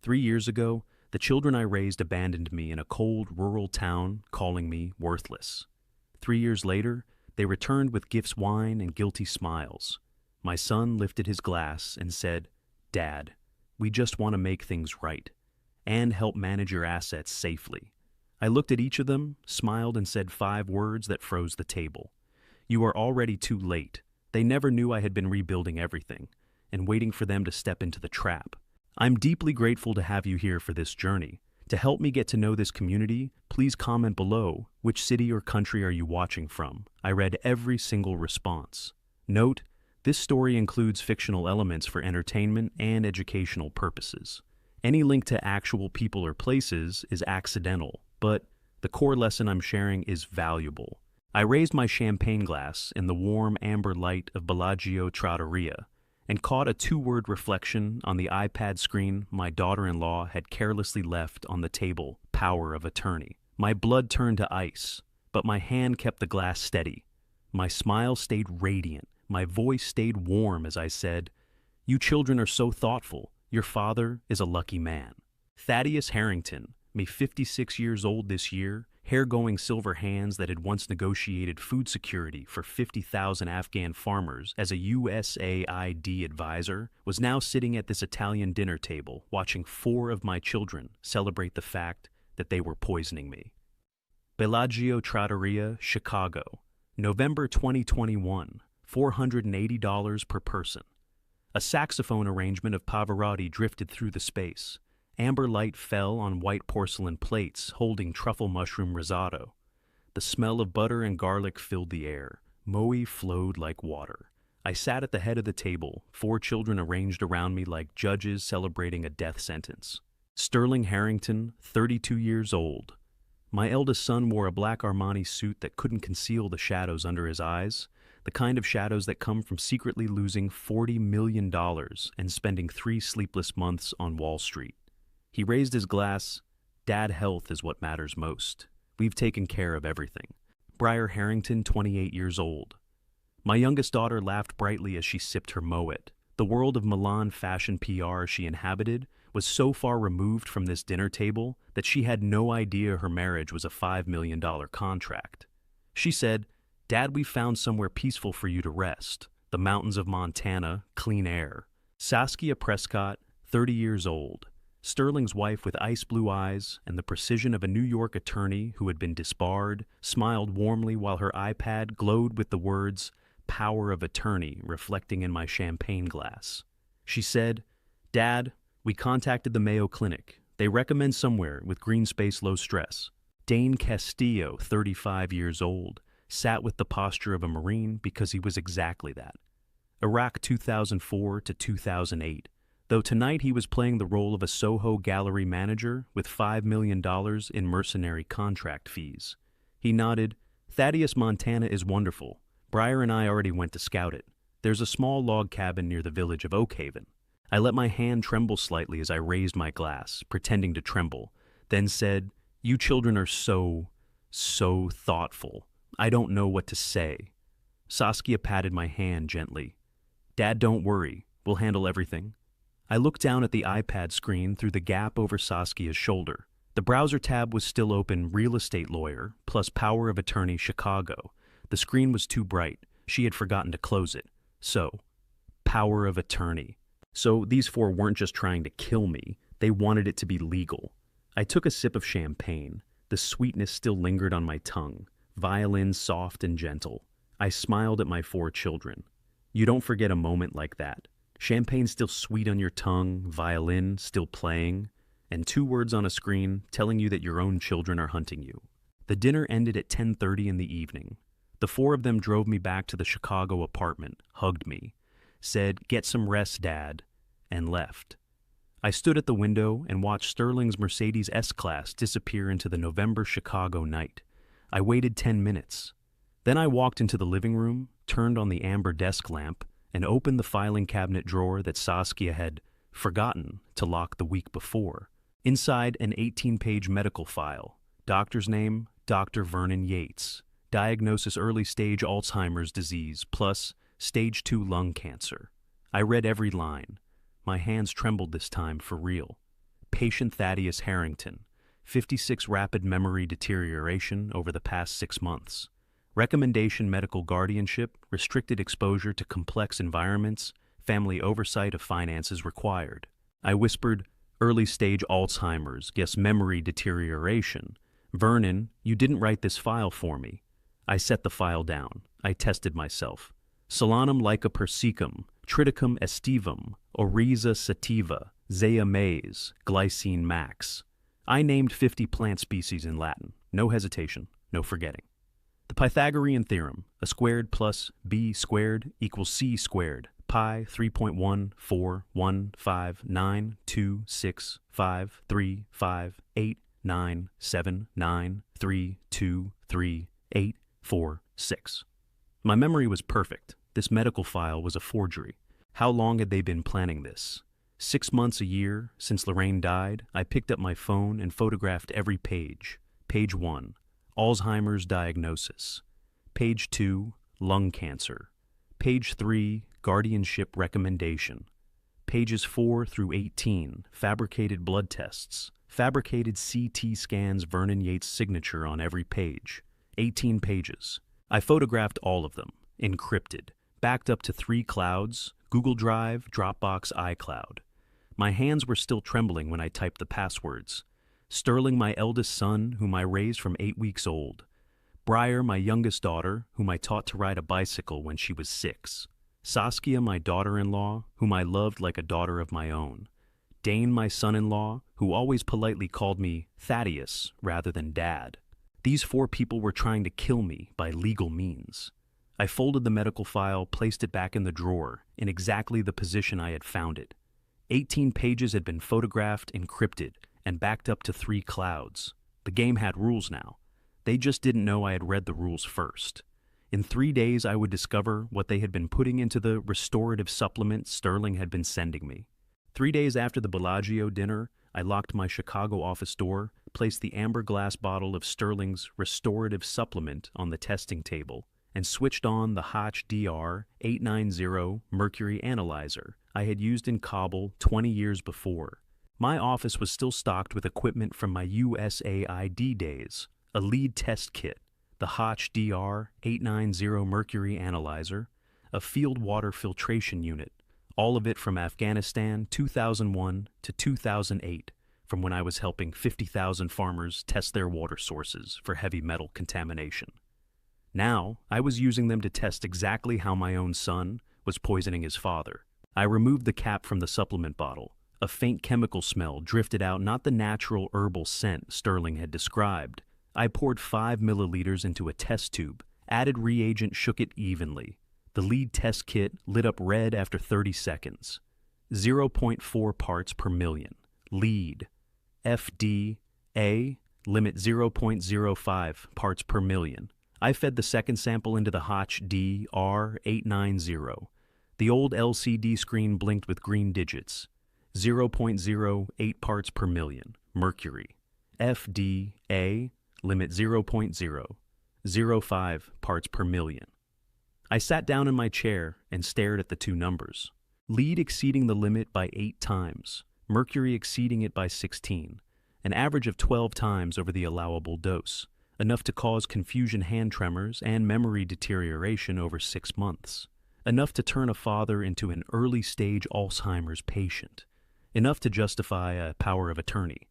3 years ago, the children I raised abandoned me in a cold rural town, calling me worthless. 3 years later, they returned with gifts, wine, and guilty smiles. My son lifted his glass and said, "Dad, we just want to make things right and help manage your assets safely." I looked at each of them, smiled, and said 5 words that froze the table. "You are already too late." They never knew I had been rebuilding everything and waiting for them to step into the trap. I'm deeply grateful to have you here for this journey. To help me get to know this community, please comment below which city or country are you watching from. I read every single response. Note, this story includes fictional elements for entertainment and educational purposes. Any link to actual people or places is accidental, but the core lesson I'm sharing is valuable. I raised my champagne glass in the warm amber light of Bellagio Trattoria and caught a 2-word reflection on the iPad screen my daughter-in-law had carelessly left on the table: power of attorney. My blood turned to ice, but my hand kept the glass steady. My smile stayed radiant. My voice stayed warm as I said, "You children are so thoughtful. Your father is a lucky man." Thaddeus Harrington, may 56 years old this year, hair-going silver hands that had once negotiated food security for 50,000 Afghan farmers as a USAID advisor, was now sitting at this Italian dinner table watching 4 of my children celebrate the fact that they were poisoning me. Bellagio Trattoria, Chicago, November 2021, $480 per person. A saxophone arrangement of Pavarotti drifted through the space. Amber light fell on white porcelain plates holding truffle mushroom risotto. The smell of butter and garlic filled the air. Moe flowed like water. I sat at the head of the table, 4 children arranged around me like judges celebrating a death sentence. Sterling Harrington, 32 years old. My eldest son wore a black Armani suit that couldn't conceal the shadows under his eyes, the kind of shadows that come from secretly losing $40 million and spending 3 sleepless months on Wall Street. He raised his glass. "Dad, health is what matters most. We've taken care of everything." Briar Harrington, 28 years old. My youngest daughter laughed brightly as she sipped her Moet. The world of Milan fashion PR she inhabited was so far removed from this dinner table that she had no idea her marriage was a $5 million contract. She said, "Dad, we found somewhere peaceful for you to rest. The mountains of Montana, clean air." Saskia Prescott, 30 years old. Sterling's wife with ice blue eyes and the precision of a New York attorney who had been disbarred, smiled warmly while her iPad glowed with the words, "power of attorney," reflecting in my champagne glass. She said, "Dad, we contacted the Mayo Clinic. They recommend somewhere with green space, low stress." Dane Castillo, 35 years old, sat with the posture of a Marine because he was exactly that. Iraq 2004 to 2008. Though tonight he was playing the role of a Soho gallery manager with $5 million in mercenary contract fees. He nodded. "Thaddeus, Montana is wonderful. Briar and I already went to scout it. There's a small log cabin near the village of Oak Haven." I let my hand tremble slightly as I raised my glass, pretending to tremble, then said, "You children are so thoughtful. I don't know what to say." Saskia patted my hand gently. "Dad, don't worry. We'll handle everything." I looked down at the iPad screen through the gap over Saskia's shoulder. The browser tab was still open: real estate lawyer, plus power of attorney Chicago. The screen was too bright. She had forgotten to close it. So, power of attorney. So these 4 weren't just trying to kill me. They wanted it to be legal. I took a sip of champagne. The sweetness still lingered on my tongue. Violin soft and gentle. I smiled at my 4 children. You don't forget a moment like that. Champagne still sweet on your tongue, violin still playing, and 2 words on a screen telling you that your own children are hunting you. The dinner ended at 10:30 in the evening. The 4 of them drove me back to the Chicago apartment, hugged me, said, "Get some rest, Dad," and left. I stood at the window and watched Sterling's Mercedes S-Class disappear into the November Chicago night. I waited 10 minutes. Then I walked into the living room, turned on the amber desk lamp, and opened the filing cabinet drawer that Saskia had forgotten to lock the week before. Inside, an 18-page medical file. Doctor's name, Dr. Vernon Yates. Diagnosis: early-stage Alzheimer's disease, plus stage 2 lung cancer. I read every line. My hands trembled this time for real. Patient Thaddeus Harrington, 56 rapid memory deterioration over the past 6 months. Recommendation medical guardianship, restricted exposure to complex environments, family oversight of finances required. I whispered, early stage Alzheimer's, guess memory deterioration. Vernon, you didn't write this file for me. I set the file down. I tested myself. Solanum lycopersicum, triticum aestivum, oryza sativa, zea mays, glycine max. I named 50 plant species in Latin. No hesitation, no forgetting. The Pythagorean theorem, a squared plus b squared equals c squared, pi 3.14115926535979323846. My memory was perfect. This medical file was a forgery. How long had they been planning this? 6 months, a year, since Lorraine died, I picked up my phone and photographed every page. Page 1, Alzheimer's diagnosis. Page 2, lung cancer. Page 3, guardianship recommendation. Pages 4 through 18, fabricated blood tests. Fabricated CT scans, Vernon Yates' signature on every page. 18 pages. I photographed all of them, encrypted, backed up to 3 clouds, Google Drive, Dropbox, iCloud. My hands were still trembling when I typed the passwords. Sterling, my eldest son, whom I raised from 8 weeks old. Briar, my youngest daughter, whom I taught to ride a bicycle when she was 6. Saskia, my daughter-in-law, whom I loved like a daughter of my own. Dane, my son-in-law, who always politely called me Thaddeus rather than Dad. These 4 people were trying to kill me by legal means. I folded the medical file, placed it back in the drawer, in exactly the position I had found it. 18 pages had been photographed, encrypted, and backed up to 3 clouds. The game had rules now. They just didn't know I had read the rules first. In 3 days, I would discover what they had been putting into the restorative supplement Sterling had been sending me. 3 days after the Bellagio dinner, I locked my Chicago office door, placed the amber glass bottle of Sterling's restorative supplement on the testing table, and switched on the Hotch DR 890 mercury analyzer I had used in Kabul 20 years before. My office was still stocked with equipment from my USAID days, a lead test kit, the Hotch DR 890 mercury analyzer, a field water filtration unit, all of it from Afghanistan 2001 to 2008, from when I was helping 50,000 farmers test their water sources for heavy metal contamination. Now, I was using them to test exactly how my own son was poisoning his father. I removed the cap from the supplement bottle. A faint chemical smell drifted out, not the natural herbal scent Sterling had described. I poured 5 milliliters into a test tube, added reagent, shook it evenly. The lead test kit lit up red after 30 seconds. 0.4 parts per million. Lead. FDA, limit 0.05 parts per million. I fed the second sample into the Hotch DR 890. The old LCD screen blinked with green digits. 0.08 parts per million. Mercury. FDA, limit 0.005 parts per million. I sat down in my chair and stared at the 2 numbers. Lead exceeding the limit by 8 times, mercury exceeding it by 16, an average of 12 times over the allowable dose, enough to cause confusion, hand tremors, and memory deterioration over 6 months, enough to turn a father into an early-stage Alzheimer's patient, enough to justify a power of attorney.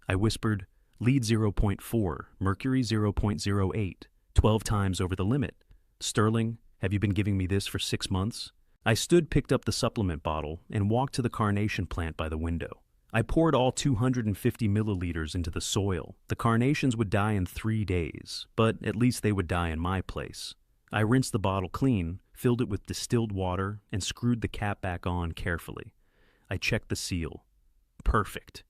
I whispered, lead 0.4, mercury 0.08, 12 times over the limit. Sterling, have you been giving me this for 6 months? I stood, picked up the supplement bottle, and walked to the carnation plant by the window. I poured all 250 milliliters into the soil. The carnations would die in 3 days, but at least they would die in my place. I rinsed the bottle clean, filled it with distilled water, and screwed the cap back on carefully. I checked the seal. Perfect.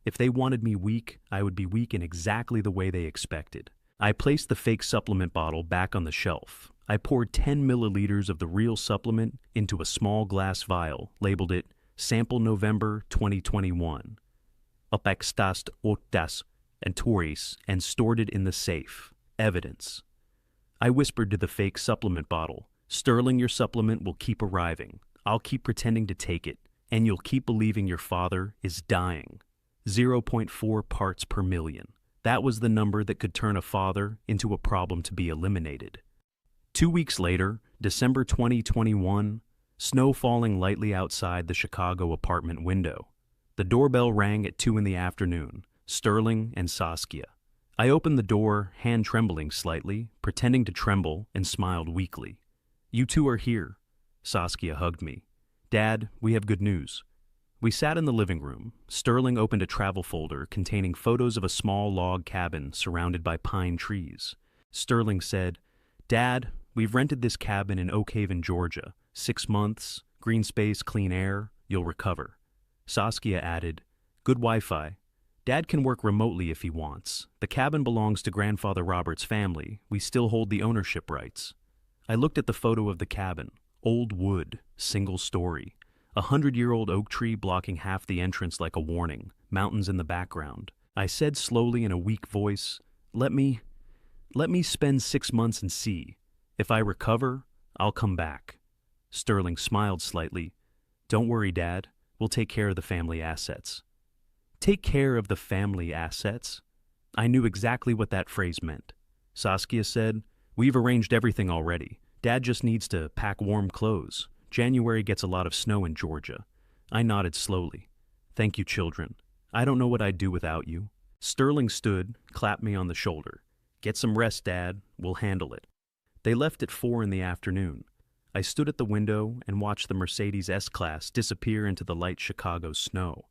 If they wanted me weak, I would be weak in exactly the way they expected. I placed the fake supplement bottle back on the shelf. I poured 10 milliliters of the real supplement into a small glass vial, labeled it Sample November 2021, Upextast Otas and Toris, and stored it in the safe. Evidence. I whispered to the fake supplement bottle, Sterling, your supplement will keep arriving. I'll keep pretending to take it, and you'll keep believing your father is dying. zero point 0.4 parts per million. That was the number that could turn a father into a problem to be eliminated. 2 weeks later, December 2021, snow falling lightly outside the Chicago apartment window. The doorbell rang at 2 in the afternoon, Sterling and Saskia. I opened the door, hand trembling slightly, pretending to tremble, and smiled weakly. "You two are here." Saskia hugged me. "Dad, we have good news." We sat in the living room. Sterling opened a travel folder containing photos of a small log cabin surrounded by pine trees. Sterling said, "Dad, we've rented this cabin in Oak Haven, Georgia. 6 months, green space, clean air, you'll recover." Saskia added, "Good Wi-Fi. Dad can work remotely if he wants. The cabin belongs to Grandfather Robert's family. We still hold the ownership rights." I looked at the photo of the cabin. Old wood, single story. 100-year-old oak tree blocking half the entrance like a warning, mountains in the background. I said slowly in a weak voice, Let me spend 6 months and see. If I recover, I'll come back." Sterling smiled slightly. "Don't worry, Dad. We'll take care of the family assets." Take care of the family assets? I knew exactly what that phrase meant. Saskia said, "We've arranged everything already. Dad just needs to pack warm clothes. January gets a lot of snow in Georgia." I nodded slowly. "Thank you, children. I don't know what I'd do without you." Sterling stood, clapped me on the shoulder. "Get some rest, Dad. We'll handle it." They left at 4 in the afternoon. I stood at the window and watched the Mercedes S-Class disappear into the light Chicago snow.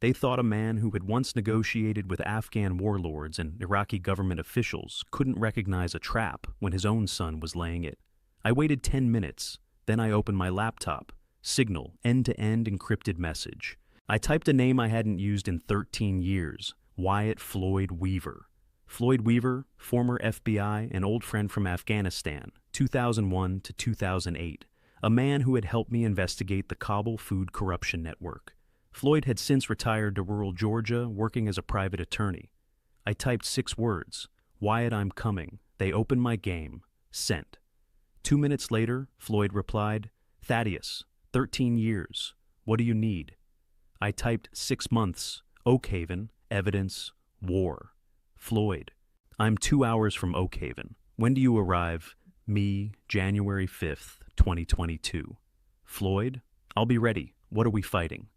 They thought a man who had once negotiated with Afghan warlords and Iraqi government officials couldn't recognize a trap when his own son was laying it. I waited 10 minutes. Then I opened my laptop. Signal, end-to-end encrypted message. I typed a name I hadn't used in 13 years, Wyatt Floyd Weaver. Floyd Weaver, former FBI and old friend from Afghanistan, 2001 to 2008, a man who had helped me investigate the Kabul food corruption network. Floyd had since retired to rural Georgia, working as a private attorney. I typed 6 words, "Wyatt, I'm coming. They opened my game. Sent." 2 minutes later, Floyd replied, "Thaddeus, 13 years. What do you need?" I typed 6 months, Oak Haven, evidence, war. Floyd, "I'm 2 hours from Oak Haven. When do you arrive?" Me, January 5th, 2022. Floyd, "I'll be ready. What are we fighting?"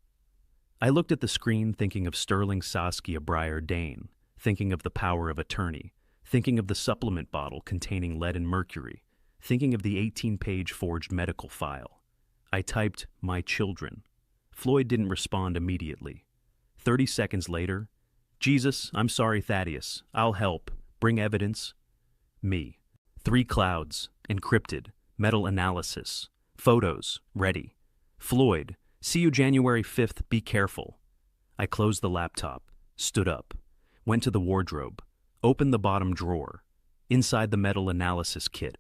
I looked at the screen thinking of Sterling Saskia Breyer Dane, thinking of the power of attorney, thinking of the supplement bottle containing lead and mercury, thinking of the 18-page forged medical file. I typed, "My children." Floyd didn't respond immediately. 30 seconds later, "Jesus, I'm sorry, Thaddeus. I'll help. Bring evidence." Me. 3 clouds, encrypted, metal analysis, photos, ready. Floyd, "See you January 5th, be careful." I closed the laptop, stood up, went to the wardrobe, opened the bottom drawer. Inside the metal analysis kit,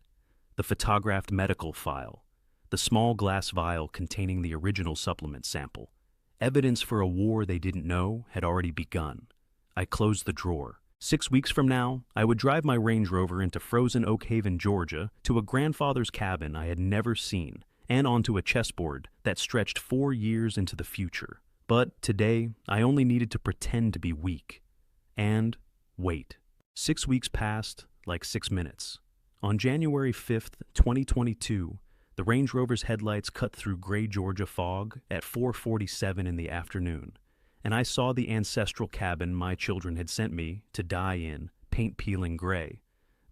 the photographed medical file, the small glass vial containing the original supplement sample. Evidence for a war they didn't know had already begun. I closed the drawer. 6 weeks from now, I would drive my Range Rover into frozen Oak Haven, Georgia, to a grandfather's cabin I had never seen, and onto a chessboard that stretched 4 years into the future. But today, I only needed to pretend to be weak. And wait. 6 weeks passed like 6 minutes. On January 5th, 2022, the Range Rover's headlights cut through gray Georgia fog at 4:47 in the afternoon, and I saw the ancestral cabin my children had sent me to die in, paint-peeling gray.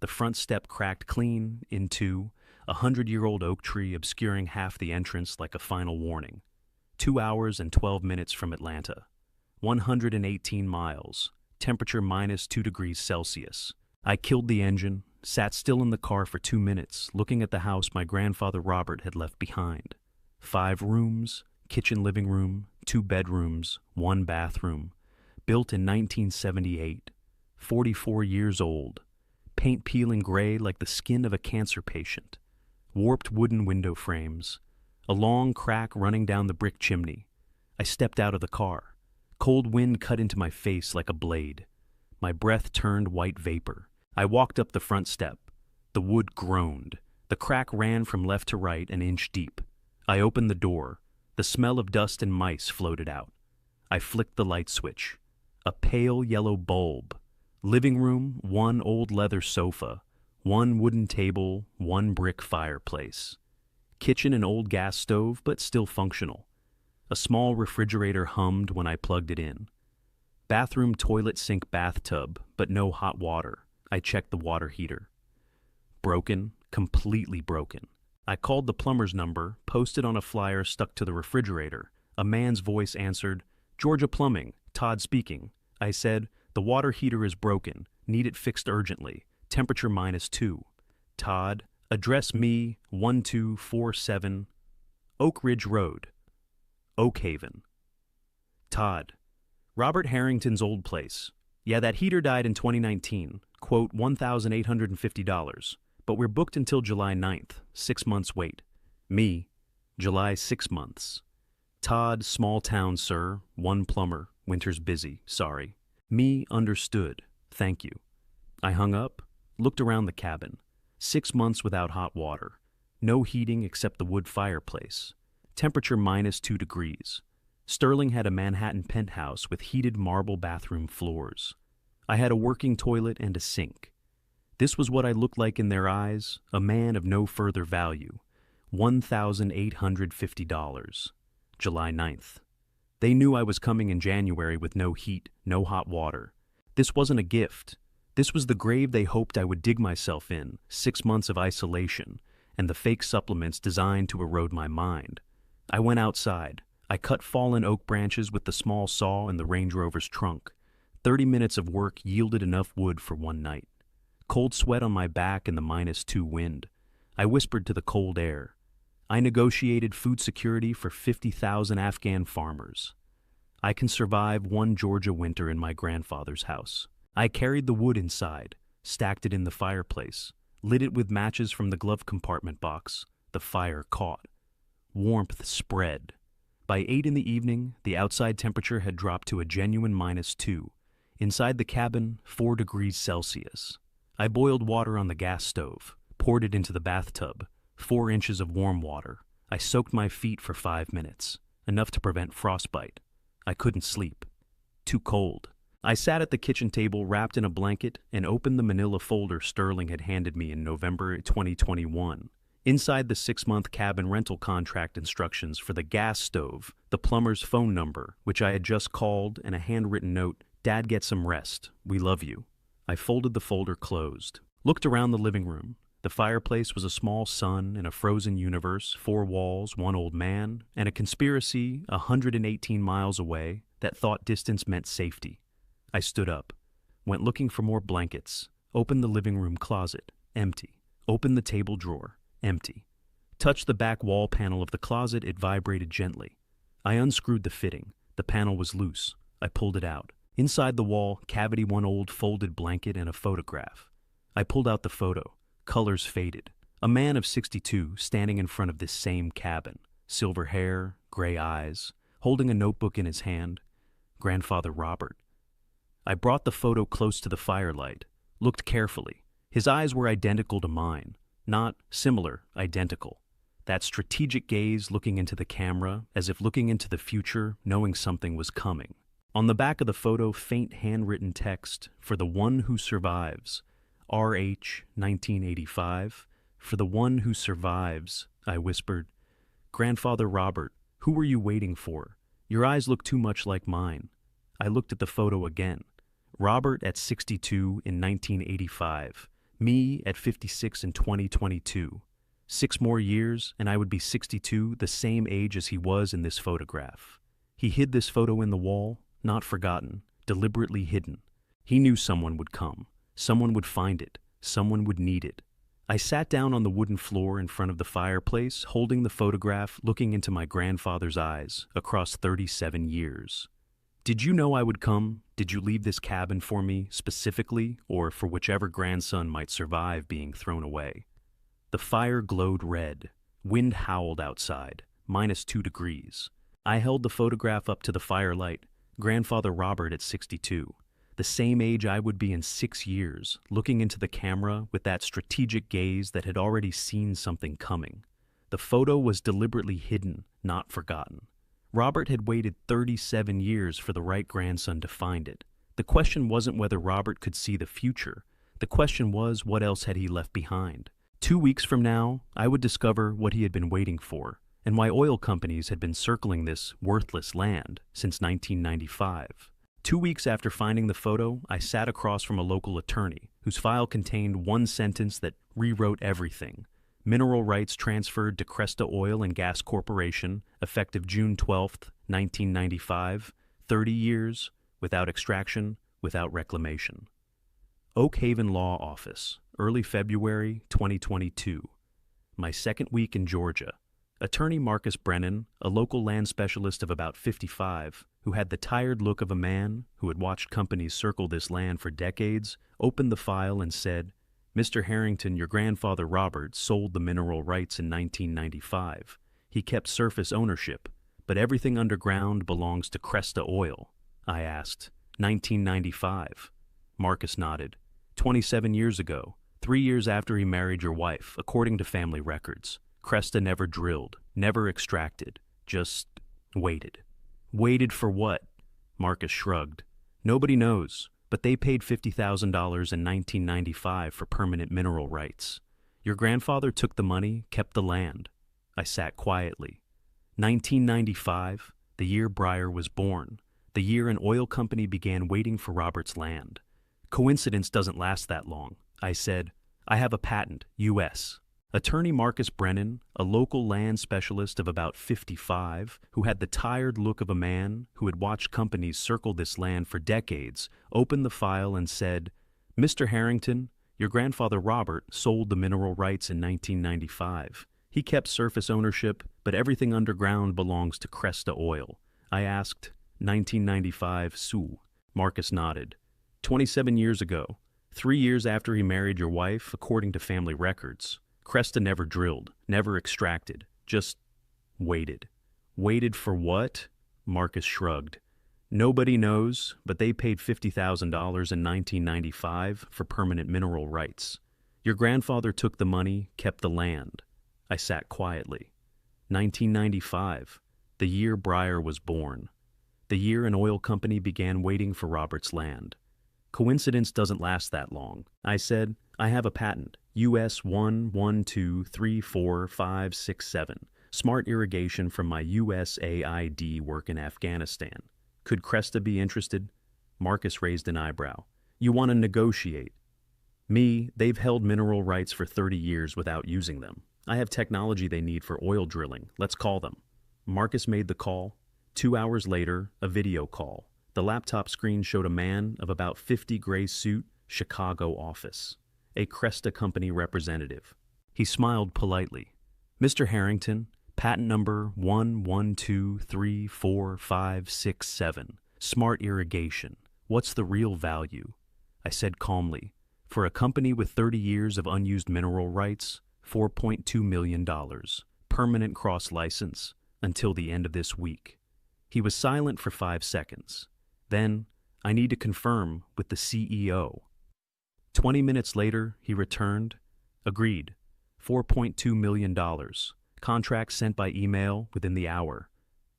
The front step cracked clean into 100-year-old oak tree obscuring half the entrance like a final warning. 2 hours and 12 minutes from Atlanta. 118 miles. Temperature -2 degrees Celsius. I killed the engine, sat still in the car for 2 minutes, looking at the house my grandfather Robert had left behind. 5 rooms, kitchen living room, 2 bedrooms, 1 bathroom. Built in 1978. 44 years old. Paint peeling gray like the skin of a cancer patient. Warped wooden window frames. A long crack running down the brick chimney. I stepped out of the car. Cold wind cut into my face like a blade. My breath turned white vapor. I walked up the front step. The wood groaned. The crack ran from left to right an inch deep. I opened the door. The smell of dust and mice floated out. I flicked the light switch. A pale yellow bulb. Living room, one old leather sofa, one wooden table, one brick fireplace. Kitchen, an old gas stove, but still functional. A small refrigerator hummed when I plugged it in. Bathroom, toilet, sink, bathtub, but no hot water. I checked the water heater. Broken, completely broken. I called the plumber's number, posted on a flyer stuck to the refrigerator. A man's voice answered, "Georgia Plumbing, Todd speaking." I said, "The water heater is broken. Need it fixed urgently. Temperature -2. Todd, address me, 1247 Oak Ridge Road, Oak Haven." Todd, Robert Harrington's old place. Yeah, that heater died in 2019. Quote, $1,850. But we're booked until July 9th. 6 months wait. Me, July 6 months. Todd, small town, sir. One plumber. Winter's busy. Sorry. Me, understood. Thank you. I hung up, looked around the cabin. 6 months without hot water. No heating except the wood fireplace. Temperature -2 degrees. Sterling had a Manhattan penthouse with heated marble bathroom floors. I had a working toilet and a sink. This was what I looked like in their eyes, a man of no further value. $1,850. July 9th. They knew I was coming in January with no heat, no hot water. This wasn't a gift. This was the grave they hoped I would dig myself in, 6 months of isolation, and the fake supplements designed to erode my mind. I went outside. I cut fallen oak branches with the small saw in the Range Rover's trunk. 30 minutes of work yielded enough wood for one night. Cold sweat on my back in the -2 wind. I whispered to the cold air. I negotiated food security for 50,000 Afghan farmers. I can survive one Georgia winter in my grandfather's house. I carried the wood inside, stacked it in the fireplace, lit it with matches from the glove compartment box. The fire caught. Warmth spread. By 8 in the evening, the outside temperature had dropped to a genuine -2. Inside the cabin, 4 degrees Celsius. I boiled water on the gas stove, poured it into the bathtub, 4 inches of warm water. I soaked my feet for 5 minutes, enough to prevent frostbite. I couldn't sleep. Too cold. I sat at the kitchen table wrapped in a blanket and opened the manila folder Sterling had handed me in November 2021. Inside the 6-month cabin rental contract instructions for the gas stove, the plumber's phone number, which I had just called, and a handwritten note, "Dad, get some rest. We love you." I folded the folder closed, looked around the living room. The fireplace was a small sun in a frozen universe, 4 walls, 1 old man, and a conspiracy 118 miles away that thought distance meant safety. I stood up, went looking for more blankets, opened the living room closet, empty. Opened the table drawer, empty. Touched the back wall panel of the closet, it vibrated gently. I unscrewed the fitting. The panel was loose. I pulled it out. Inside the wall, cavity, 1 old folded blanket and a photograph. I pulled out the photo. Colors faded. A man of 62 standing in front of this same cabin. Silver hair, gray eyes, holding a notebook in his hand. Grandfather Robert. I brought the photo close to the firelight, looked carefully. His eyes were identical to mine. Not similar, identical. That strategic gaze looking into the camera, as if looking into the future, knowing something was coming. On the back of the photo, faint handwritten text, "For the one who survives. RH 1985. For the one who survives," I whispered. "Grandfather Robert, who were you waiting for? Your eyes look too much like mine." I looked at the photo again. Robert at 62 in 1985. Me at 56 in 2022. 6 more years, and I would be 62, the same age as he was in this photograph. He hid this photo in the wall, not forgotten, deliberately hidden. He knew someone would come. Someone would find it. Someone would need it. I sat down on the wooden floor in front of the fireplace, holding the photograph, looking into my grandfather's eyes across 37 years. "Did you know I would come? Did you leave this cabin for me, specifically, or for whichever grandson might survive being thrown away?" The fire glowed red. Wind howled outside, -2 degrees. I held the photograph up to the firelight. Grandfather Robert at 62. The same age I would be in 6 years, looking into the camera with that strategic gaze that had already seen something coming. The photo was deliberately hidden, not forgotten. Robert had waited 37 years for the right grandson to find it. The question wasn't whether Robert could see the future. The question was, what else had he left behind? 2 weeks from now, I would discover what he had been waiting for, and why oil companies had been circling this worthless land since 1995. 2 weeks after finding the photo, I sat across from a local attorney whose file contained one sentence that rewrote everything. Mineral rights transferred to Cresta Oil and Gas Corporation, effective June 12, 1995, 30 years, without extraction, without reclamation. Oak Haven Law Office, early February 2022. My second week in Georgia. Attorney Marcus Brennan, a local land specialist of about 55, who had the tired look of a man who had watched companies circle this land for decades, opened the file and said, "Mr. Harrington, your grandfather Robert sold the mineral rights in 1995. He kept surface ownership, but everything underground belongs to Cresta Oil." I asked, 1995. Marcus nodded. 27 years ago, 3 years after he married your wife, according to family records. Cresta never drilled, never extracted, just waited. Waited for what? Marcus shrugged. Nobody knows, but they paid $50,000 in 1995 for permanent mineral rights. Your grandfather took the money, kept the land. I sat quietly. 1995, the year Breyer was born, the year an oil company began waiting for Robert's land. Coincidence doesn't last that long. I said, I have a patent, U.S. Attorney Marcus Brennan, a local land specialist of about 55, who had the tired look of a man who had watched companies circle this land for decades, opened the file and said, "Mr. Harrington, your grandfather Robert sold the mineral rights in 1995. He kept surface ownership, but everything underground belongs to Cresta Oil." I asked, 1995 Sue. Marcus nodded. 27 years ago, 3 years after he married your wife, according to family records. Cresta never drilled, never extracted, just waited. Waited for what? Marcus shrugged. Nobody knows, but they paid $50,000 in 1995 for permanent mineral rights. Your grandfather took the money, kept the land. I sat quietly. 1995, the year Breyer was born. The year an oil company began waiting for Robert's land. Coincidence doesn't last that long. I said, I have a patent, US 112345667, smart irrigation from my USAID work in Afghanistan. Could Cresta be interested? Marcus raised an eyebrow. You want to negotiate? Me, they've held mineral rights for 30 years without using them. I have technology they need for oil drilling. Let's call them. Marcus made the call. 2 hours later, a video call. The laptop screen showed a man of about 50, gray suit, Chicago office. A Cresta company representative. He smiled politely. Mr. Harrington, patent number 112345667, smart irrigation. What's the real value? I said calmly, for a company with 30 years of unused mineral rights, $4.2 million, permanent cross-license, until the end of this week. He was silent for 5 seconds. Then, I need to confirm with the CEO. 20 minutes later, he returned. Agreed. $4.2 million. Contract sent by email within the hour.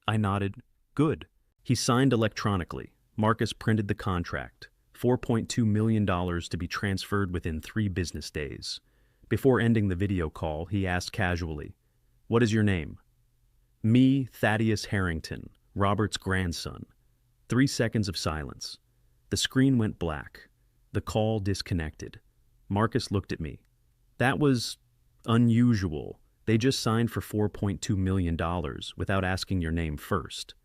I nodded. Good. He signed electronically. Marcus printed the contract. $4.2 million to be transferred within 3 business days. Before ending the video call, he asked casually, "What is your name?" Me, Thaddeus Harrington, Robert's grandson. 3 seconds of silence. The screen went black. The call disconnected. Marcus looked at me. That was unusual. They just signed for $4.2 million without asking your name first.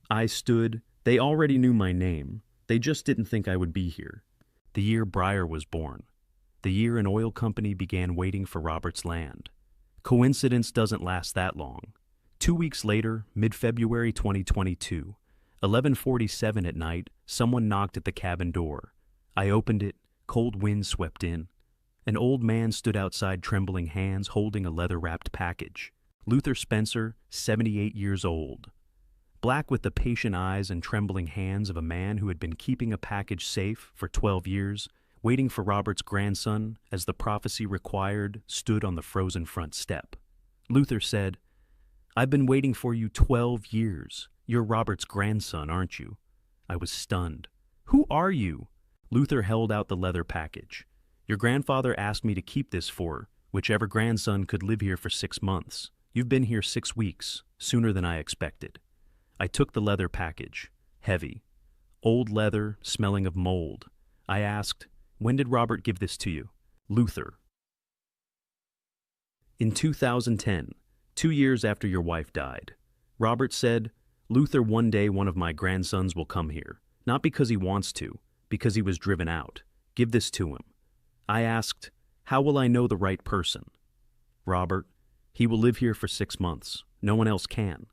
I stood. They already knew my name. They just didn't think I would be here. The year Breyer was born. The year an oil company began waiting for Robert's land. Coincidence doesn't last that long. 2 weeks later, mid-February 2022, 11:47 at night, someone knocked at the cabin door. I opened it. Cold wind swept in. An old man stood outside, trembling hands, holding a leather-wrapped package. Luther Spencer, 78 years old. Black with the patient eyes and trembling hands of a man who had been keeping a package safe for 12 years, waiting for Robert's grandson, as the prophecy required, stood on the frozen front step. Luther said, "I've been waiting for you 12 years. You're Robert's grandson, aren't you?" I was stunned. Who are you? Luther held out the leather package. Your grandfather asked me to keep this for whichever grandson could live here for 6 months. You've been here 6 weeks, sooner than I expected. I took the leather package, heavy. Old leather, smelling of mold. I asked, when did Robert give this to you? Luther. In 2010, 2 years after your wife died. Robert said, Luther, one day one of my grandsons will come here. Not because he wants to, because he was driven out. Give this to him. I asked, how will I know the right person? Robert, he will live here for 6 months. No one else can.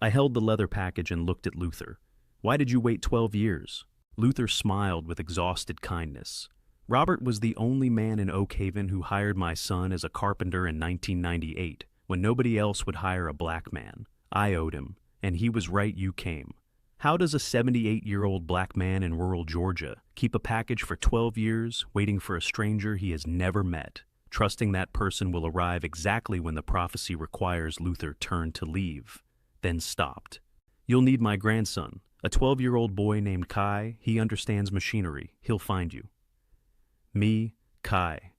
I held the leather package and looked at Luther. Why did you wait 12 years? Luther smiled with exhausted kindness. Robert was the only man in Oak Haven who hired my son as a carpenter in 1998, when nobody else would hire a black man. I owed him, and he was right, you came. How does a 78-year-old black man in rural Georgia keep a package for 12 years, waiting for a stranger he has never met, trusting that person will arrive exactly when the prophecy requires Luther turned to leave, then stopped? You'll need my grandson, a 12-year-old boy named Kai. He understands machinery. He'll find you. Me, Kai.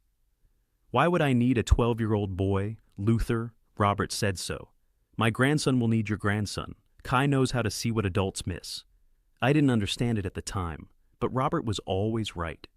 Why would I need a 12-year-old boy? Luther, Robert said so. My grandson will need your grandson. Kai knows how to see what adults miss. I didn't understand it at the time, but Robert was always right.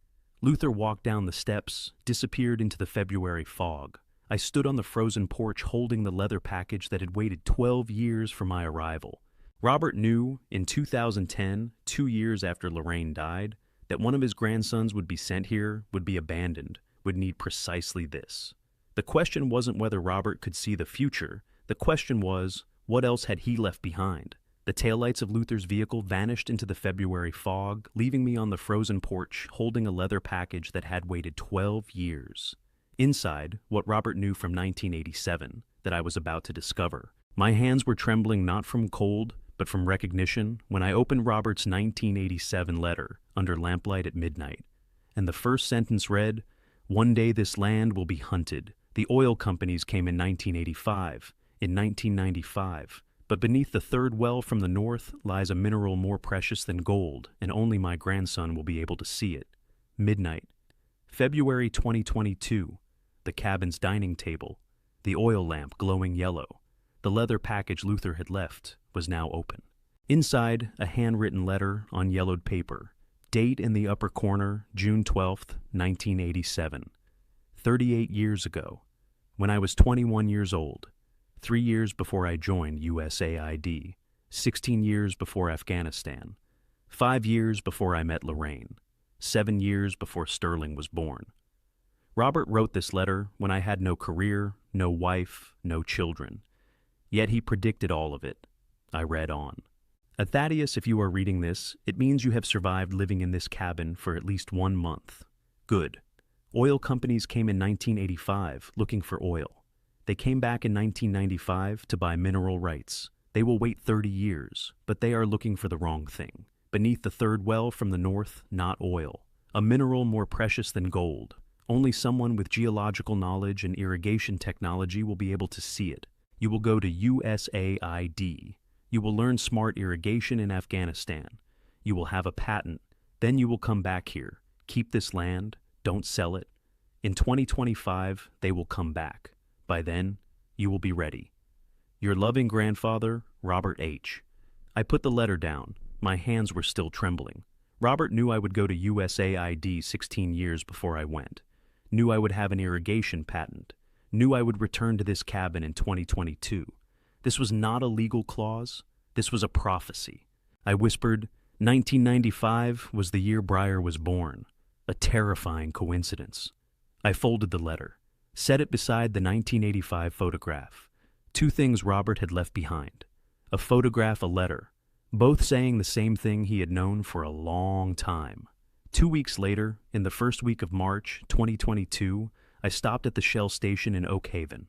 Luther walked down the steps, disappeared into the February fog. I stood on the frozen porch holding the leather package that had waited 12 years for my arrival. Robert knew, in 2010, 2 years after Lorraine died, that one of his grandsons would be sent here, would be abandoned, would need precisely this. The question wasn't whether Robert could see the future. The question was, what else had he left behind? The taillights of Luther's vehicle vanished into the February fog, leaving me on the frozen porch holding a leather package that had waited 12 years. Inside, what Robert knew from 1987 that I was about to discover. My hands were trembling not from cold, but from recognition when I opened Robert's 1987 letter under lamplight at midnight. And the first sentence read, one day this land will be hunted. The oil companies came in 1985, in 1995, but beneath the third well from the north lies a mineral more precious than gold, and only my grandson will be able to see it. Midnight. February 2022. The cabin's dining table. The oil lamp glowing yellow. The leather package Luther had left was now open. Inside, a handwritten letter on yellowed paper. Date in the upper corner, June 12th, 1987. 38 years ago, when I was 21 years old, 3 years before I joined USAID, 16 years before Afghanistan, 5 years before I met Lorraine, 7 years before Sterling was born. Robert wrote this letter when I had no career, no wife, no children. Yet he predicted all of it. I read on. Thaddeus, if you are reading this, it means you have survived living in this cabin for at least 1 month. Good. Oil companies came in 1985 looking for oil. They came back in 1995 to buy mineral rights. They will wait 30 years, but they are looking for the wrong thing. Beneath the third well from the north, not oil. A mineral more precious than gold. Only someone with geological knowledge and irrigation technology will be able to see it. You will go to USAID. You will learn smart irrigation in Afghanistan. You will have a patent. Then you will come back here. Keep this land. Don't sell it. In 2025, they will come back. By then, you will be ready. Your loving grandfather, Robert H. I put the letter down. My hands were still trembling. Robert knew I would go to USAID 16 years before I went. Knew I would have an irrigation patent. Knew I would return to this cabin in 2022. This was not a legal clause. This was a prophecy. I whispered, 1995 was the year Breyer was born. A terrifying coincidence. I folded the letter, set it beside the 1985 photograph. 2 things Robert had left behind. A photograph, a letter, both saying the same thing he had known for a long time. 2 weeks later, in the first week of March 2022, I stopped at the Shell station in Oak Haven.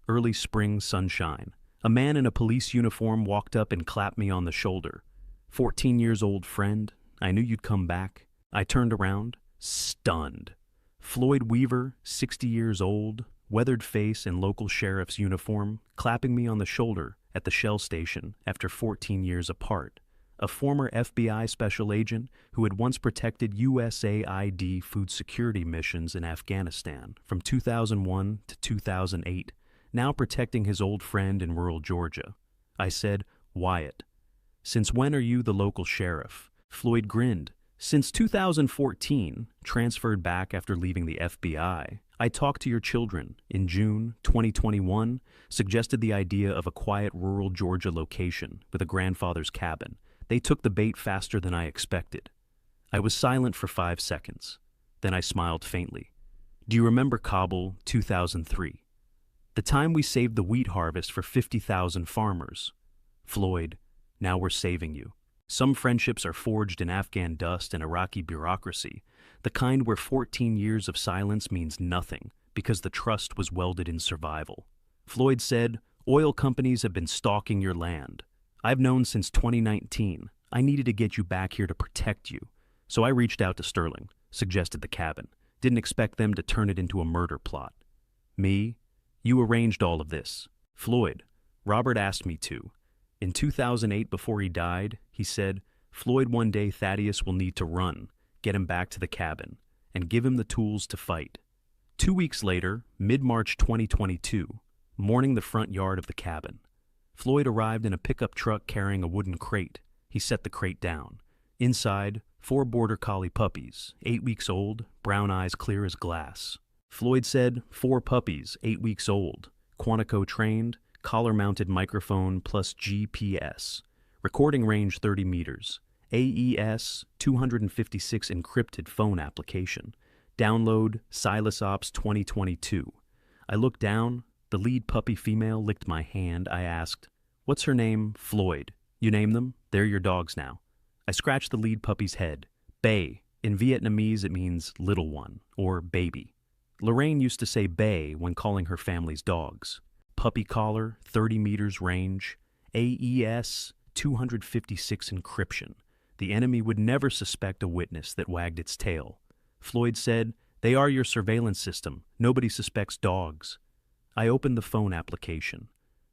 Early spring sunshine. A man in a police uniform walked up and clapped me on the shoulder. 14 years old friend, I knew you'd come back. I turned around, stunned. Floyd Weaver, 60 years old, weathered face in local sheriff's uniform, clapping me on the shoulder at the Shell station after 14 years apart. a former FBI special agent who had once protected USAID food security missions in Afghanistan from 2001 to 2008, now protecting his old friend in rural Georgia. I said, "Wyatt, since when are you the local sheriff?" Floyd grinned. "Since 2014, transferred back after leaving the FBI. I talked to your children. In June 2021, suggested the idea of a quiet rural Georgia location with a grandfather's cabin. They took the bait faster than I expected." I was silent for 5 seconds. Then I smiled faintly. "Do you remember Kabul 2003? The time we saved the wheat harvest for 50,000 farmers?" "Floyd, now we're saving you. Some friendships are forged in Afghan dust and Iraqi bureaucracy, the kind where 14 years of silence means nothing because the trust was welded in survival." Floyd said, "Oil companies have been stalking your land. I've known since 2019. I needed to get you back here to protect you. So I reached out to Sterling, suggested the cabin. Didn't expect them to turn it into a murder plot." "Me? You arranged all of this." "Floyd, Robert asked me to. In 2008, before he died, he said, 'Floyd, one day Thaddeus will need to run, get him back to the cabin, and give him the tools to fight.'" 2 weeks later, mid-March 2022, mourning the front yard of the cabin, Floyd arrived in a pickup truck carrying a wooden crate. He set the crate down. Inside, 4 border collie puppies, 8 weeks old, brown eyes clear as glass. Floyd said, 4 puppies, 8 weeks old, Quantico trained, collar-mounted microphone plus GPS, recording range 30 meters, AES 256 encrypted phone application, download SilasOps 2022. I looked down, the lead puppy female licked my hand. I asked, "What's her name?" "Floyd." "You name them? They're your dogs now." I scratched the lead puppy's head. Bay. In Vietnamese it means little one, or baby. Lorraine used to say bay when calling her family's dogs. Puppy collar, 30 meters range, AES 256 encryption. The enemy would never suspect a witness that wagged its tail. Floyd said, "They are your surveillance system. Nobody suspects dogs." I opened the phone application,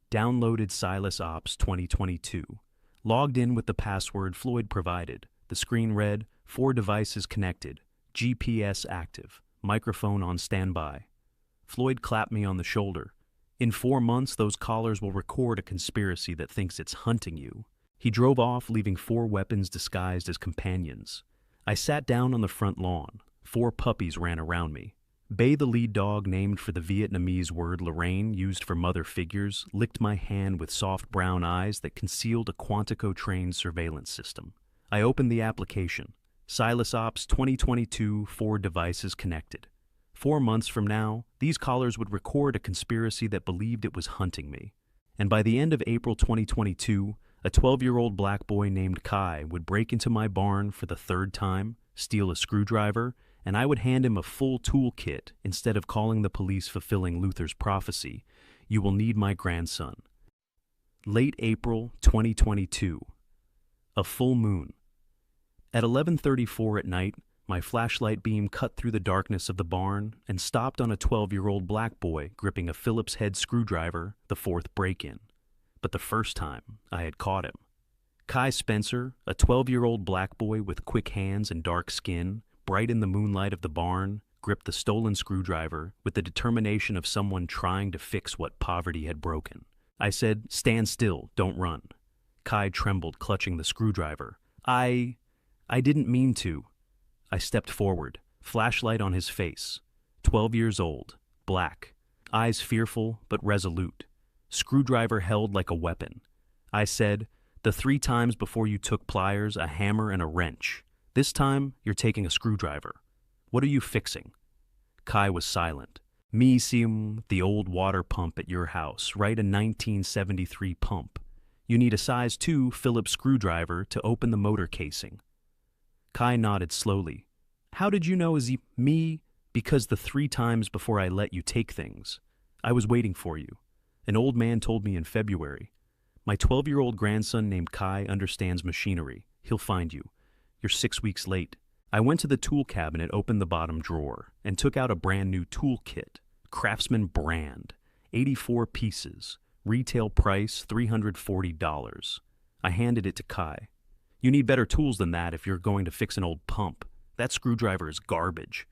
downloaded SilasOps 2022, logged in with the password Floyd provided. The screen read, 4 devices connected, GPS active, microphone on standby. Floyd clapped me on the shoulder. "In 4 months, those collars will record a conspiracy that thinks it's hunting you." He drove off, leaving 4 weapons disguised as companions. I sat down on the front lawn. 4 puppies ran around me. Bay, the lead dog named for the Vietnamese word Lorraine used for mother figures, licked my hand with soft brown eyes that concealed a Quantico-trained surveillance system. I opened the application. SilasOps 2022, 4 devices connected. 4 months from now, these collars would record a conspiracy that believed it was hunting me. And by the end of April 2022, a 12-year-old black boy named Kai would break into my barn for the 3rd time, steal a screwdriver, and I would hand him a full toolkit instead of calling the police fulfilling Luther's prophecy, "You will need my grandson." Late April 2022. A full moon. At 11:34 at night, my flashlight beam cut through the darkness of the barn and stopped on a 12-year-old black boy gripping a Phillips head screwdriver, the 4th break-in. But the first time, I had caught him. Kai Spencer, a 12-year-old black boy with quick hands and dark skin, bright in the moonlight of the barn, gripped the stolen screwdriver with the determination of someone trying to fix what poverty had broken. I said, "Stand still, don't run." Kai trembled, clutching the screwdriver. I didn't mean to." I stepped forward, flashlight on his face. 12 years old, black, eyes fearful but resolute, screwdriver held like a weapon. I said, "The 3 times before you took pliers, a hammer, and a wrench. This time, you're taking a screwdriver. What are you fixing?" Kai was silent. "Me sim, the old water pump at your house, right, a 1973 pump. You need a size 2 Phillips screwdriver to open the motor casing." Kai nodded slowly. "How did you know me?" "Because the 3 times before I let you take things. I was waiting for you. An old man told me in February. My 12-year-old grandson named Kai understands machinery. He'll find you. You're 6 weeks late." I went to the tool cabinet, opened the bottom drawer, and took out a brand new tool kit. Craftsman brand. 84 pieces. Retail price $340. I handed it to Kai. You need better tools than that if you're going to fix an old pump. That screwdriver is garbage.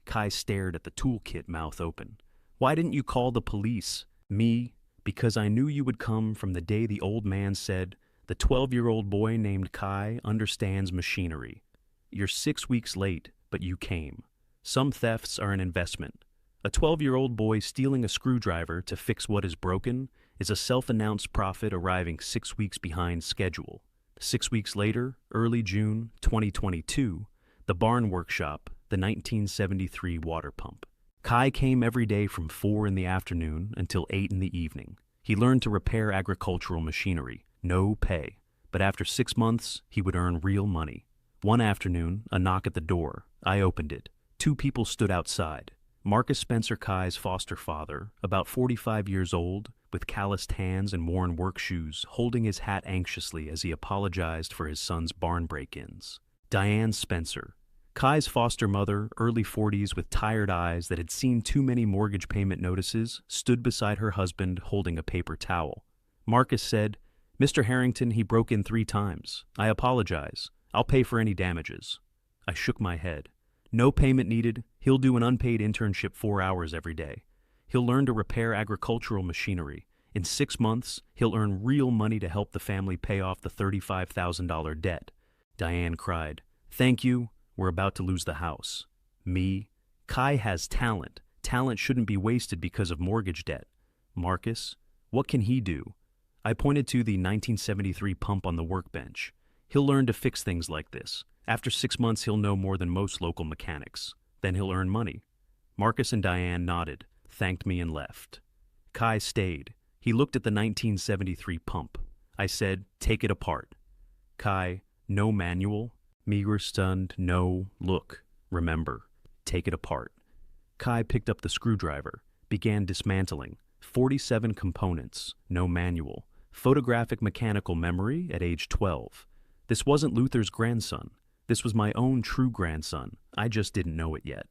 Kai stared at the toolkit, mouth open. Why didn't you call the police? Me, because I knew you would come from the day the old man said, the 12-year-old boy named Kai understands machinery. You're 6 weeks late, but you came. Some thefts are an investment. A 12-year-old boy stealing a screwdriver to fix what is broken is a self-announced prophet arriving 6 weeks behind schedule. 6 weeks later, early June 2022, the barn workshop, the 1973 water pump. Kai came every day from 4 in the afternoon until 8 in the evening. He learned to repair agricultural machinery, no pay. But after 6 months, he would earn real money. One afternoon, a knock at the door. I opened it. 2 people stood outside. Marcus Spencer Kai's foster father, about 45 years old, with calloused hands and worn work shoes, holding his hat anxiously as he apologized for his son's barn break-ins. Diane Spencer, Kai's foster mother, early 40s with tired eyes that had seen too many mortgage payment notices, stood beside her husband holding a paper towel. Marcus said, "Mr. Harrington, he broke in 3 times. I apologize. I'll pay for any damages." I shook my head. No payment needed. He'll do an unpaid internship 4 hours every day. He'll learn to repair agricultural machinery. In 6 months, he'll earn real money to help the family pay off the $35,000 debt. Diane cried, "Thank you. We're about to lose the house." Me? Kai has talent. Talent shouldn't be wasted because of mortgage debt. Marcus? What can he do? I pointed to the 1973 pump on the workbench. He'll learn to fix things like this. After 6 months, he'll know more than most local mechanics. Then he'll earn money. Marcus and Diane nodded, thanked me, and left. Kai stayed. He looked at the 1973 pump. I said, "Take it apart." Kai, "No manual?" Me were stunned. "No, look, remember, take it apart." Kai picked up the screwdriver, began dismantling. 47 components, no manual. Photographic mechanical memory at age 12. This wasn't Luther's grandson. This was my own true grandson. I just didn't know it yet.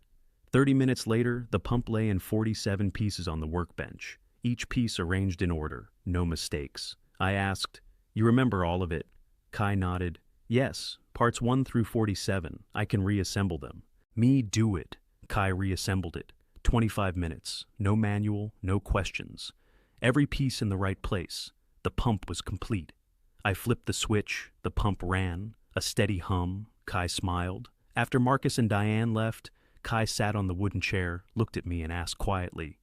30 minutes later, the pump lay in 47 pieces on the workbench, each piece arranged in order, no mistakes. I asked, "You remember all of it?" Kai nodded. "Yes, parts 1 through 47. I can reassemble them." Me do it. Kai reassembled it. 25 minutes. No manual, no questions. Every piece in the right place. The pump was complete. I flipped the switch. The pump ran. A steady hum. Kai smiled. After Marcus and Diane left, Kai sat on the wooden chair, looked at me, and asked quietly,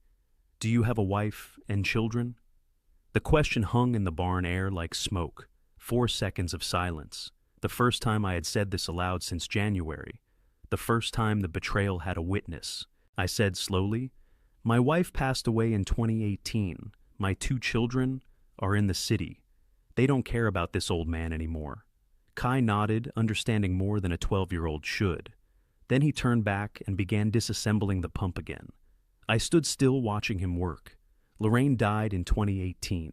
"Do you have a wife and children?" The question hung in the barn air like smoke. 4 seconds of silence. The first time I had said this aloud since January. The first time the betrayal had a witness. I said slowly, "My wife passed away in 2018. My 2 children are in the city. They don't care about this old man anymore." Kai nodded, understanding more than a 12-year-old should. Then he turned back and began disassembling the pump again. I stood still watching him work. Lorraine died in 2018.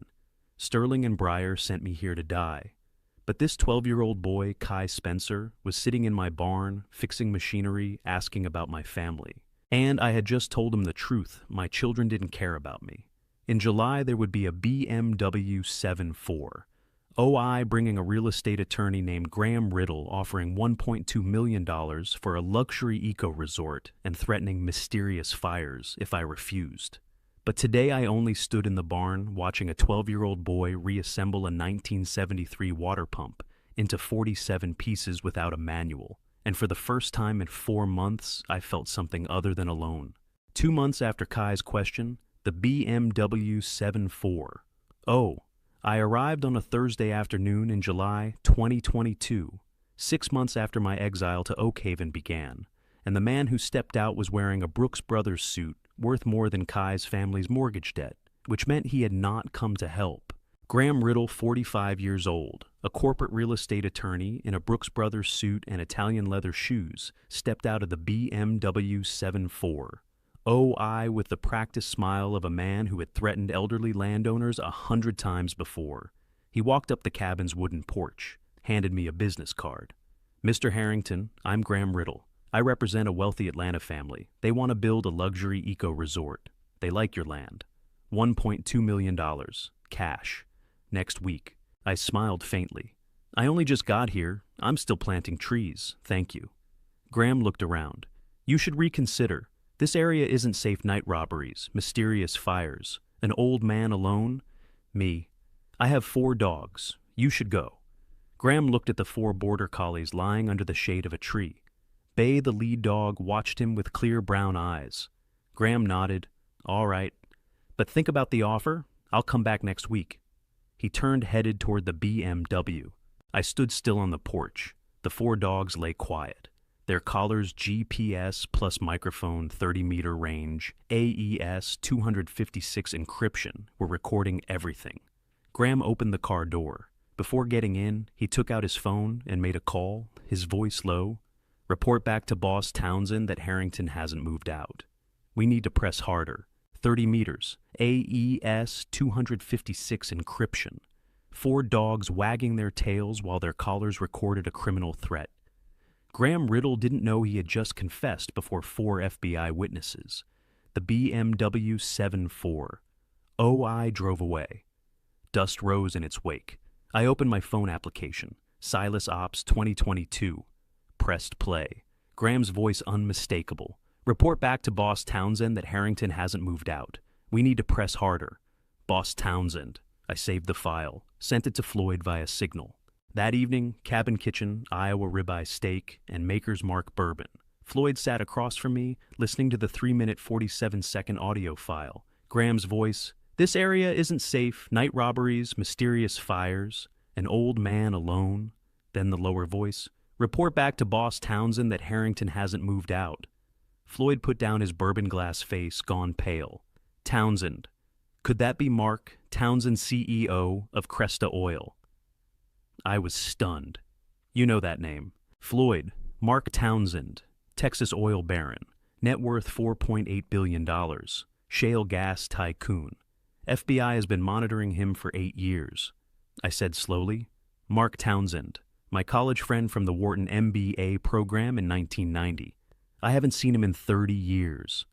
Sterling and Breyer sent me here to die. But this 12-year-old boy, Kai Spencer, was sitting in my barn, fixing machinery, asking about my family. And I had just told him the truth. My children didn't care about me. In July, there would be a BMW 7-4. OI bringing a real estate attorney named Graham Riddle offering $1.2 million for a luxury eco-resort and threatening mysterious fires if I refused. But today I only stood in the barn watching a 12-year-old boy reassemble a 1973 water pump into 47 pieces without a manual. And for the first time in 4 months, I felt something other than alone. 2 months after Kai's question, the BMW 7-4. Oh, I arrived on a Thursday afternoon in July 2022, 6 months after my exile to Oak Haven began, and the man who stepped out was wearing a Brooks Brothers suit worth more than Kai's family's mortgage debt, which meant he had not come to help. Graham Riddle, 45 years old, a corporate real estate attorney in a Brooks Brothers suit and Italian leather shoes, stepped out of the BMW 7-4. OI with the practiced smile of a man who had threatened elderly landowners 100 times before. He walked up the cabin's wooden porch, handed me a business card. "Mr. Harrington, I'm Graham Riddle. I represent a wealthy Atlanta family. They want to build a luxury eco-resort. They like your land. $1.2 million. Cash. Next week." I smiled faintly. I only just got here. I'm still planting trees, thank you. Graham looked around. You should reconsider. This area isn't safe. Night robberies, mysterious fires, an old man alone. Me. I have 4 dogs. You should go. Graham looked at the 4 border collies lying under the shade of a tree. Bay, the lead dog, watched him with clear brown eyes. Graham nodded. All right. But think about the offer. I'll come back next week. He turned, headed toward the BMW. I stood still on the porch. The 4 dogs lay quiet. Their collars GPS plus microphone 30-meter range, AES 256 encryption were recording everything. Graham opened the car door. Before getting in, he took out his phone and made a call, his voice low. Report back to Boss Townsend that Harrington hasn't moved out. We need to press harder. 30 meters, AES 256 encryption. 4 dogs wagging their tails while their collars recorded a criminal threat. Graham Riddle didn't know he had just confessed before 4 FBI witnesses. The BMW 7-4. OI drove away. Dust rose in its wake. I opened my phone application, Silas Ops 2022. Pressed play. Graham's voice unmistakable. Report back to Boss Townsend that Harrington hasn't moved out. We need to press harder. Boss Townsend. I saved the file, sent it to Floyd via Signal. That evening, cabin kitchen, Iowa ribeye steak, and Maker's Mark bourbon. Floyd sat across from me, listening to the 3-minute 47-second audio file. Graham's voice, this area isn't safe, night robberies, mysterious fires, an old man alone. Then the lower voice, report back to Boss Townsend that Harrington hasn't moved out. Floyd put down his bourbon glass face, gone pale. Townsend. Could that be Mark, Townsend CEO of Cresta Oil? I was stunned. You know that name. Floyd, Mark Townsend, Texas oil baron, net worth $4.8 billion, shale gas tycoon. FBI has been monitoring him for 8 years. I said slowly, Mark Townsend, my college friend from the Wharton MBA program in 1990. I haven't seen him in 30 years.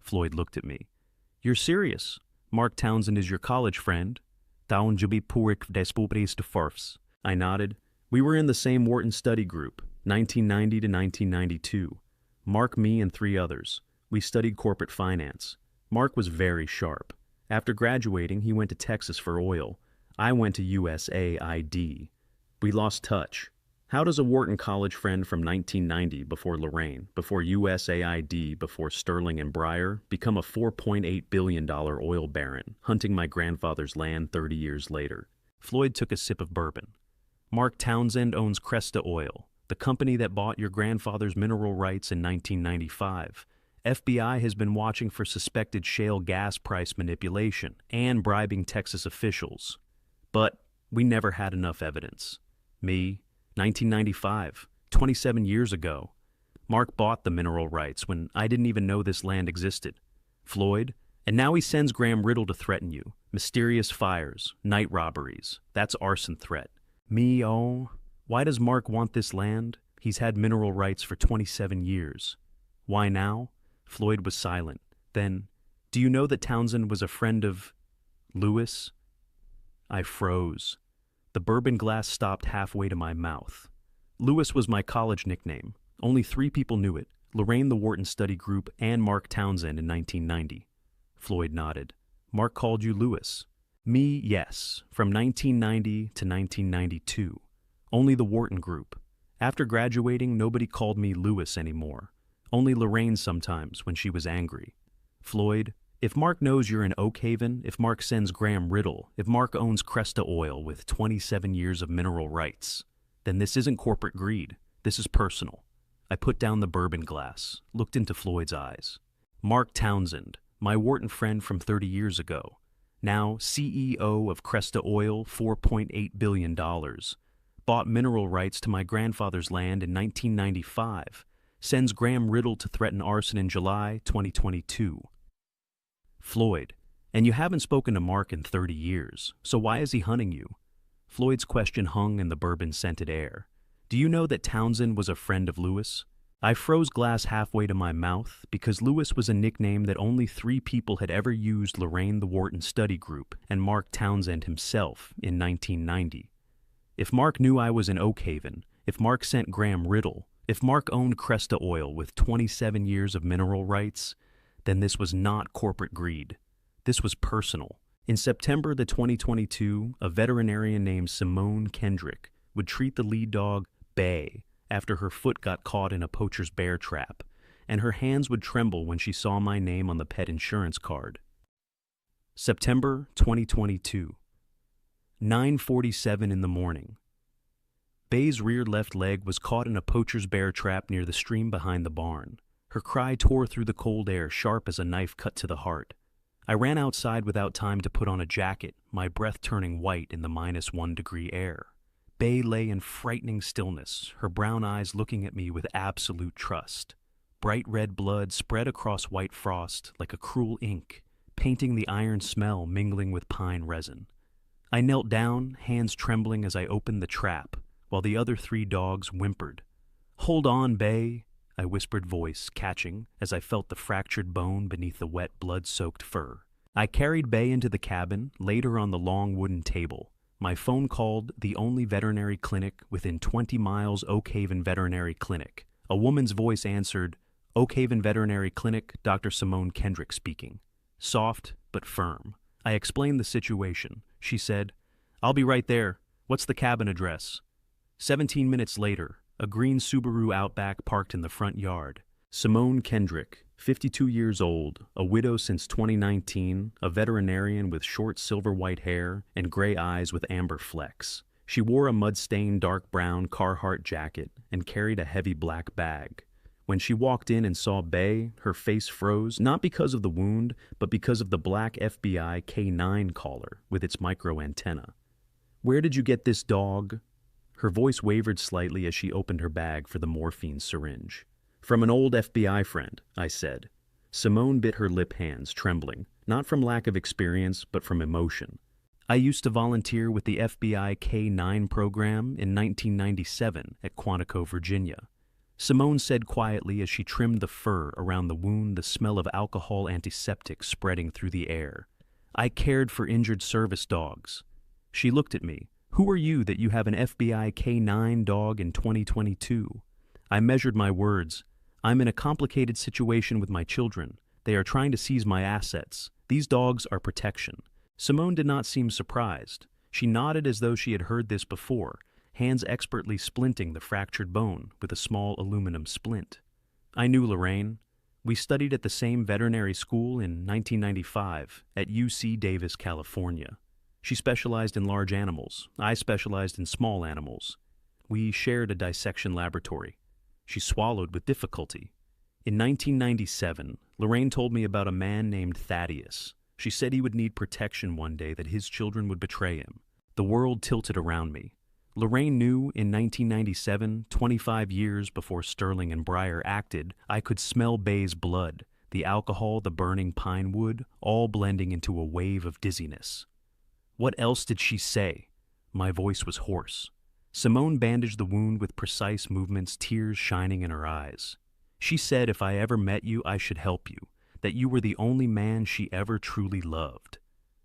Floyd looked at me. You're serious? Mark Townsend is your college friend? I nodded. We were in the same Wharton study group, 1990 to 1992. Mark, me, and 3 others. We studied corporate finance. Mark was very sharp. After graduating, he went to Texas for oil. I went to USAID. We lost touch. How does a Wharton college friend from 1990, before Lorraine, before USAID, before Sterling and Breyer, become a $4.8 billion oil baron, hunting my grandfather's land 30 years later? Floyd took a sip of bourbon. Mark Townsend owns Cresta Oil, the company that bought your grandfather's mineral rights in 1995. FBI has been watching for suspected shale gas price manipulation and bribing Texas officials. But we never had enough evidence. Me, 1995, 27 years ago. Mark bought the mineral rights when I didn't even know this land existed. Floyd, and now he sends Graham Riddle to threaten you. Mysterious fires, night robberies, that's arson threat. Me, oh, why does Mark want this land? He's had mineral rights for 27 years. Why now? Floyd was silent. Then, do you know that Townsend was a friend of Lewis? I froze. The bourbon glass stopped halfway to my mouth. Lewis was my college nickname. Only 3 people knew it, Lorraine, the Wharton study group, and Mark Townsend in 1990. Floyd nodded. Mark called you Lewis. Me, yes, from 1990 to 1992. Only the Wharton group. After graduating, nobody called me Lewis anymore. Only Lorraine sometimes when she was angry. Floyd, if Mark knows you're in Oak Haven, if Mark sends Graham Riddle, if Mark owns Cresta Oil with 27 years of mineral rights, then this isn't corporate greed. This is personal. I put down the bourbon glass, looked into Floyd's eyes. Mark Townsend, my Wharton friend from 30 years ago, now CEO of Cresta Oil, $4.8 billion, bought mineral rights to my grandfather's land in 1995, sends Graham Riddle to threaten arson in July 2022. Floyd, and you haven't spoken to Mark in 30 years, so why is he hunting you? Floyd's question hung in the bourbon-scented air. Do you know that Townsend was a friend of Lewis? I froze glass halfway to my mouth because Lewis was a nickname that only 3 people had ever used: Lorraine, the Wharton study group, and Mark Townsend himself in 1990. If Mark knew I was in Oakhaven, if Mark sent Graham Riddle, if Mark owned Cresta Oil with 27 years of mineral rights, then this was not corporate greed. This was personal. In September 2022, a veterinarian named Simone Kendrick would treat the lead dog, Bay, after her foot got caught in a poacher's bear trap, and her hands would tremble when she saw my name on the pet insurance card. September 2022, 9:47 in the morning. Bay's rear left leg was caught in a poacher's bear trap near the stream behind the barn. Her cry tore through the cold air, sharp as a knife cut to the heart. I ran outside without time to put on a jacket, my breath turning white in the -1 degree air. Bay lay in frightening stillness, her brown eyes looking at me with absolute trust. Bright red blood spread across white frost like a cruel ink, painting the iron smell mingling with pine resin. I knelt down, hands trembling as I opened the trap, while the other 3 dogs whimpered. "Hold on, Bay," I whispered, voice catching as I felt the fractured bone beneath the wet, blood-soaked fur. I carried Bay into the cabin, laid her on the long wooden table. My phone called the only veterinary clinic within 20 miles, Oakhaven Veterinary Clinic. A woman's voice answered, "Oakhaven Veterinary Clinic, Dr. Simone Kendrick speaking." Soft but firm. I explained the situation. She said, "I'll be right there. What's the cabin address?" 17 minutes later, a green Subaru Outback parked in the front yard. Simone Kendrick, 52 years old, a widow since 2019, a veterinarian with short silver-white hair and gray eyes with amber flecks. She wore a mud-stained dark brown Carhartt jacket and carried a heavy black bag. When she walked in and saw Bay, her face froze, not because of the wound, but because of the black FBI K9 collar with its micro antenna. "Where did you get this dog?" Her voice wavered slightly as she opened her bag for the morphine syringe. "From an old FBI friend," I said. Simone bit her lip hands, trembling, not from lack of experience, but from emotion. "I used to volunteer with the FBI K9 program in 1997 at Quantico, Virginia." Simone said quietly as she trimmed the fur around the wound, the smell of alcohol antiseptic spreading through the air. "I cared for injured service dogs." She looked at me. "Who are you that you have an FBI K9 dog in 2022? I measured my words. "I'm in a complicated situation with my children. They are trying to seize my assets. These dogs are protection." Simone did not seem surprised. She nodded as though she had heard this before, hands expertly splinting the fractured bone with a small aluminum splint. I knew Lorraine. We studied at the same veterinary school in 1995 at UC Davis, California. She specialized in large animals. I specialized in small animals. We shared a dissection laboratory. She swallowed with difficulty. In 1997, Lorraine told me about a man named Thaddeus. She said he would need protection one day, that his children would betray him. The world tilted around me. Lorraine knew in 1997, 25 years before Sterling and Breyer acted, I could smell Bay's blood, the alcohol, the burning pine wood, all blending into a wave of dizziness. What else did she say? My voice was hoarse. Simone bandaged the wound with precise movements, tears shining in her eyes. She said if I ever met you, I should help you, that you were the only man she ever truly loved.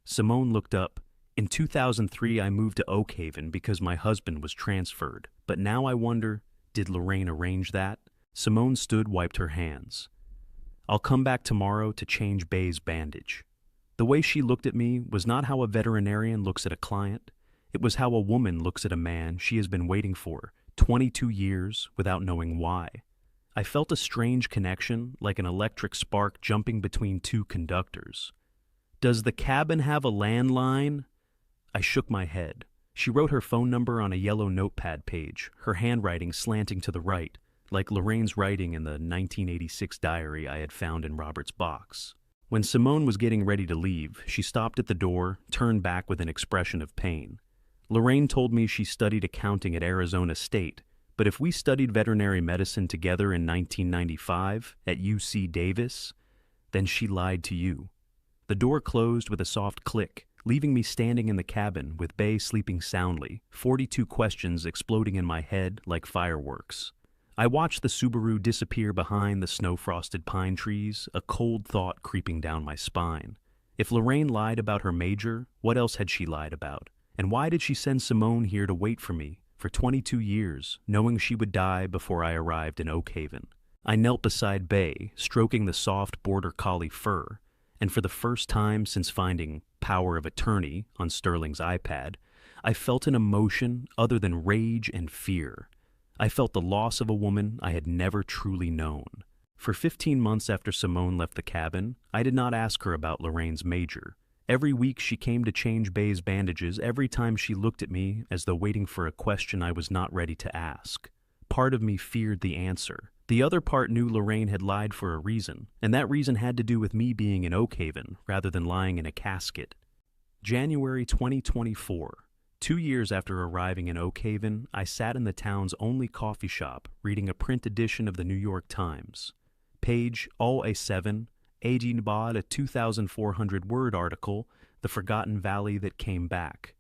Simone looked up. In 2003, I moved to Oakhaven because my husband was transferred. But now I wonder, did Lorraine arrange that? Simone stood, wiped her hands. I'll come back tomorrow to change Bay's bandage. The way she looked at me was not how a veterinarian looks at a client. It was how a woman looks at a man she has been waiting for 22 years without knowing why. I felt a strange connection, like an electric spark jumping between two conductors. Does the cabin have a landline? I shook my head. She wrote her phone number on a yellow notepad page, her handwriting slanting to the right, like Lorraine's writing in the 1986 diary I had found in Robert's box. When Simone was getting ready to leave, she stopped at the door, turned back with an expression of pain. Lorraine told me she studied accounting at Arizona State, but if we studied veterinary medicine together in 1995 at UC Davis, then she lied to you. The door closed with a soft click, leaving me standing in the cabin with Bay sleeping soundly, 42 questions exploding in my head like fireworks. I watched the Subaru disappear behind the snow-frosted pine trees, a cold thought creeping down my spine. If Lorraine lied about her major, what else had she lied about? And why did she send Simone here to wait for me for 22 years, knowing she would die before I arrived in Oak Haven? I knelt beside Bay, stroking the soft border collie fur, and for the first time since finding Power of Attorney on Sterling's iPad, I felt an emotion other than rage and fear. I felt the loss of a woman I had never truly known. For 15 months after Simone left the cabin, I did not ask her about Lorraine's major. Every week she came to change Bay's bandages every time she looked at me as though waiting for a question I was not ready to ask. Part of me feared the answer. The other part knew Lorraine had lied for a reason, and that reason had to do with me being in Oak Haven rather than lying in a casket. January 2024. 2 years after arriving in Oak Haven, I sat in the town's only coffee shop reading a print edition of the New York Times. Page A7, aging bod a 2,400-word article, The Forgotten Valley That Came Back.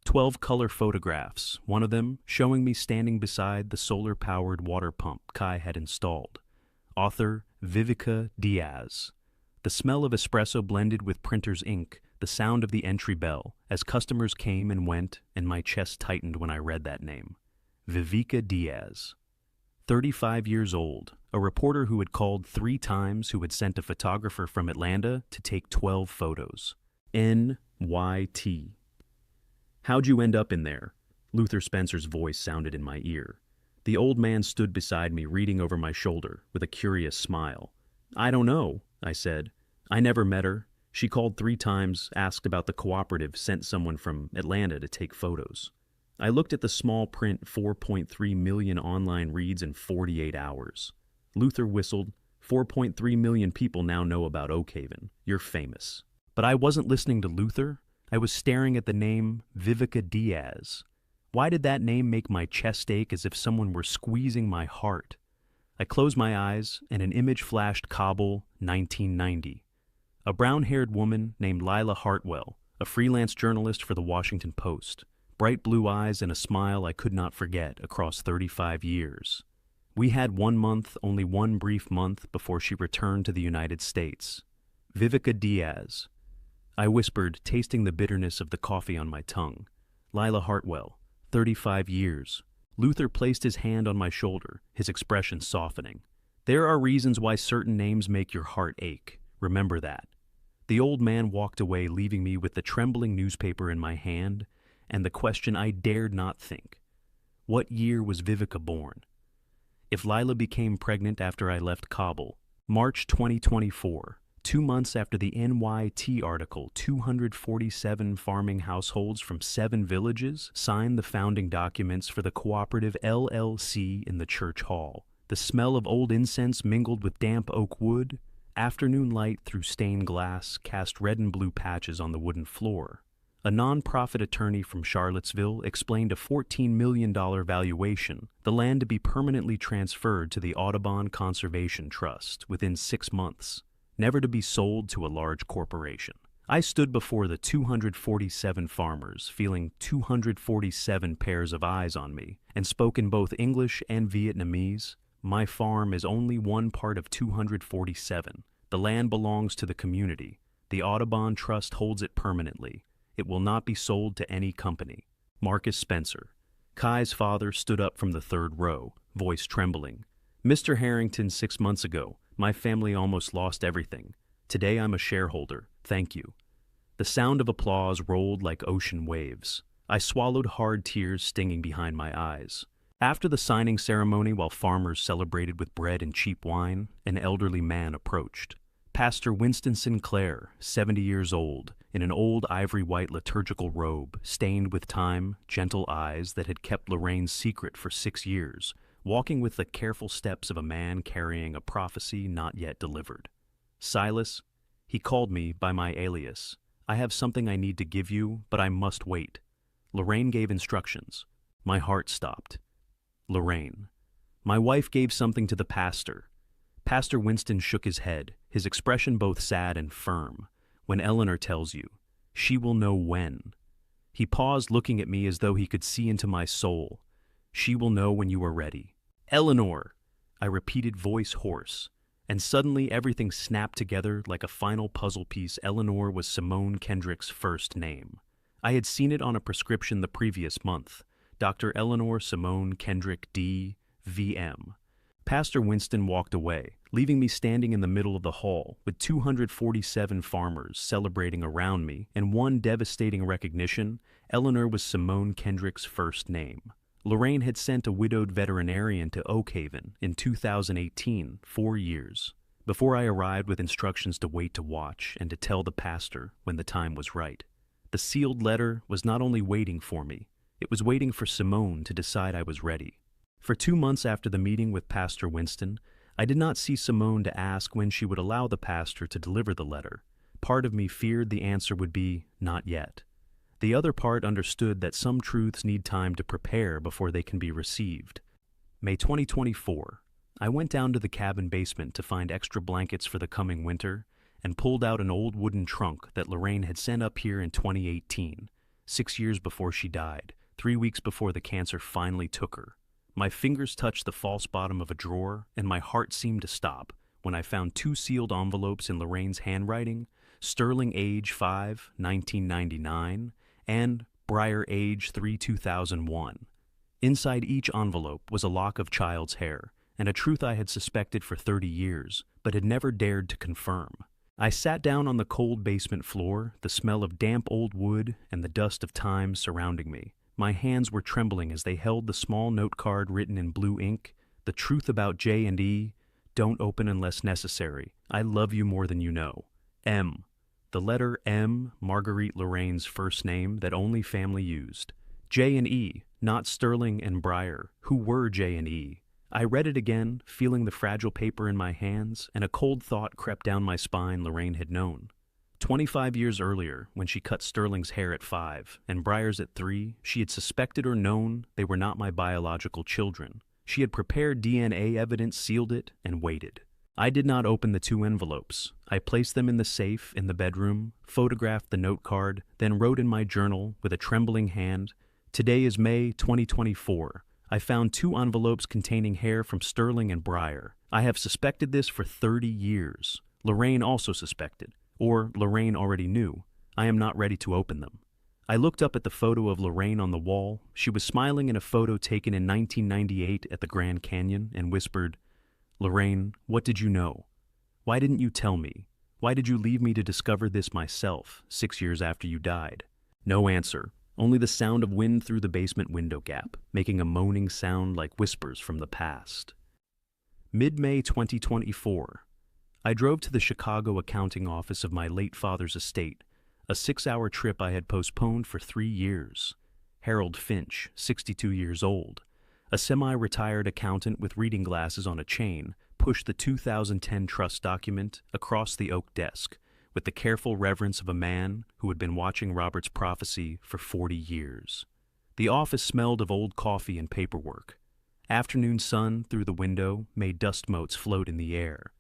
12 color photographs, one of them showing me standing beside the solar-powered water pump Kai had installed. Author Vivica Diaz. The smell of espresso blended with printer's ink, the sound of the entry bell as customers came and went, and my chest tightened when I read that name. Vivica Diaz. 35 years old, a reporter who had called 3 times, who had sent a photographer from Atlanta to take 12 photos. NYT. How'd you end up in there? Luther Spencer's voice sounded in my ear. The old man stood beside me, reading over my shoulder with a curious smile. I don't know, I said. I never met her. She called 3 times, asked about the cooperative, sent someone from Atlanta to take photos. I looked at the small print 4.3 million online reads in 48 hours. Luther whistled. 4.3 million people now know about Oak Haven. You're famous. But I wasn't listening to Luther. I was staring at the name Vivica Diaz. Why did that name make my chest ache as if someone were squeezing my heart? I closed my eyes, and an image flashed. Kabul, 1990. A brown-haired woman named Lila Hartwell, a freelance journalist for the Washington Post. Bright blue eyes and a smile I could not forget across 35 years. We had 1 month, only one brief month, before she returned to the United States. Vivica Diaz. I whispered, tasting the bitterness of the coffee on my tongue. Lila Hartwell, 35 years. Luther placed his hand on my shoulder, his expression softening. There are reasons why certain names make your heart ache. Remember that. The old man walked away, leaving me with the trembling newspaper in my hand and the question I dared not think. What year was Vivica born? If Lila became pregnant after I left Kabul, March 2024, 2 months after the NYT article, 247 farming households from 7 villages signed the founding documents for the cooperative LLC in the church hall. The smell of old incense mingled with damp oak wood. Afternoon light through stained glass cast red and blue patches on the wooden floor. A non-profit attorney from Charlottesville explained a $14 million valuation, the land to be permanently transferred to the Audubon Conservation Trust within 6 months, never to be sold to a large corporation. I stood before the 247 farmers, feeling 247 pairs of eyes on me, and spoke in both English and Vietnamese. My farm is only one part of 247. The land belongs to the community. The Audubon Trust holds it permanently. It will not be sold to any company. Marcus Spencer. Kai's father stood up from the 3rd row, voice trembling. Mr. Harrington, 6 months ago, my family almost lost everything. Today I'm a shareholder. Thank you. The sound of applause rolled like ocean waves. I swallowed hard tears stinging behind my eyes. After the signing ceremony, while farmers celebrated with bread and cheap wine, an elderly man approached. Pastor Winston Sinclair, 70 years old, in an old ivory-white liturgical robe, stained with time, gentle eyes that had kept Lorraine's secret for 6 years, walking with the careful steps of a man carrying a prophecy not yet delivered. Silas, he called me by my alias. I have something I need to give you, but I must wait. Lorraine gave instructions. My heart stopped. Lorraine. My wife gave something to the pastor. Pastor Winston shook his head, his expression both sad and firm. When Eleanor tells you, she will know when. He paused, looking at me as though he could see into my soul. She will know when you are ready. Eleanor! I repeated, voice hoarse. And suddenly everything snapped together like a final puzzle piece. Eleanor was Simone Kendrick's first name. I had seen it on a prescription the previous month. Dr. Eleanor Simone Kendrick D. VM. Pastor Winston walked away, leaving me standing in the middle of the hall with 247 farmers celebrating around me, and one devastating recognition: Eleanor was Simone Kendrick's first name. Lorraine had sent a widowed veterinarian to Oakhaven in 2018, 4 years, before I arrived with instructions to wait to watch and to tell the pastor when the time was right. The sealed letter was not only waiting for me, it was waiting for Simone to decide I was ready. For 2 months after the meeting with Pastor Winston, I did not see Simone to ask when she would allow the pastor to deliver the letter. Part of me feared the answer would be, not yet. The other part understood that some truths need time to prepare before they can be received. May 2024. I went down to the cabin basement to find extra blankets for the coming winter and pulled out an old wooden trunk that Lorraine had sent up here in 2018, 6 years before she died, 3 weeks before the cancer finally took her. My fingers touched the false bottom of a drawer, and my heart seemed to stop when I found 2 sealed envelopes in Lorraine's handwriting: Sterling age 5, 1999, and Breyer age 3, 2001. Inside each envelope was a lock of child's hair, and a truth I had suspected for 30 years, but had never dared to confirm. I sat down on the cold basement floor, the smell of damp old wood and the dust of time surrounding me. My hands were trembling as they held the small note card written in blue ink: the truth about J&E, don't open unless necessary. I love you more than you know. M. The letter M, Marguerite Lorraine's first name that only family used. J&E, not Sterling and Breyer, who were J&E. I read it again, feeling the fragile paper in my hands, and a cold thought crept down my spine Lorraine had known. 25 years earlier, when she cut Sterling's hair at 5 and Breyer's at 3, she had suspected or known they were not my biological children. She had prepared DNA evidence, sealed it, and waited. I did not open the 2 envelopes. I placed them in the safe in the bedroom, photographed the note card, then wrote in my journal with a trembling hand, "Today is May 2024. I found 2 envelopes containing hair from Sterling and Breyer. I have suspected this for 30 years. Lorraine also suspected, or Lorraine already knew. I am not ready to open them." I looked up at the photo of Lorraine on the wall. She was smiling in a photo taken in 1998 at the Grand Canyon, and whispered, "Lorraine, what did you know? Why didn't you tell me? Why did you leave me to discover this myself 6 years after you died?" No answer, only the sound of wind through the basement window gap, making a moaning sound like whispers from the past. Mid-May 2024. I drove to the Chicago accounting office of my late father's estate, a 6-hour trip I had postponed for 3 years. Harold Finch, 62 years old, a semi-retired accountant with reading glasses on a chain, pushed the 2010 trust document across the oak desk with the careful reverence of a man who had been watching Robert's prophecy for 40 years. The office smelled of old coffee and paperwork. Afternoon sun through the window made dust motes float in the air.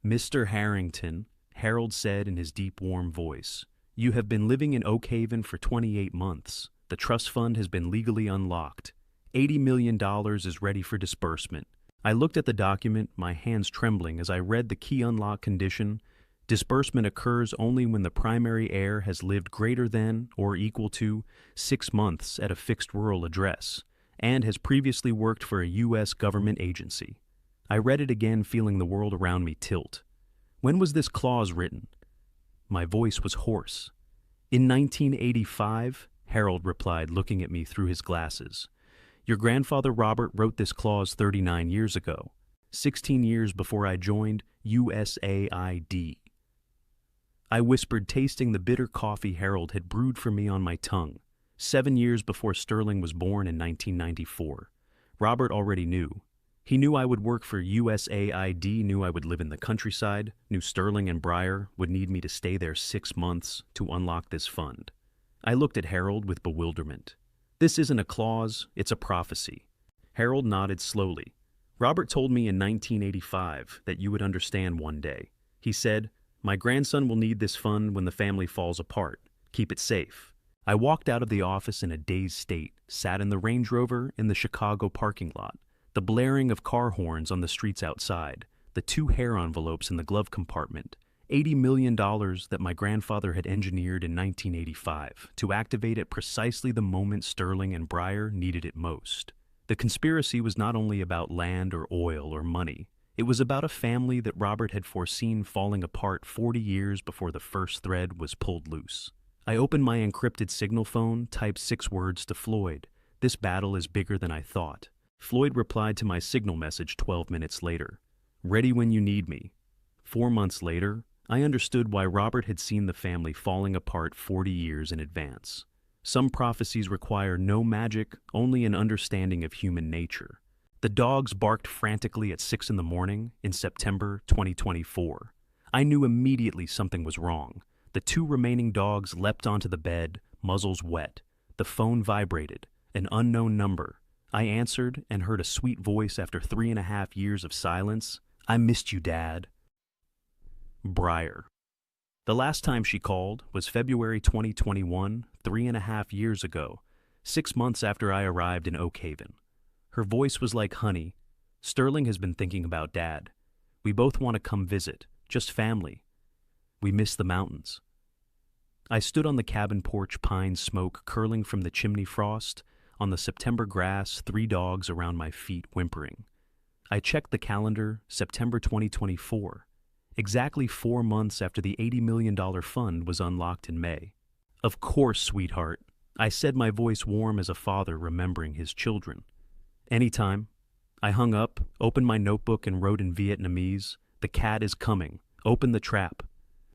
"Mr. Harrington," Harold said in his deep, warm voice, "you have been living in Oakhaven for 28 months. The trust fund has been legally unlocked. $80 million is ready for disbursement." I looked at the document, my hands trembling as I read the key unlock condition. Disbursement occurs only when the primary heir has lived greater than or equal to 6 months at a fixed rural address and has previously worked for a U.S. government agency. I read it again, feeling the world around me tilt. When was this clause written? My voice was hoarse. "In 1985, Harold replied, looking at me through his glasses. "Your grandfather Robert wrote this clause 39 years ago, 16 years before I joined USAID. I whispered, tasting the bitter coffee Harold had brewed for me on my tongue. 7 years before Sterling was born in 1994. Robert already knew. He knew I would work for USAID, knew I would live in the countryside, knew Sterling and Breyer would need me to stay there 6 months to unlock this fund. I looked at Harold with bewilderment. "This isn't a clause, it's a prophecy." Harold nodded slowly. "Robert told me in 1985 that you would understand one day. He said, 'My grandson will need this fund when the family falls apart. Keep it safe.'" I walked out of the office in a dazed state, sat in the Range Rover in the Chicago parking lot, the blaring of car horns on the streets outside, the 2 hair envelopes in the glove compartment, $80 million that my grandfather had engineered in 1985 to activate at precisely the moment Sterling and Breyer needed it most. The conspiracy was not only about land or oil or money. It was about a family that Robert had foreseen falling apart 40 years before the first thread was pulled loose. I opened my encrypted signal phone, typed 6 words to Floyd. "This battle is bigger than I thought." Floyd replied to my signal message 12 minutes later. "Ready when you need me." 4 months later, I understood why Robert had seen the family falling apart 40 years in advance. Some prophecies require no magic, only an understanding of human nature. The dogs barked frantically at 6 in the morning in September 2024. I knew immediately something was wrong. The 2 remaining dogs leapt onto the bed, muzzles wet. The phone vibrated. An unknown number. I answered and heard a sweet voice after 3.5 years of silence. "I missed you, Dad." Breyer. The last time she called was February 2021, 3.5 years ago, 6 months after I arrived in Oak Haven. Her voice was like honey. "Sterling has been thinking about Dad. We both want to come visit, just family. We miss the mountains." I stood on the cabin porch, pine smoke curling from the chimney frost. On the September grass, 3 dogs around my feet whimpering. I checked the calendar, September 2024. Exactly 4 months after the $80 million fund was unlocked in May. "Of course, sweetheart," I said, my voice warm as a father remembering his children. "Anytime." I hung up, opened my notebook and wrote in Vietnamese, "The cat is coming. Open the trap."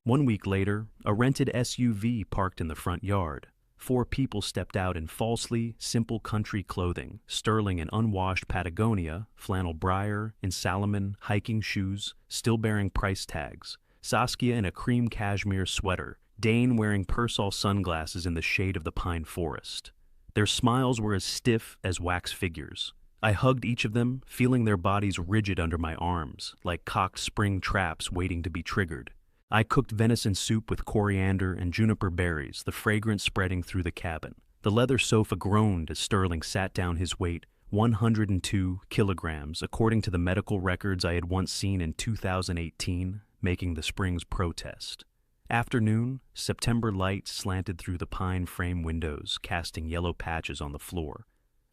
1 week later, a rented SUV parked in the front yard. 4 people stepped out in falsely simple country clothing, Sterling in unwashed Patagonia, flannel Breyer in Salomon hiking shoes, still bearing price tags, Saskia in a cream cashmere sweater, Dane wearing Persol sunglasses in the shade of the pine forest. Their smiles were as stiff as wax figures. I hugged each of them, feeling their bodies rigid under my arms, like cocked spring traps waiting to be triggered. I cooked venison soup with coriander and juniper berries, the fragrance spreading through the cabin. The leather sofa groaned as Sterling sat down, his weight 102 kilograms, according to the medical records I had once seen in 2018, making the spring's protest. Afternoon, September light slanted through the pine frame windows, casting yellow patches on the floor.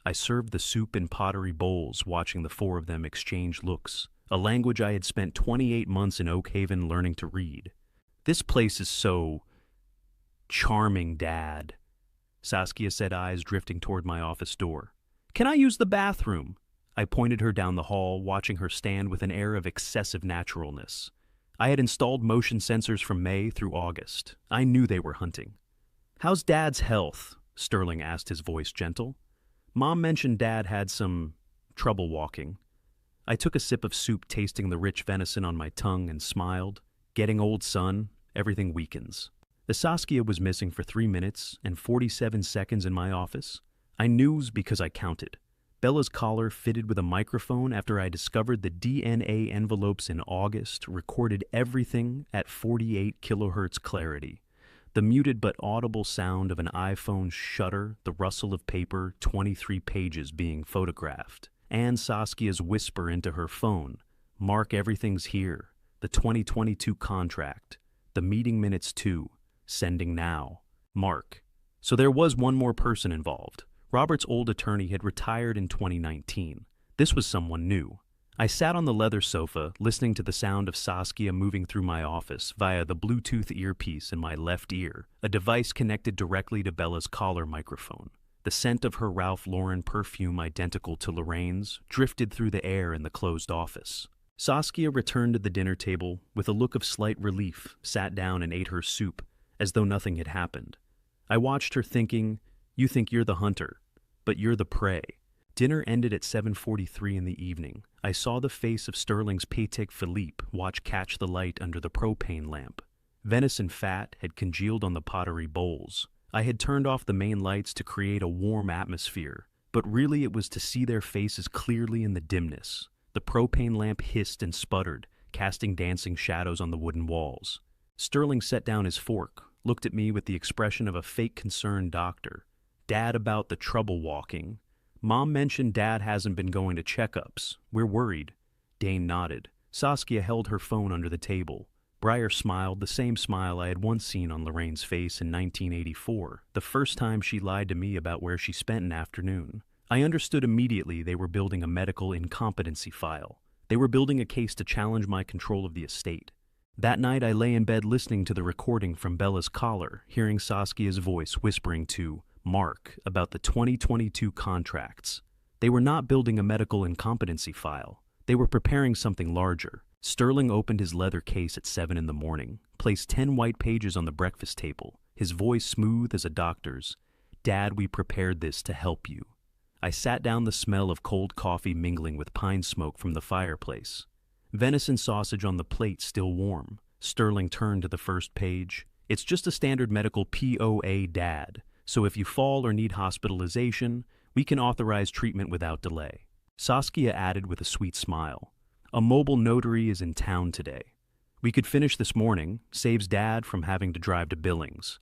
I served the soup in pottery bowls, watching the 4 of them exchange looks. A language I had spent 28 months in Oak Haven learning to read. "This place is so charming, Dad," Saskia said, eyes drifting toward my office door. "Can I use the bathroom?" I pointed her down the hall, watching her stand with an air of excessive naturalness. I had installed motion sensors from May through August. I knew they were hunting. "How's Dad's health?" Sterling asked, his voice gentle. "Mom mentioned Dad had some trouble walking." I took a sip of soup, tasting the rich venison on my tongue, and smiled. Getting old, son. Everything weakens. The Saskia was missing for 3 minutes and 47 seconds in my office. I knew because I counted. Bella's collar fitted with a microphone after I discovered the DNA envelopes in August recorded everything at 48 kilohertz clarity. The muted but audible sound of an iPhone shutter, the rustle of paper, 23 pages being photographed. And Saskia's whisper into her phone, "Mark, everything's here. The 2022 contract. The meeting minutes too. Sending now. Mark." So there was one more person involved. Robert's old attorney had retired in 2019. This was someone new. I sat on the leather sofa, listening to the sound of Saskia moving through my office via the Bluetooth earpiece in my left ear, a device connected directly to Bella's collar microphone. The scent of her Ralph Lauren perfume, identical to Lorraine's, drifted through the air in the closed office. Saskia returned to the dinner table with a look of slight relief, sat down and ate her soup, as though nothing had happened. I watched her, thinking, "You think you're the hunter, but you're the prey." Dinner ended at 7:43 in the evening. I saw the face of Sterling's Patek Philippe watch catch the light under the propane lamp. Venison fat had congealed on the pottery bowls. I had turned off the main lights to create a warm atmosphere, but really it was to see their faces clearly in the dimness. The propane lamp hissed and sputtered, casting dancing shadows on the wooden walls. Sterling set down his fork, looked at me with the expression of a fake concerned doctor. "Dad about the trouble walking. Mom mentioned Dad hasn't been going to checkups. We're worried." Dane nodded. Saskia held her phone under the table. Briar smiled, the same smile I had once seen on Lorraine's face in 1984, the first time she lied to me about where she spent an afternoon. I understood immediately they were building a medical incompetency file. They were building a case to challenge my control of the estate. That night I lay in bed listening to the recording from Bella's collar, hearing Saskia's voice whispering to Mark about the 2022 contracts. They were not building a medical incompetency file. They were preparing something larger. Sterling opened his leather case at 7 in the morning, placed 10 white pages on the breakfast table, his voice smooth as a doctor's. Dad, we prepared this to help you. I sat down, the smell of cold coffee mingling with pine smoke from the fireplace. Venison sausage on the plate still warm. Sterling turned to the first page. It's just a standard medical POA, Dad, so if you fall or need hospitalization, we can authorize treatment without delay. Saskia added with a sweet smile. A mobile notary is in town today. We could finish this morning, saves Dad from having to drive to Billings.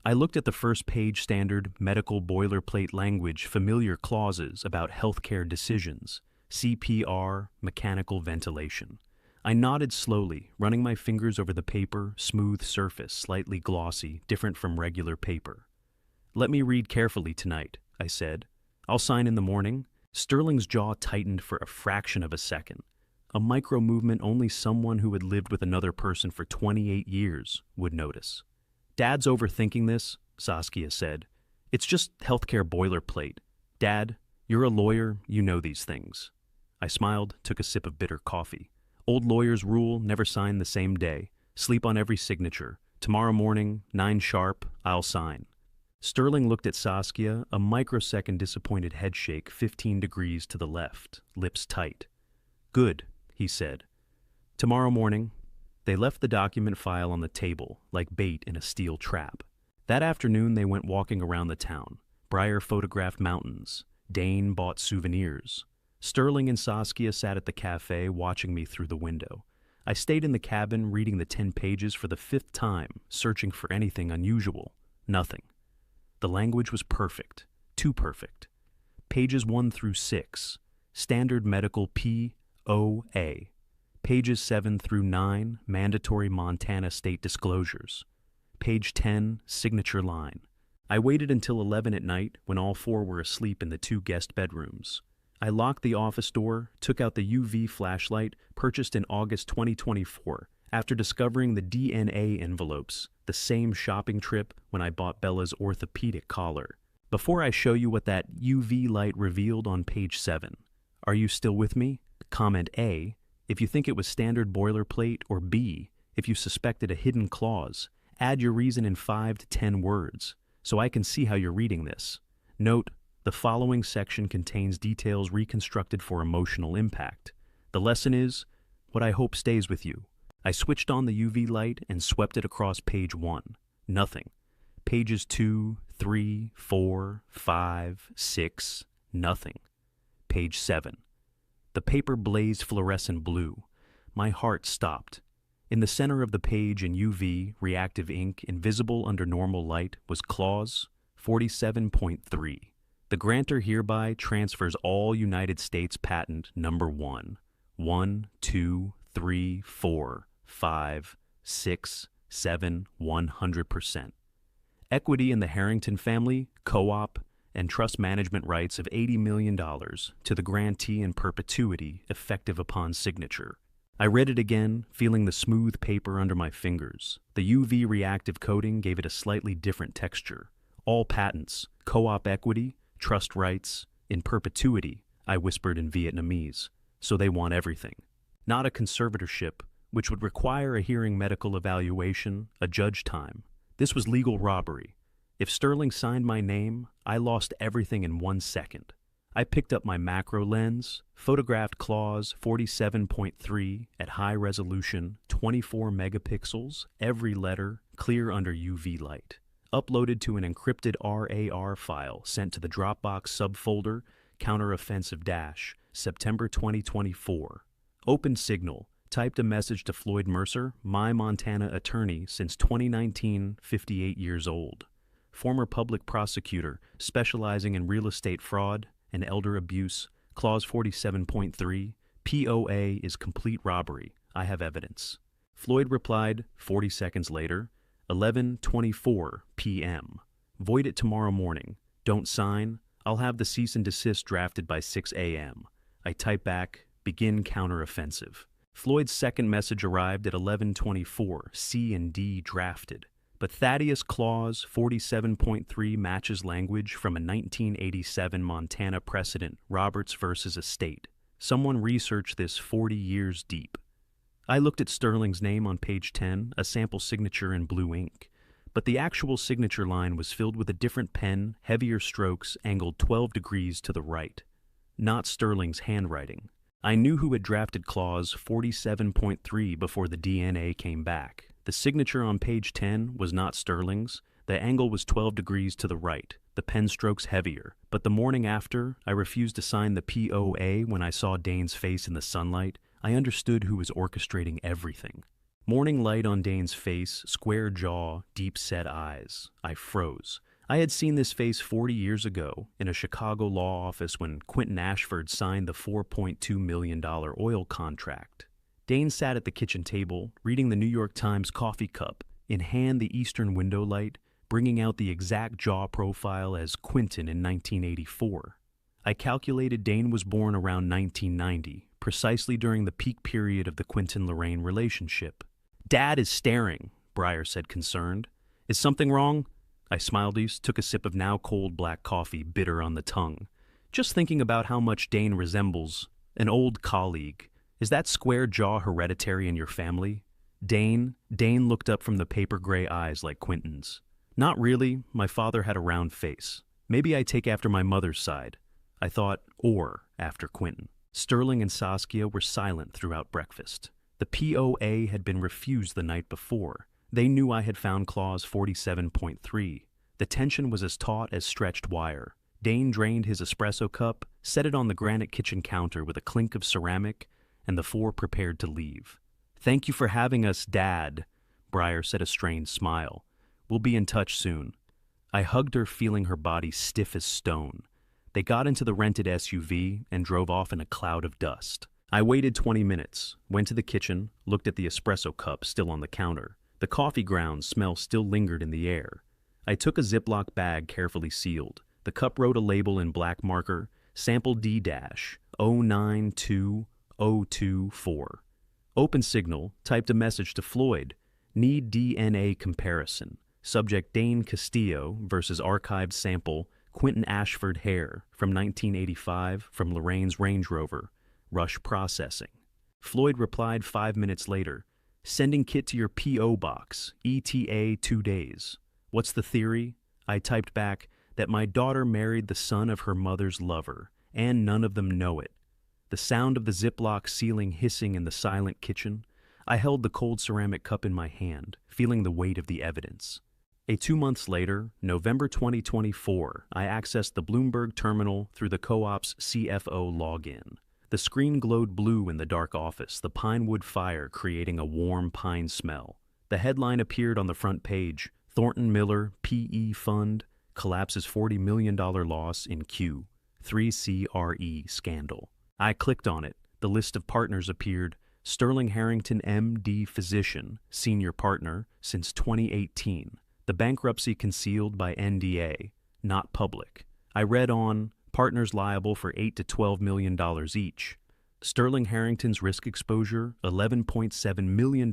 I looked at the first page, standard medical boilerplate language, familiar clauses about healthcare decisions, CPR, mechanical ventilation. I nodded slowly, running my fingers over the paper, smooth surface, slightly glossy, different from regular paper. Let me read carefully tonight, I said. I'll sign in the morning. Sterling's jaw tightened for a fraction of a second. A micro-movement only someone who had lived with another person for 28 years would notice. Dad's overthinking this, Saskia said. It's just healthcare boilerplate. Dad, you're a lawyer, you know these things. I smiled, took a sip of bitter coffee. Old lawyers rule, never sign the same day. Sleep on every signature. Tomorrow morning, 9 sharp, I'll sign. Sterling looked at Saskia, a microsecond disappointed headshake 15 degrees to the left, lips tight. Good, he said. Tomorrow morning. They left the document file on the table, like bait in a steel trap. That afternoon they went walking around the town. Briar photographed mountains. Dane bought souvenirs. Sterling and Saskia sat at the cafe watching me through the window. I stayed in the cabin reading the 10 pages for the 5th time, searching for anything unusual. Nothing. The language was perfect. Too perfect. Pages 1 through 6. Standard medical POA. Pages 7 through 9, mandatory Montana state disclosures. Page 10, signature line. I waited until 11 at night when all 4 were asleep in the 2 guest bedrooms. I locked the office door, took out the UV flashlight purchased in August 2024 after discovering the DNA envelopes, the same shopping trip when I bought Bella's orthopedic collar. Before I show you what that UV light revealed on page 7, are you still with me? Comment A if you think it was standard boilerplate, or B if you suspected a hidden clause. Add your reason in 5 to 10 words, so I can see how you're reading this. Note, the following section contains details reconstructed for emotional impact. The lesson is what I hope stays with you. I switched on the UV light and swept it across page 1. Nothing. Pages 2, 3, 4, 5, 6, nothing. Page 7. The paper blazed fluorescent blue. My heart stopped. In the center of the page in UV, reactive ink, invisible under normal light, was clause 47.3. The grantor hereby transfers all United States patent number 1, 1, 2, 3, 4, 5, 6, 7, 100%. Equity in the Harrington family, co-op, and trust management rights of $80 million to the grantee in perpetuity, effective upon signature. I read it again, feeling the smooth paper under my fingers. The UV reactive coating gave it a slightly different texture. All patents, co-op equity, trust rights, in perpetuity, I whispered in Vietnamese. So they want everything. Not a conservatorship, which would require a hearing, medical evaluation, a judge time. This was legal robbery. If Sterling signed my name, I lost everything in 1 second. I picked up my macro lens, photographed clause 47.3 at high resolution, 24 megapixels, every letter, clear under UV light. Uploaded to an encrypted RAR file sent to the Dropbox subfolder, counteroffensive dash, September 2024. Open signal. Typed a message to Floyd Mercer, my Montana attorney since 2019, 58 years old. Former public prosecutor, specializing in real estate fraud and elder abuse, clause 47.3, POA is complete robbery. I have evidence. Floyd replied 40 seconds later, 11:24 p.m. Void it tomorrow morning. Don't sign. I'll have the cease and desist drafted by 6 a.m. I type back, begin counteroffensive. Floyd's second message arrived at 11:24, C and D drafted. But Thaddeus Clause 47.3 matches language from a 1987 Montana precedent, Roberts versus Estate. Someone researched this 40 years deep. I looked at Sterling's name on page 10, a sample signature in blue ink. But the actual signature line was filled with a different pen, heavier strokes, angled 12 degrees to the right. Not Sterling's handwriting. I knew who had drafted Clause 47.3 before the DNA came back. The signature on page 10 was not Sterling's. The angle was 12 degrees to the right, the pen strokes heavier. But the morning after, I refused to sign the POA when I saw Dane's face in the sunlight. I understood who was orchestrating everything. Morning light on Dane's face, square jaw, deep-set eyes. I froze. I had seen this face 40 years ago in a Chicago law office when Quentin Ashford signed the $4.2 million oil contract. Dane sat at the kitchen table, reading the New York Times coffee cup, in hand the eastern window light, bringing out the exact jaw profile as Quentin in 1984. I calculated Dane was born around 1990, precisely during the peak period of the Quentin-Lorraine relationship. "Dad is staring," Breyer said, concerned. "Is something wrong?" I smiled, took a sip of now cold black coffee, bitter on the tongue. "Just thinking about how much Dane resembles an old colleague. Is that square jaw hereditary in your family?" Dane looked up from the paper gray eyes like Quentin's. "Not really. My father had a round face. Maybe I take after my mother's side." I thought, or after Quentin. Sterling and Saskia were silent throughout breakfast. The POA had been refused the night before. They knew I had found Clause 47.3. The tension was as taut as stretched wire. Dane drained his espresso cup, set it on the granite kitchen counter with a clink of ceramic, and the four prepared to leave. "Thank you for having us, Dad," Breyer said, a strained smile. "We'll be in touch soon." I hugged her, feeling her body stiff as stone. They got into the rented SUV and drove off in a cloud of dust. I waited 20 minutes, went to the kitchen, looked at the espresso cup still on the counter. The coffee grounds smell still lingered in the air. I took a Ziploc bag carefully sealed. The cup wrote a label in black marker, Sample D-092024. Open Signal typed a message to Floyd. Need DNA comparison. Subject Dane Castillo versus archived sample Quentin Ashford hair from 1985 from Lorraine's Range Rover. Rush processing. Floyd replied 5 minutes later. Sending kit to your P.O. box. ETA 2 days. What's the theory? I typed back that my daughter married the son of her mother's lover, and none of them know it. The sound of the Ziploc sealing hissing in the silent kitchen. I held the cold ceramic cup in my hand, feeling the weight of the evidence. 2 months later, November 2024, I accessed the Bloomberg terminal through the co-op's CFO login. The screen glowed blue in the dark office, the pine wood fire creating a warm pine smell. The headline appeared on the front page, Thornton Miller PE Fund collapses $40 million loss in Q, 3CRE scandal. I clicked on it. The list of partners appeared. Sterling Harrington, MD, physician, senior partner since 2018. The bankruptcy concealed by NDA, not public. I read on, partners liable for $8 to $12 million each. Sterling Harrington's risk exposure, $11.7 million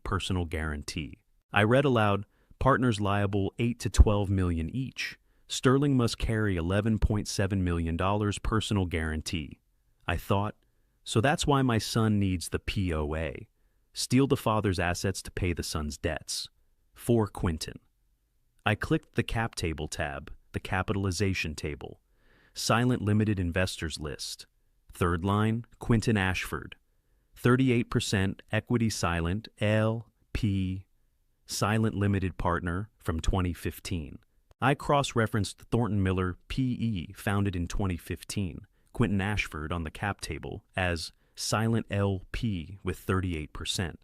personal guarantee. I read aloud, partners liable $8 to $12 million each. Sterling must carry $11.7 million personal guarantee. I thought, so that's why my son needs the POA. Steal the father's assets to pay the son's debts. For Quentin. I clicked the cap table tab, the capitalization table. Silent limited investors list. Third line, Quentin Ashford. 38% equity silent, LP, silent limited partner from 2015. I cross-referenced Thornton Miller PE, founded in 2015. Quentin Ashford on the cap table as silent LP with 38%.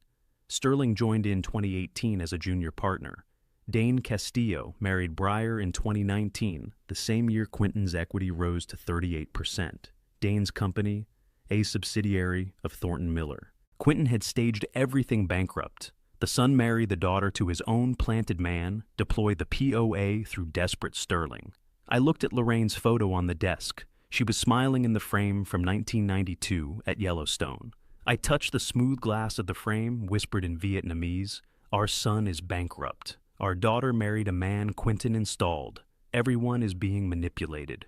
Sterling joined in 2018 as a junior partner. Dane Castillo married Breyer in 2019, the same year Quentin's equity rose to 38%. Dane's company, a subsidiary of Thornton Miller. Quentin had staged everything bankrupt. The son married the daughter to his own planted man, deployed the POA through desperate sterling. I looked at Lorraine's photo on the desk. She was smiling in the frame from 1992 at Yellowstone. I touched the smooth glass of the frame, whispered in Vietnamese, "Our son is bankrupt. Our daughter married a man Quentin installed. Everyone is being manipulated."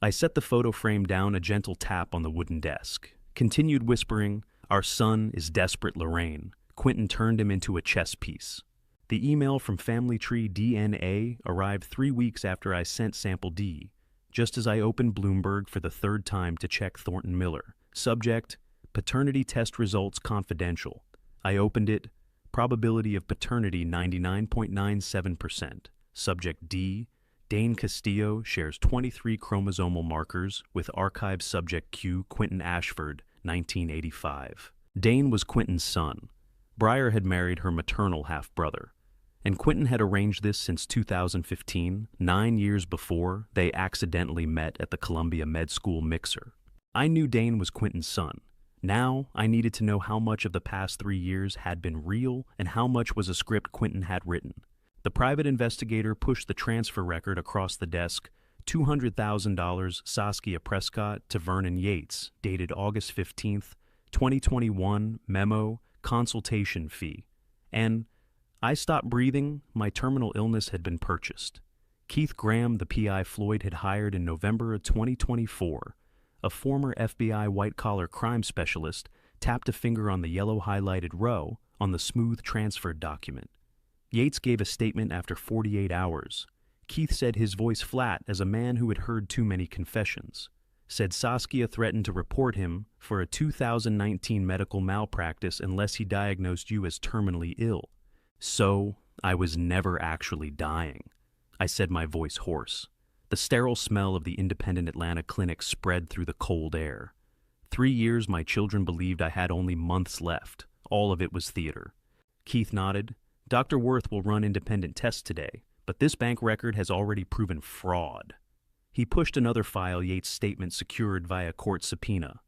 I set the photo frame down, a gentle tap on the wooden desk. Continued whispering, "Our son is desperate, Lorraine. Quentin turned him into a chess piece." The email from Family Tree DNA arrived 3 weeks after I sent Sample D, just as I opened Bloomberg for the third time to check Thornton Miller. Subject, paternity test results confidential. I opened it, probability of paternity 99.97%. Subject D, Dane Castillo shares 23 chromosomal markers with archive subject Q, Quentin Ashford, 1985. Dane was Quentin's son. Breyer had married her maternal half-brother, and Quentin had arranged this since 2015, 9 years before they accidentally met at the Columbia Med School mixer. I knew Dane was Quentin's son. Now I needed to know how much of the past 3 years had been real and how much was a script Quentin had written. The private investigator pushed the transfer record across the desk, $200,000 Saskia Prescott to Vernon Yates, dated August 15th, 2021, memo, consultation fee. And I stopped breathing. My terminal illness had been purchased. Keith Graham, the PI Floyd had hired in November of 2024, a former FBI white-collar crime specialist, tapped a finger on the yellow highlighted row on the smooth transferred document. Yates gave a statement after 48 hours. Keith said, his voice flat as a man who had heard too many confessions. Said Saskia threatened to report him for a 2019 medical malpractice unless he diagnosed you as terminally ill. So, I was never actually dying. I said, my voice hoarse. The sterile smell of the independent Atlanta clinic spread through the cold air. 3 years my children believed I had only months left. All of it was theater. Keith nodded. Dr. Worth will run independent tests today, but this bank record has already proven fraud. He pushed another file, Yates' statement secured via court subpoena.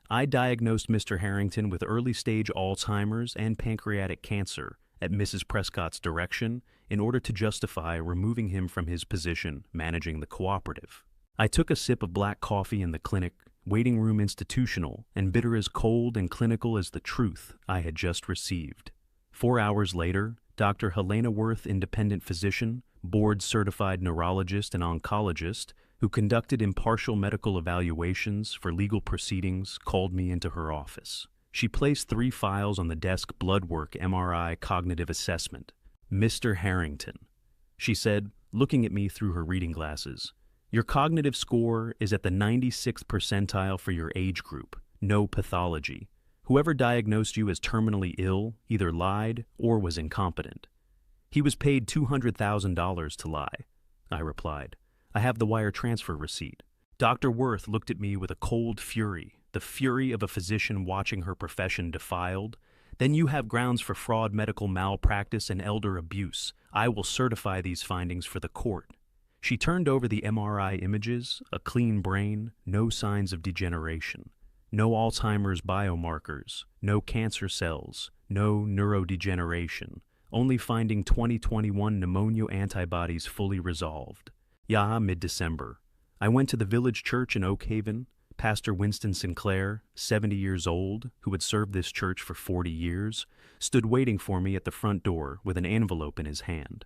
I diagnosed Mr. Harrington with early-stage Alzheimer's and pancreatic cancer at Mrs. Prescott's direction in order to justify removing him from his position managing the cooperative. I took a sip of black coffee in the clinic, waiting room institutional, and bitter as cold and clinical as the truth I had just received. 4 hours later, Dr. Helena Worth, independent physician, board-certified neurologist and oncologist, who conducted impartial medical evaluations for legal proceedings, called me into her office. She placed 3 files on the desk: blood work, MRI, cognitive assessment. Mr. Harrington, she said, looking at me through her reading glasses, your cognitive score is at the 96th percentile for your age group. No pathology. Whoever diagnosed you as terminally ill either lied or was incompetent. He was paid $200,000 to lie, I replied. I have the wire transfer receipt. Dr. Worth looked at me with a cold fury, the fury of a physician watching her profession defiled. Then you have grounds for fraud, medical malpractice, and elder abuse. I will certify these findings for the court. She turned over the MRI images, a clean brain, no signs of degeneration, no Alzheimer's biomarkers, no cancer cells, no neurodegeneration, only finding 2021 pneumonia antibodies fully resolved. Yeah, mid-December. I went to the village church in Oak Haven. Pastor Winston Sinclair, 70 years old, who had served this church for 40 years, stood waiting for me at the front door with an envelope in his hand.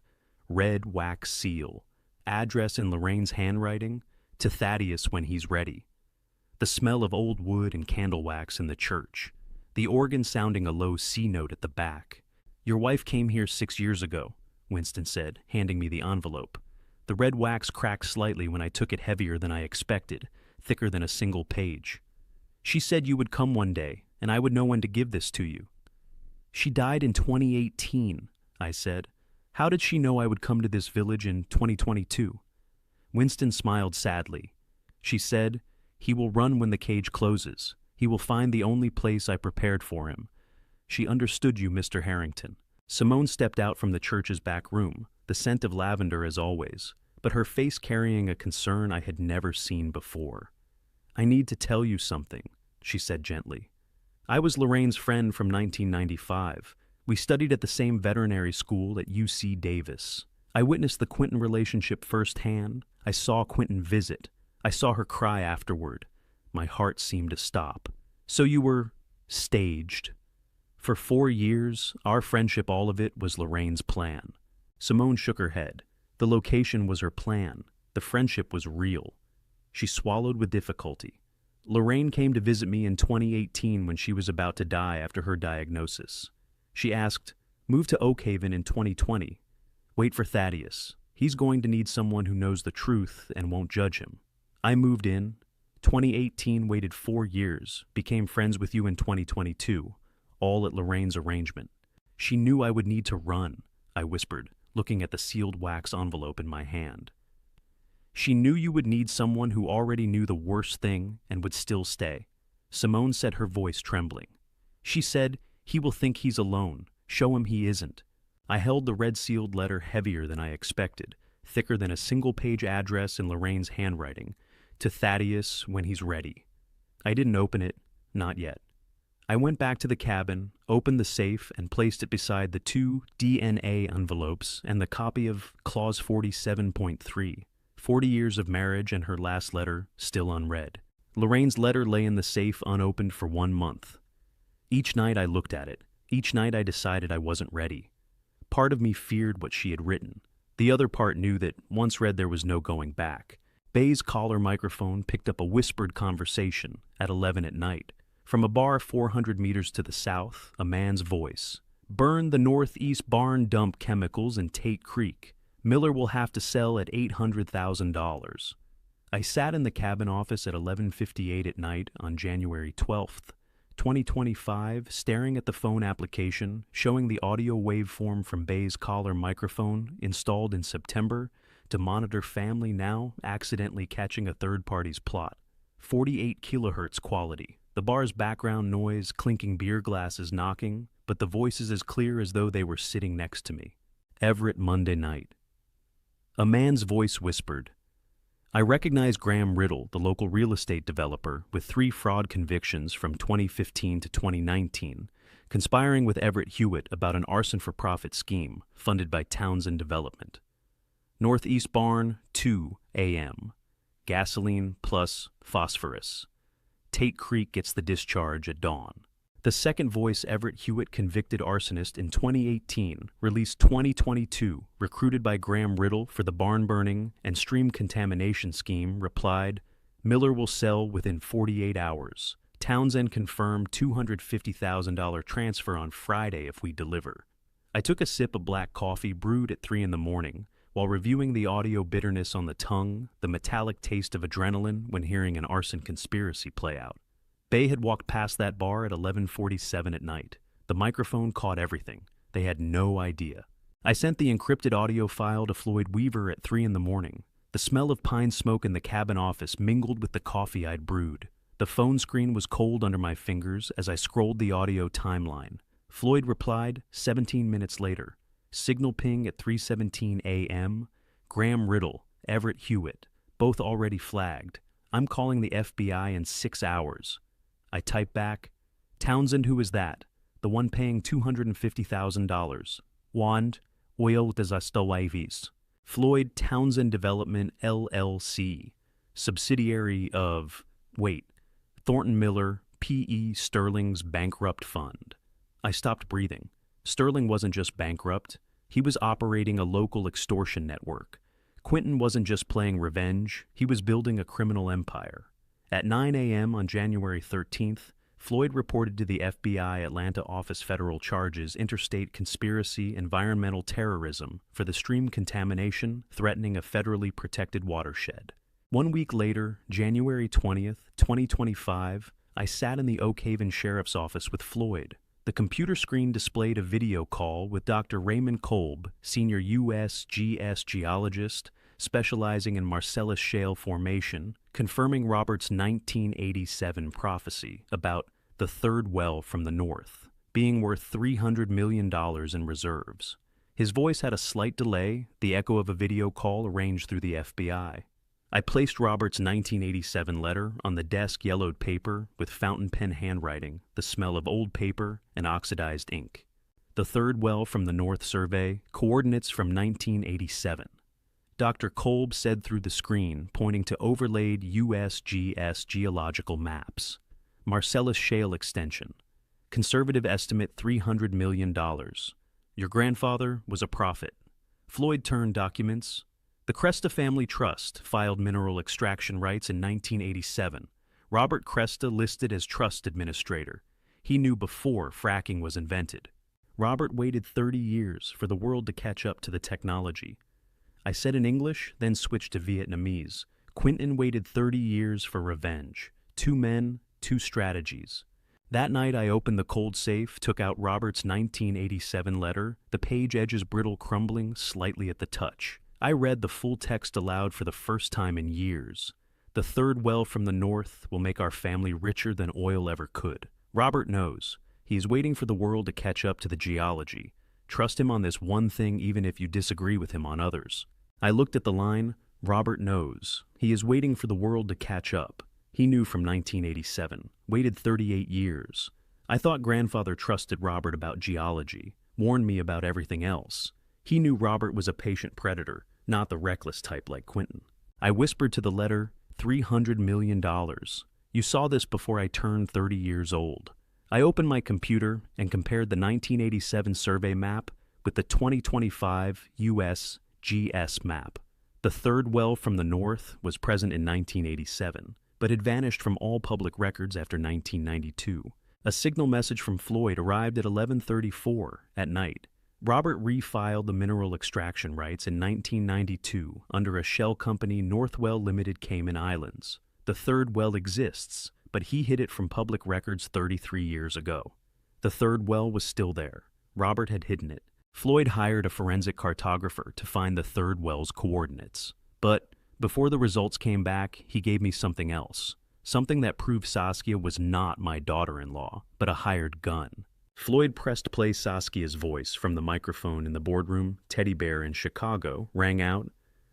Red wax seal. Address in Lorraine's handwriting, to Thaddeus when he's ready. The smell of old wood and candle wax in the church. The organ sounding a low C note at the back. Your wife came here 6 years ago, Winston said, handing me the envelope. The red wax cracked slightly when I took it, heavier than I expected, thicker than a single page. She said you would come one day, and I would know when to give this to you. She died in 2018, I said. How did she know I would come to this village in 2022? Winston smiled sadly. She said, he will run when the cage closes. He will find the only place I prepared for him. She understood you, Mr. Harrington. Simone stepped out from the church's back room, the scent of lavender as always, but her face carrying a concern I had never seen before. I need to tell you something, she said gently. I was Lorraine's friend from 1995. We studied at the same veterinary school at UC Davis. I witnessed the Quentin relationship firsthand. I saw Quentin visit. I saw her cry afterward. My heart seemed to stop. So you were staged. For 4 years, our friendship, all of it, was Lorraine's plan. Simone shook her head. The location was her plan. The friendship was real. She swallowed with difficulty. Lorraine came to visit me in 2018 when she was about to die after her diagnosis. She asked, "Move to Oak Haven in 2020. Wait for Thaddeus. He's going to need someone who knows the truth and won't judge him." I moved in. 2018, waited 4 years, became friends with you in 2022, all at Lorraine's arrangement. She knew I would need to run, I whispered, looking at the sealed wax envelope in my hand. She knew you would need someone who already knew the worst thing and would still stay. Simone said, her voice trembling. She said, "He will think he's alone. Show him he isn't." I held the red sealed letter heavier than I expected, thicker than a single-page address in Lorraine's handwriting, to Thaddeus when he's ready. I didn't open it, not yet. I went back to the cabin, opened the safe, and placed it beside the 2 DNA envelopes and the copy of Clause 47.3. 40 years of marriage and her last letter still unread. Lorraine's letter lay in the safe unopened for 1 month. Each night I looked at it. Each night I decided I wasn't ready. Part of me feared what she had written. The other part knew that once read there was no going back. Bay's collar microphone picked up a whispered conversation at 11 at night. From a bar 400 meters to the south, a man's voice. "Burn the northeast barn dump chemicals in Tate Creek. Miller will have to sell at $800,000. I sat in the cabin office at 11:58 at night on January 12th, 2025, staring at the phone application showing the audio waveform from Bay's collar microphone installed in September to monitor Family Now accidentally catching a third party's plot. 48 kilohertz quality. The bar's background noise, clinking beer glasses knocking, but the voices as clear as though they were sitting next to me. Everett, Monday night. A man's voice whispered, "I recognize Graham Riddle, the local real estate developer, with 3 fraud convictions from 2015 to 2019, conspiring with Everett Hewitt about an arson-for-profit scheme funded by Townsend Development. Northeast Barn, 2 a.m. Gasoline plus phosphorus. Tate Creek gets the discharge at dawn." The second voice, Everett Hewitt, convicted arsonist in 2018, released 2022, recruited by Graham Riddle for the barn burning and stream contamination scheme, replied, "Miller will sell within 48 hours. Townsend confirmed $250,000 transfer on Friday if we deliver." I took a sip of black coffee brewed at 3 in the morning, while reviewing the audio bitterness on the tongue, the metallic taste of adrenaline when hearing an arson conspiracy play out. Bay had walked past that bar at 11:47 at night. The microphone caught everything. They had no idea. I sent the encrypted audio file to Floyd Weaver at 3 in the morning. The smell of pine smoke in the cabin office mingled with the coffee I'd brewed. The phone screen was cold under my fingers as I scrolled the audio timeline. Floyd replied 17 minutes later. Signal ping at 3:17 a.m. Graham Riddle, Everett Hewitt, both already flagged. "I'm calling the FBI in 6 hours. I type back, "Townsend, who is that? The one paying $250,000. Wand, oil desastawaivis. Floyd Townsend Development, LLC. Subsidiary of, Thornton Miller, P.E. Sterling's bankrupt fund." I stopped breathing. Sterling wasn't just bankrupt. He was operating a local extortion network. Quentin wasn't just playing revenge. He was building a criminal empire. At 9 a.m. on January 13th, Floyd reported to the FBI Atlanta office federal charges, interstate conspiracy, environmental terrorism for the stream contamination threatening a federally protected watershed. 1 week later, January 20th, 2025, I sat in the Oak Haven Sheriff's Office with Floyd. The computer screen displayed a video call with Dr. Raymond Kolb, senior USGS geologist, specializing in Marcellus Shale formation, confirming Robert's 1987 prophecy about the third well from the north, being worth $300 million in reserves. His voice had a slight delay, the echo of a video call arranged through the FBI. I placed Robert's 1987 letter on the desk, yellowed paper with fountain pen handwriting, the smell of old paper and oxidized ink. The third well from the North survey, coordinates from 1987. Dr. Kolb said through the screen, pointing to overlaid USGS geological maps. Marcellus Shale extension. Conservative estimate $300 million. Your grandfather was a prophet. Floyd turned documents. The Cresta Family Trust filed mineral extraction rights in 1987. Robert Cresta listed as trust administrator. He knew before fracking was invented. Robert waited 30 years for the world to catch up to the technology. I said in English, then switched to Vietnamese. Quentin waited 30 years for revenge. 2 men, 2 strategies. That night I opened the cold safe, took out Robert's 1987 letter, the page edges brittle, crumbling slightly at the touch. I read the full text aloud for the first time in years. The third well from the north will make our family richer than oil ever could. Robert knows. He is waiting for the world to catch up to the geology. Trust him on this one thing even if you disagree with him on others. I looked at the line, Robert knows. He is waiting for the world to catch up. He knew from 1987, waited 38 years. I thought grandfather trusted Robert about geology, warned me about everything else. He knew Robert was a patient predator, not the reckless type like Quentin. I whispered to the letter, $300 million. You saw this before I turned 30 years old. I opened my computer and compared the 1987 survey map with the 2025 USGS map. The third well from the north was present in 1987, but had vanished from all public records after 1992. A signal message from Floyd arrived at 11:34 at night. Robert refiled the mineral extraction rights in 1992 under a shell company, Northwell Limited, Cayman Islands. The third well exists, but he hid it from public records 33 years ago. The third well was still there. Robert had hidden it. Floyd hired a forensic cartographer to find the third well's coordinates. But before the results came back, he gave me something else. Something that proved Saskia was not my daughter-in-law, but a hired gun. Floyd pressed play. Saskia's voice from the microphone in the boardroom, Teddy Bear in Chicago, rang out.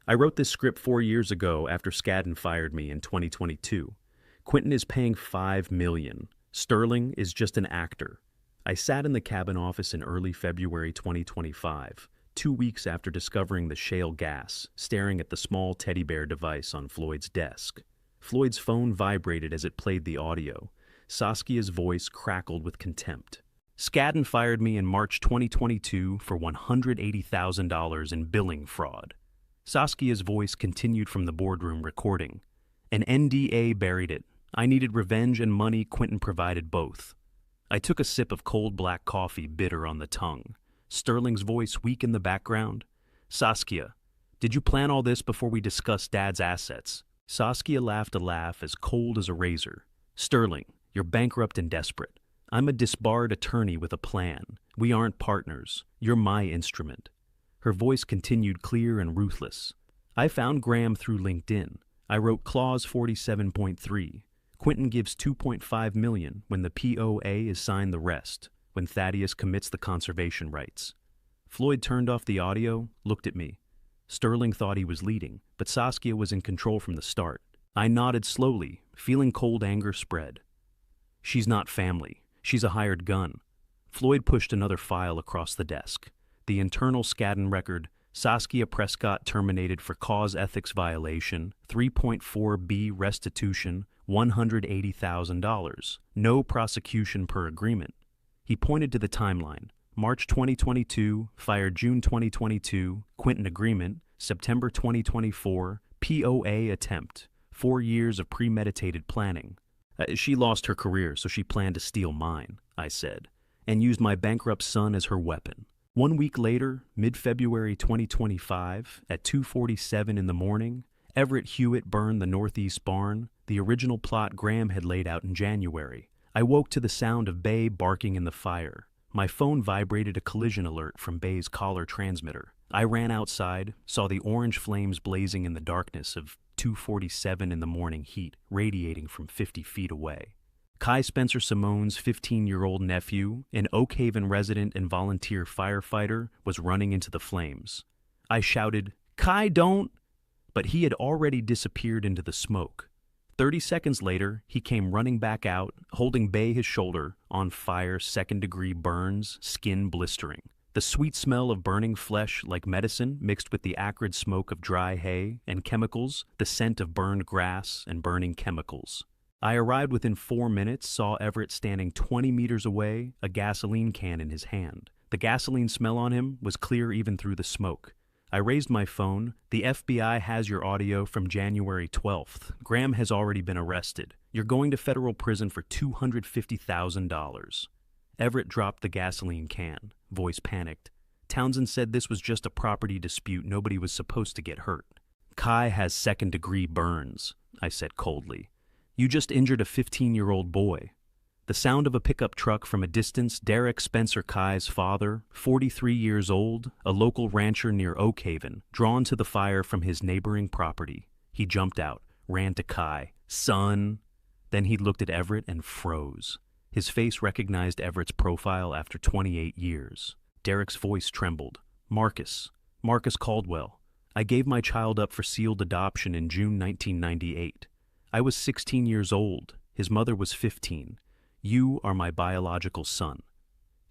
I wrote this script 4 years ago after Skadden fired me in 2022. Quentin is paying $5 million. Sterling is just an actor. I sat in the cabin office in early February 2025, 2 weeks after discovering the shale gas, staring at the small teddy bear device on Floyd's desk. Floyd's phone vibrated as it played the audio. Saskia's voice crackled with contempt. Skadden fired me in March 2022 for $180,000 in billing fraud. Saskia's voice continued from the boardroom recording. An NDA buried it. I needed revenge and money. Quentin provided both. I took a sip of cold black coffee, bitter on the tongue. Sterling's voice weak in the background. Saskia, did you plan all this before we discussed Dad's assets? Saskia laughed a laugh as cold as a razor. Sterling, you're bankrupt and desperate. I'm a disbarred attorney with a plan. We aren't partners. You're my instrument. Her voice continued clear and ruthless. I found Graham through LinkedIn. I wrote Clause 47.3. Quentin gives $2.5 million when the POA is signed, the rest when Thaddeus commits the conservation rights. Floyd turned off the audio, looked at me. Sterling thought he was leading, but Saskia was in control from the start. I nodded slowly, feeling cold anger spread. She's not family. She's a hired gun. Floyd pushed another file across the desk. The internal Skadden record, Saskia Prescott terminated for cause ethics violation, 3.4b restitution, $180,000. No prosecution per agreement. He pointed to the timeline. March 2022, fired June 2022, Quentin agreement, September 2024, POA attempt, 4 years of premeditated planning. She lost her career, so she planned to steal mine, I said, and used my bankrupt son as her weapon. 1 week later, mid-February 2025, at 2:47 in the morning, Everett Hewitt burned the northeast barn, the original plot Graham had laid out in January. I woke to the sound of Bay barking in the fire. My phone vibrated a collision alert from Bay's collar transmitter. I ran outside, saw the orange flames blazing in the darkness of 2:47 in the morning heat, radiating from 50 feet away. Kai Spencer Simone's 15-year-old nephew, an Oak Haven resident and volunteer firefighter, was running into the flames. I shouted, "Kai, don't!" but he had already disappeared into the smoke. 30 seconds later, he came running back out, holding Bay his shoulder, on fire, second-degree burns, skin blistering. The sweet smell of burning flesh like medicine mixed with the acrid smoke of dry hay and chemicals, the scent of burned grass and burning chemicals. I arrived within 4 minutes, saw Everett standing 20 meters away, a gasoline can in his hand. The gasoline smell on him was clear even through the smoke. I raised my phone. The FBI has your audio from January 12th. Graham has already been arrested. You're going to federal prison for $250,000. Everett dropped the gasoline can. Voice panicked. Townsend said this was just a property dispute. Nobody was supposed to get hurt. Kai has second-degree burns, I said coldly. You just injured a 15-year-old boy. The sound of a pickup truck from a distance, Derek Spencer Kai's father, 43 years old, a local rancher near Oak Haven, drawn to the fire from his neighboring property. He jumped out, ran to Kai. Son! Then he looked at Everett and froze. His face recognized Everett's profile after 28 years. Derek's voice trembled. Marcus Caldwell. I gave my child up for sealed adoption in June 1998. I was 16 years old. His mother was 15. You are my biological son.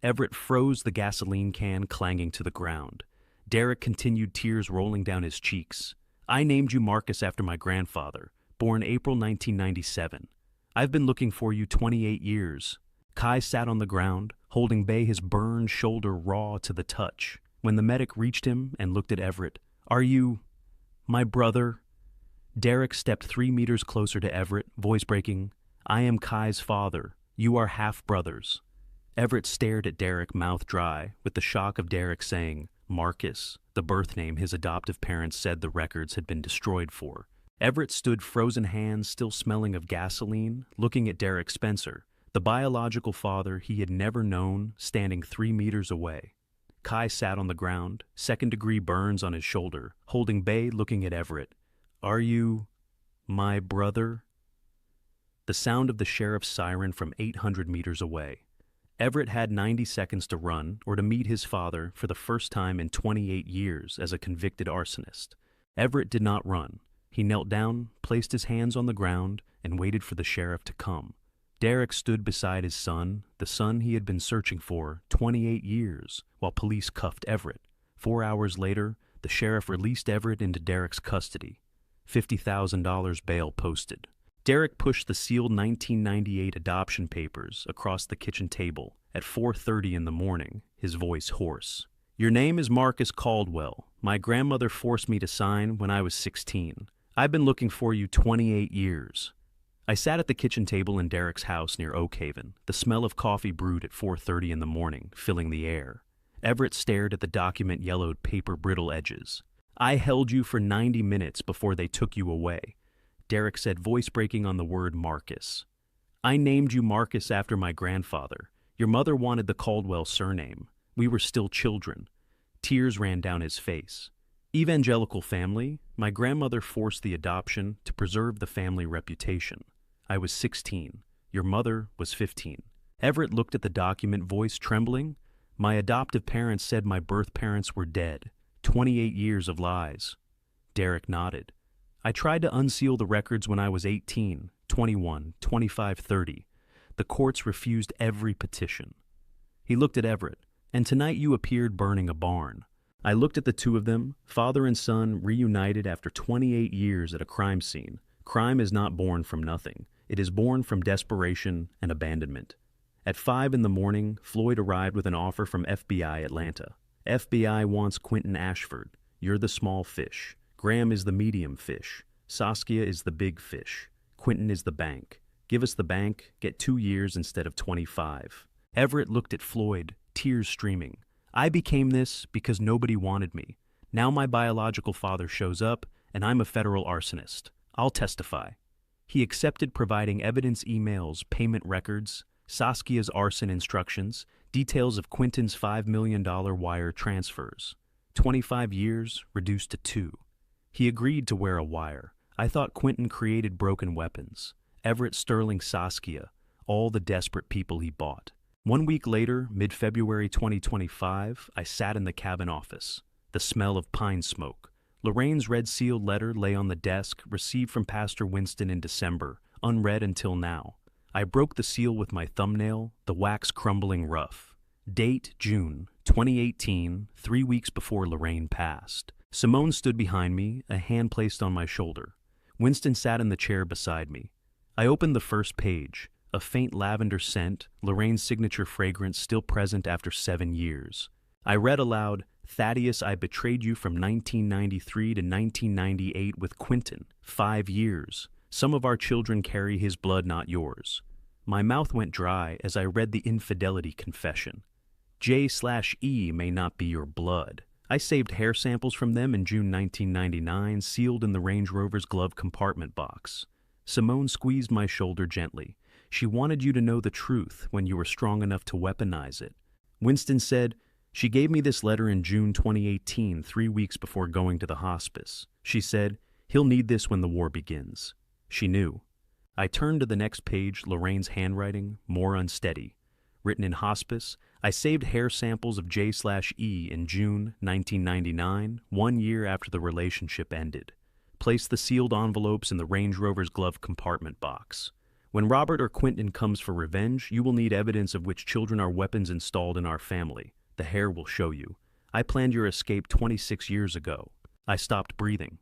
Everett froze, the gasoline can clanging to the ground. Derek continued, tears rolling down his cheeks. I named you Marcus after my grandfather, born April 1997. I've been looking for you 28 years. Kai sat on the ground, holding Bay, his burned shoulder raw to the touch. When the medic reached him and looked at Everett, Are you my brother? Derek stepped 3 meters closer to Everett, voice breaking. I am Kai's father. You are half-brothers. Everett stared at Derek, mouth dry, with the shock of Derek saying, Marcus, the birth name his adoptive parents said the records had been destroyed for. Everett stood, frozen hands still smelling of gasoline, looking at Derek Spencer, the biological father he had never known, standing 3 meters away. Kai sat on the ground, second-degree burns on his shoulder, holding Bay, looking at Everett. Are you my brother? The sound of the sheriff's siren from 800 meters away. Everett had 90 seconds to run or to meet his father for the first time in 28 years as a convicted arsonist. Everett did not run. He knelt down, placed his hands on the ground, and waited for the sheriff to come. Derek stood beside his son, the son he had been searching for 28 years, while police cuffed Everett. 4 hours later, the sheriff released Everett into Derek's custody. $50,000 bail posted. Derek pushed the sealed 1998 adoption papers across the kitchen table at 4:30 in the morning, his voice hoarse. Your name is Marcus Caldwell. My grandmother forced me to sign when I was 16. I've been looking for you 28 years. I sat at the kitchen table in Derek's house near Oak Haven, the smell of coffee brewed at 4:30 in the morning, filling the air. Everett stared at the document, yellowed paper brittle edges. I held you for 90 minutes before they took you away. Derek said, voice breaking on the word Marcus. I named you Marcus after my grandfather. Your mother wanted the Caldwell surname. We were still children. Tears ran down his face. Evangelical family, my grandmother forced the adoption to preserve the family reputation. I was 16. Your mother was 15. Everett looked at the document, voice trembling. My adoptive parents said my birth parents were dead. 28 years of lies. Derek nodded. I tried to unseal the records when I was 18, 21, 25, 30. The courts refused every petition. He looked at Everett, and tonight you appeared burning a barn. I looked at the two of them, father and son, reunited after 28 years at a crime scene. Crime is not born from nothing. It is born from desperation and abandonment. At 5 in the morning, Floyd arrived with an offer from FBI Atlanta. FBI wants Quentin Ashford. You're the small fish. Graham is the medium fish. Saskia is the big fish. Quentin is the bank. Give us the bank, get 2 years instead of 25. Everett looked at Floyd, tears streaming. I became this because nobody wanted me. Now my biological father shows up, and I'm a federal arsonist. I'll testify. He accepted, providing evidence, emails, payment records, Saskia's arson instructions, details of Quentin's $5 million wire transfers. 25 years reduced to 2. He agreed to wear a wire. I thought Quentin created broken weapons. Everett, Sterling, Saskia, all the desperate people he bought. 1 week later, mid-February 2025, I sat in the cabin office. The smell of pine smoke, Lorraine's red sealed letter lay on the desk, received from Pastor Winston in December, unread until now. I broke the seal with my thumbnail, the wax crumbling rough. Date, June 2018, 3 weeks before Lorraine passed. Simone stood behind me, a hand placed on my shoulder. Winston sat in the chair beside me. I opened the first page, a faint lavender scent, Lorraine's signature fragrance still present after 7 years. I read aloud, "Thaddeus, I betrayed you from 1993 to 1998 with Quentin. 5 years. Some of our children carry his blood, not yours." My mouth went dry as I read the infidelity confession. J/E may not be your blood. I saved hair samples from them in June 1999, sealed in the Range Rover's glove compartment box. Simone squeezed my shoulder gently. She wanted you to know the truth when you were strong enough to weaponize it. Winston said, "She gave me this letter in June 2018, 3 weeks before going to the hospice. She said, he'll need this when the war begins." She knew. I turned to the next page, Lorraine's handwriting, more unsteady. Written in hospice, I saved hair samples of J/E in June 1999, 1 year after the relationship ended. Placed the sealed envelopes in the Range Rover's glove compartment box. When Robert or Quentin comes for revenge, you will need evidence of which children are weapons installed in our family. The hair will show you. I planned your escape 26 years ago. I stopped breathing.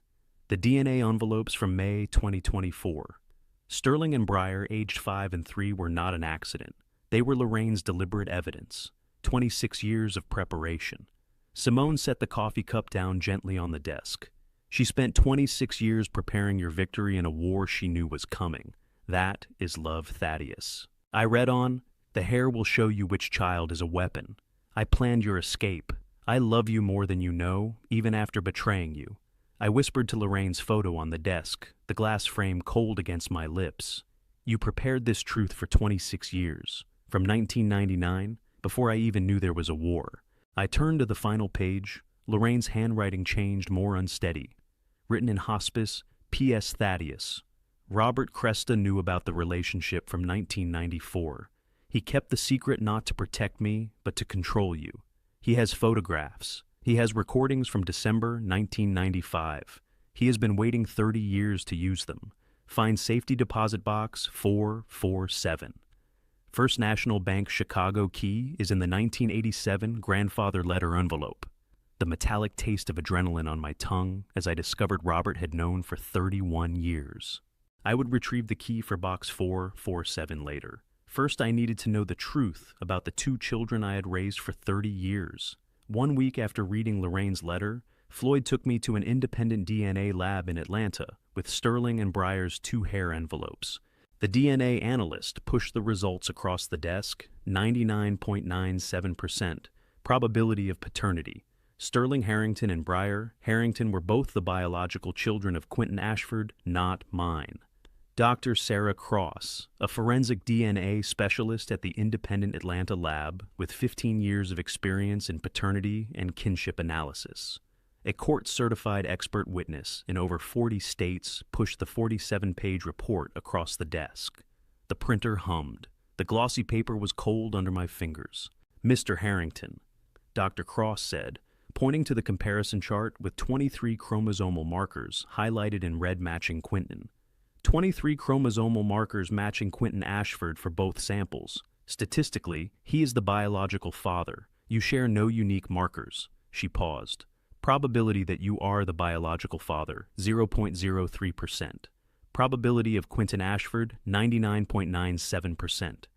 The DNA envelopes from May 2024. Sterling and Breyer, aged 5 and 3, were not an accident. They were Lorraine's deliberate evidence. 26 years of preparation. Simone set the coffee cup down gently on the desk. She spent 26 years preparing your victory in a war she knew was coming. That is love, Thaddeus. I read on, "The hair will show you which child is a weapon. I planned your escape. I love you more than you know, even after betraying you." I whispered to Lorraine's photo on the desk, the glass frame cold against my lips. "You prepared this truth for 26 years. From 1999, before I even knew there was a war." I turned to the final page. Lorraine's handwriting changed, more unsteady. Written in hospice, "P.S. Thaddeus. Robert Cresta knew about the relationship from 1994. He kept the secret not to protect me, but to control you. He has photographs. He has recordings from December 1995. He has been waiting 30 years to use them. Find safety deposit box 447. First National Bank Chicago key is in the 1987 grandfather letter envelope. The metallic taste of adrenaline on my tongue as I discovered Robert had known for 31 years. I would retrieve the key for box 447 later. First, I needed to know the truth about the 2 children I had raised for 30 years. 1 week after reading Lorraine's letter, Floyd took me to an independent DNA lab in Atlanta with Sterling and Breyer's 2 hair envelopes. The DNA analyst pushed the results across the desk, 99.97%, probability of paternity. Sterling Harrington and Breyer Harrington were both the biological children of Quentin Ashford, not mine. Dr. Sarah Cross, a forensic DNA specialist at the independent Atlanta lab with 15 years of experience in paternity and kinship analysis. A court-certified expert witness in over 40 states pushed the 47-page report across the desk. The printer hummed. The glossy paper was cold under my fingers. "Mr. Harrington," Dr. Cross said, pointing to the comparison chart with 23 chromosomal markers highlighted in red matching Quentin. 23 chromosomal markers matching Quentin Ashford for both samples. Statistically, he is the biological father. You share no unique markers. She paused. Probability that you are the biological father, 0.03%. Probability of Quentin Ashford, 99.97%.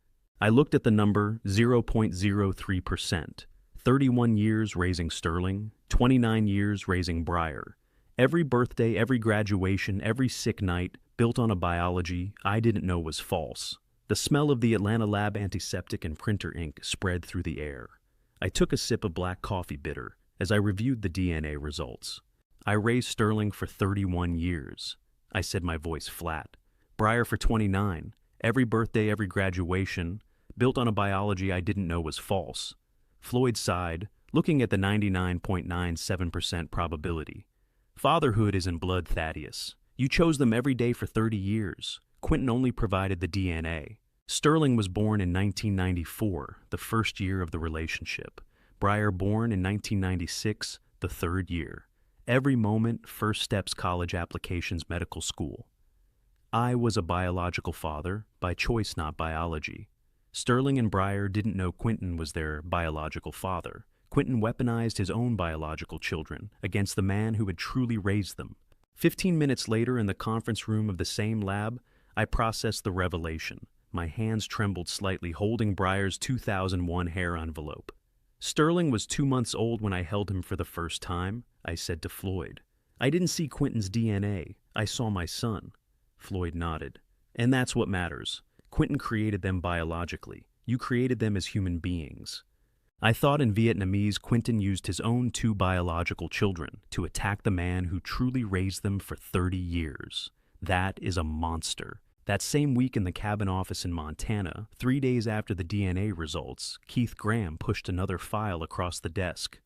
I looked at the number 0.03%. 31 years raising Sterling, 29 years raising Breyer. Every birthday, every graduation, every sick night, built on a biology I didn't know was false. The smell of the Atlanta lab antiseptic and printer ink spread through the air. I took a sip of black coffee bitter as I reviewed the DNA results. I raised Sterling for 31 years. I said, my voice flat. Breyer for 29. Every birthday, every graduation, built on a biology I didn't know was false. Floyd sighed, looking at the 99.97% probability. Fatherhood is in blood, Thaddeus. You chose them every day for 30 years. Quentin only provided the DNA. Sterling was born in 1994, the first year of the relationship. Breyer born in 1996, the third year. Every moment, first steps, college applications, medical school. I was a biological father, by choice, not biology. Sterling and Breyer didn't know Quentin was their biological father. Quentin weaponized his own biological children against the man who had truly raised them. 15 minutes later, in the conference room of the same lab, I processed the revelation. My hands trembled slightly, holding Breyer's 2001 hair envelope. Sterling was 2 months old when I held him for the first time, I said to Floyd. I didn't see Quentin's DNA. I saw my son. Floyd nodded. And that's what matters. Quentin created them biologically. You created them as human beings. I thought in Vietnamese, Quentin used his own 2 biological children to attack the man who truly raised them for 30 years. That is a monster. That same week in the cabin office in Montana, 3 days after the DNA results, Keith Graham pushed another file across the desk.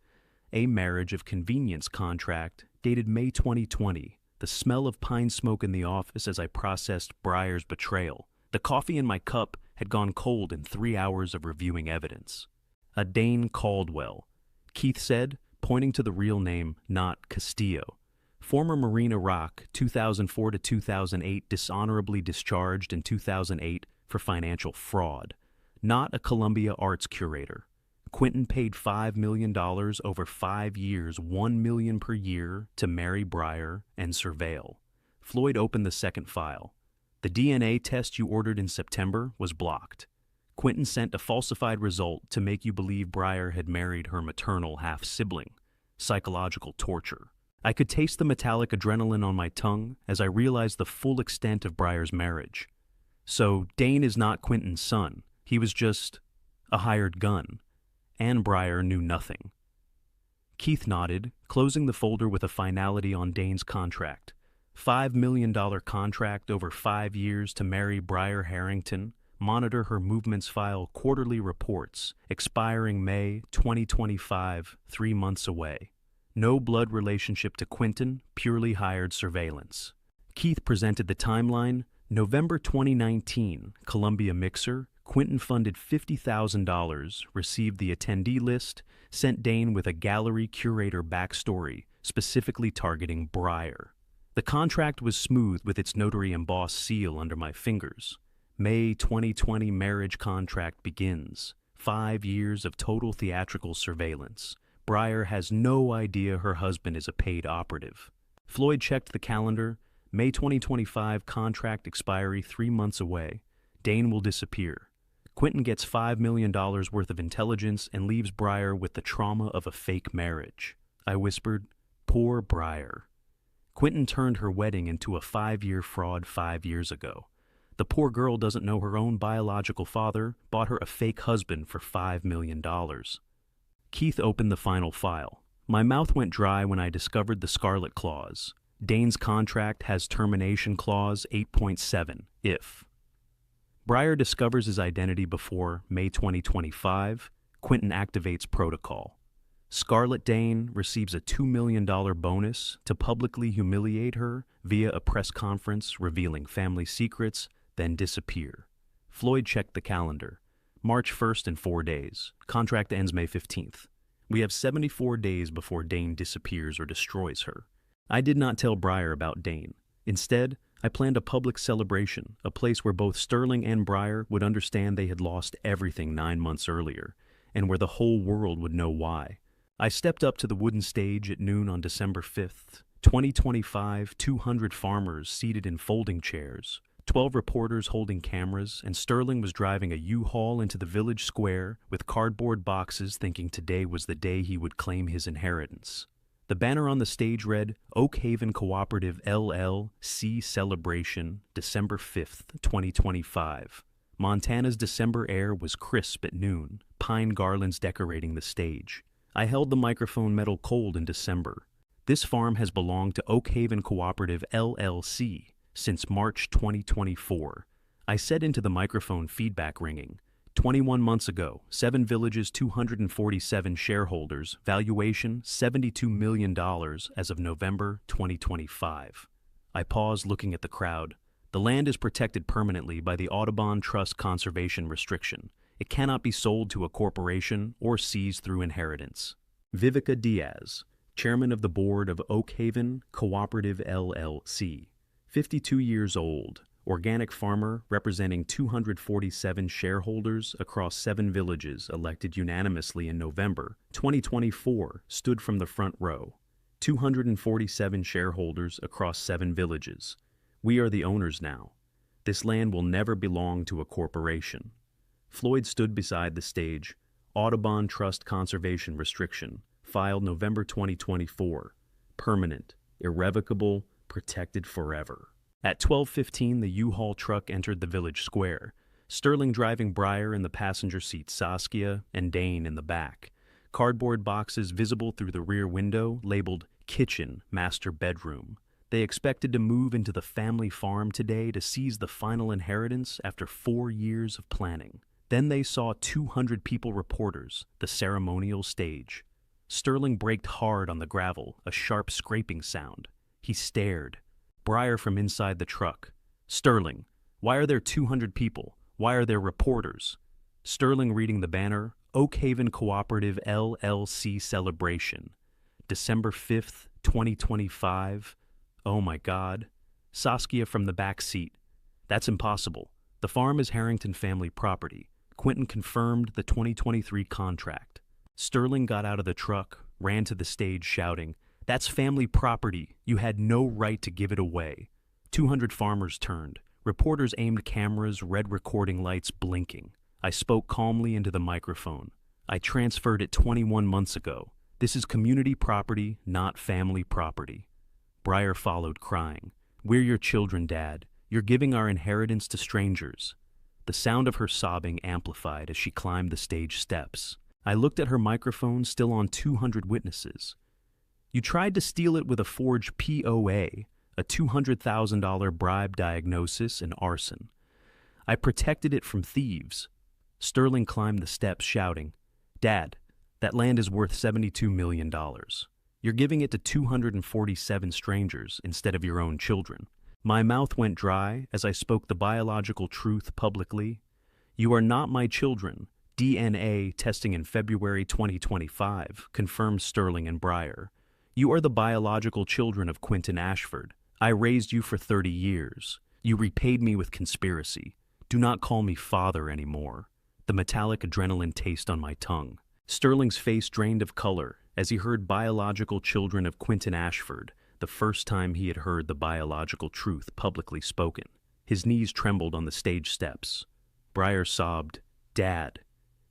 A marriage of convenience contract dated May 2020. The smell of pine smoke in the office as I processed Breyer's betrayal. The coffee in my cup had gone cold in 3 hours of reviewing evidence. A Dane Caldwell, Keith said, pointing to the real name, not Castillo. Former Marine Iraq, 2004 to 2008, dishonorably discharged in 2008 for financial fraud. Not a Columbia Arts curator. Quentin paid $5 million over 5 years, $1 million per year, to marry Breyer and surveil. Floyd opened the second file. The DNA test you ordered in September was blocked. Quentin sent a falsified result to make you believe Breyer had married her maternal half-sibling. Psychological torture. I could taste the metallic adrenaline on my tongue as I realized the full extent of Breyer's marriage. So Dane is not Quentin's son. He was just a hired gun. And Breyer knew nothing. Keith nodded, closing the folder with a finality on Dane's contract. $5 million contract over 5 years to marry Breyer Harrington, monitor her movements, file quarterly reports, expiring May 2025, 3 months away. No blood relationship to Quentin, purely hired surveillance. Keith presented the timeline. November 2019, Columbia Mixer, Quentin funded $50,000, received the attendee list, sent Dane with a gallery curator backstory, specifically targeting Breyer. The contract was smooth with its notary embossed seal under my fingers. May 2020 marriage contract begins. 5 years of total theatrical surveillance. Breyer has no idea her husband is a paid operative. Floyd checked the calendar. May 2025 contract expiry 3 months away. Dane will disappear. Quentin gets $5 million worth of intelligence and leaves Breyer with the trauma of a fake marriage. I whispered, poor Breyer. Quentin turned her wedding into a 5-year fraud 5 years ago. The poor girl doesn't know her own biological father bought her a fake husband for $5 million. Keith opened the final file. My mouth went dry when I discovered the Scarlet Clause. Dane's contract has termination clause 8.7, if. Breyer discovers his identity before May 2025. Quentin activates protocol. Scarlet Dane receives a $2 million bonus to publicly humiliate her via a press conference revealing family secrets, then disappear. Floyd checked the calendar. March 1st in 4 days. Contract ends May 15th. We have 74 days before Dane disappears or destroys her. I did not tell Breyer about Dane. Instead, I planned a public celebration, a place where both Sterling and Breyer would understand they had lost everything 9 months earlier, and where the whole world would know why. I stepped up to the wooden stage at noon on December 5th. 2025, 200 farmers seated in folding chairs, 12 reporters holding cameras, and Sterling was driving a U-Haul into the village square with cardboard boxes, thinking today was the day he would claim his inheritance. The banner on the stage read, Oak Haven Cooperative LLC Celebration, December 5th, 2025. Montana's December air was crisp at noon, pine garlands decorating the stage. I held the microphone metal cold in December. This farm has belonged to Oak Haven Cooperative LLC since March 2024. I said into the microphone, feedback ringing. 21 months ago, 7 villages, 247 shareholders, valuation $72 million as of November 2025. I paused, looking at the crowd. The land is protected permanently by the Audubon Trust Conservation Restriction. It cannot be sold to a corporation or seized through inheritance. Vivica Diaz, chairman of the board of Oakhaven Cooperative LLC, 52 years old, organic farmer representing 247 shareholders across 7 villages elected unanimously in November 2024, stood from the front row. 247 shareholders across 7 villages. We are the owners now. This land will never belong to a corporation. Floyd stood beside the stage. Audubon Trust Conservation Restriction, filed November 2024. Permanent, irrevocable, protected forever. At 12:15, the U-Haul truck entered the village square, Sterling driving Briar in the passenger seat, Saskia and Dane in the back. Cardboard boxes visible through the rear window labeled Kitchen, Master Bedroom. They expected to move into the family farm today to seize the final inheritance after 4 years of planning. Then they saw 200 people reporters, the ceremonial stage. Sterling braked hard on the gravel, a sharp scraping sound. He stared. Briar from inside the truck. Sterling, why are there 200 people? Why are there reporters? Sterling reading the banner, Oakhaven Cooperative LLC Celebration. December 5th, 2025. Oh my God. Saskia from the back seat. That's impossible. The farm is Harrington family property. Quentin confirmed the 2023 contract. Sterling got out of the truck, ran to the stage shouting, "That's family property. You had no right to give it away." 200 farmers turned. Reporters aimed cameras, red recording lights blinking. I spoke calmly into the microphone. I transferred it 21 months ago. This is community property, not family property. Briar followed, crying, "We're your children, Dad. You're giving our inheritance to strangers." The sound of her sobbing amplified as she climbed the stage steps. I looked at her microphone, still on 200 witnesses. "You tried to steal it with a forged POA, a $200,000 bribe diagnosis, and arson. I protected it from thieves." Sterling climbed the steps shouting, "Dad, that land is worth $72 million. You're giving it to 247 strangers instead of your own children." My mouth went dry as I spoke the biological truth publicly. "You are not my children. DNA testing in February 2025 confirmed Sterling and Briar. You are the biological children of Quentin Ashford. I raised you for 30 years. You repaid me with conspiracy. Do not call me father anymore." The metallic adrenaline taste on my tongue. Sterling's face drained of color as he heard biological children of Quentin Ashford, the first time he had heard the biological truth publicly spoken. His knees trembled on the stage steps. Briar sobbed, "Dad,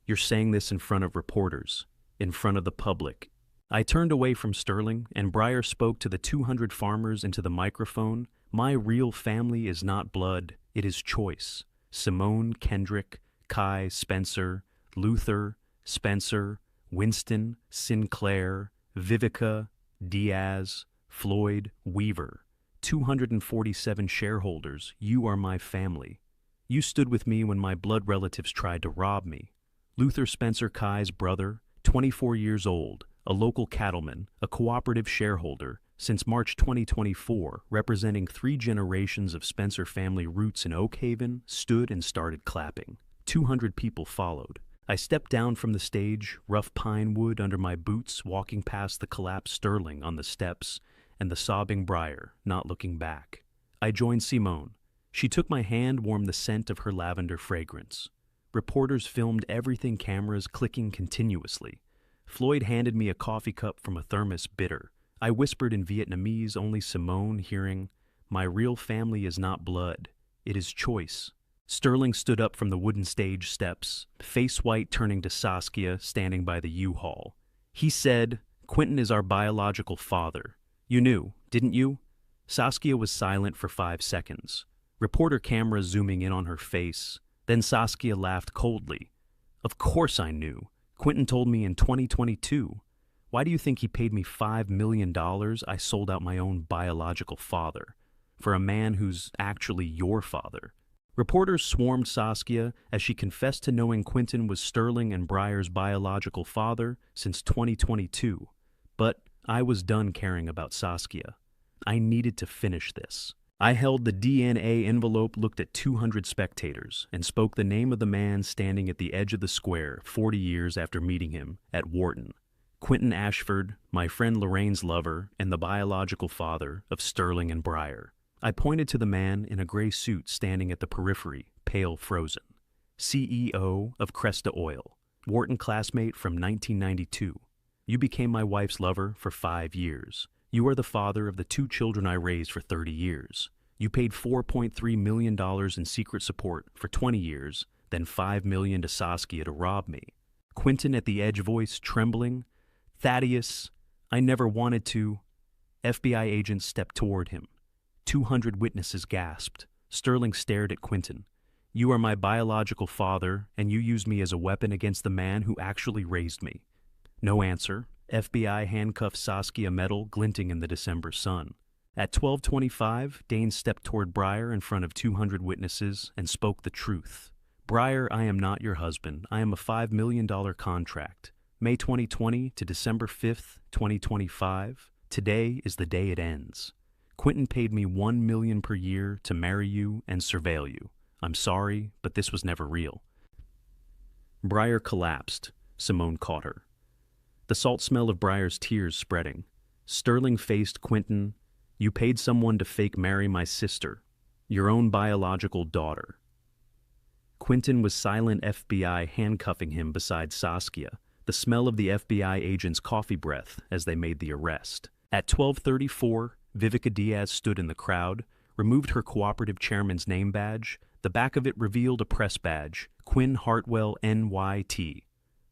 you're saying this in front of reporters, in front of the public." I turned away from Sterling, and Briar spoke to the 200 farmers into the microphone. "My real family is not blood, it is choice. Simone, Kendrick, Kai, Spencer, Luther, Spencer, Winston, Sinclair, Vivica, Diaz, Floyd, Weaver. 247 shareholders, you are my family. You stood with me when my blood relatives tried to rob me. Luther Spencer Kai's brother, 24 years old, a local cattleman, a cooperative shareholder, since March 2024, representing 3 generations of Spencer family roots in Oakhaven, stood and started clapping. 200 people followed. I stepped down from the stage, rough pine wood under my boots, walking past the collapsed Sterling on the steps and the sobbing Briar, not looking back. I joined Simone. She took my hand, warmed the scent of her lavender fragrance. Reporters filmed everything, cameras clicking continuously. Floyd handed me a coffee cup from a thermos, bitter. I whispered in Vietnamese, only Simone hearing, "My real family is not blood, it is choice." Sterling stood up from the wooden stage steps, face white, turning to Saskia, standing by the U-Haul. He said, "Quentin is our biological father. You knew, didn't you?" Saskia was silent for 5 seconds. Reporter cameras zooming in on her face. Then Saskia laughed coldly. "Of course I knew. Quentin told me in 2022. Why do you think he paid me $5 million? I sold out my own biological father for a man who's actually your father." Reporters swarmed Saskia as she confessed to knowing Quentin was Sterling and Briar's biological father since 2022. But I was done caring about Saskia. I needed to finish this. I held the DNA envelope, looked at 200 spectators, and spoke the name of the man standing at the edge of the square 40 years after meeting him at Wharton. Quentin Ashford, my friend Lorraine's lover, and the biological father of Sterling and Briar. I pointed to the man in a gray suit standing at the periphery, pale frozen. CEO of Cresta Oil, Wharton classmate from 1992. You became my wife's lover for 5 years. You are the father of the 2 children I raised for 30 years. You paid $4.3 million in secret support for 20 years, then $5 million to Saskia to rob me. Quentin at the edge, voice trembling. Thaddeus, I never wanted to. FBI agents stepped toward him. 200 witnesses gasped. Sterling stared at Quentin. You are my biological father, and you used me as a weapon against the man who actually raised me. No answer. FBI handcuffed Saskia, metal glinting in the December sun. At 12:25, Dane stepped toward Briar in front of 200 witnesses and spoke the truth. Briar, I am not your husband. I am a $5 million contract. May 2020 to December 5th, 2025. Today is the day it ends. Quentin paid me $1 million per year to marry you and surveil you. I'm sorry, but this was never real. Briar collapsed. Simone caught her. The salt smell of Briar's tears spreading. Sterling faced Quentin. You paid someone to fake marry my sister, your own biological daughter. Quentin was silent, FBI handcuffing him beside Saskia, the smell of the FBI agent's coffee breath as they made the arrest. At 12:34, Vivica Diaz stood in the crowd, removed her cooperative chairman's name badge. The back of it revealed a press badge, Quinn Hartwell, NYT.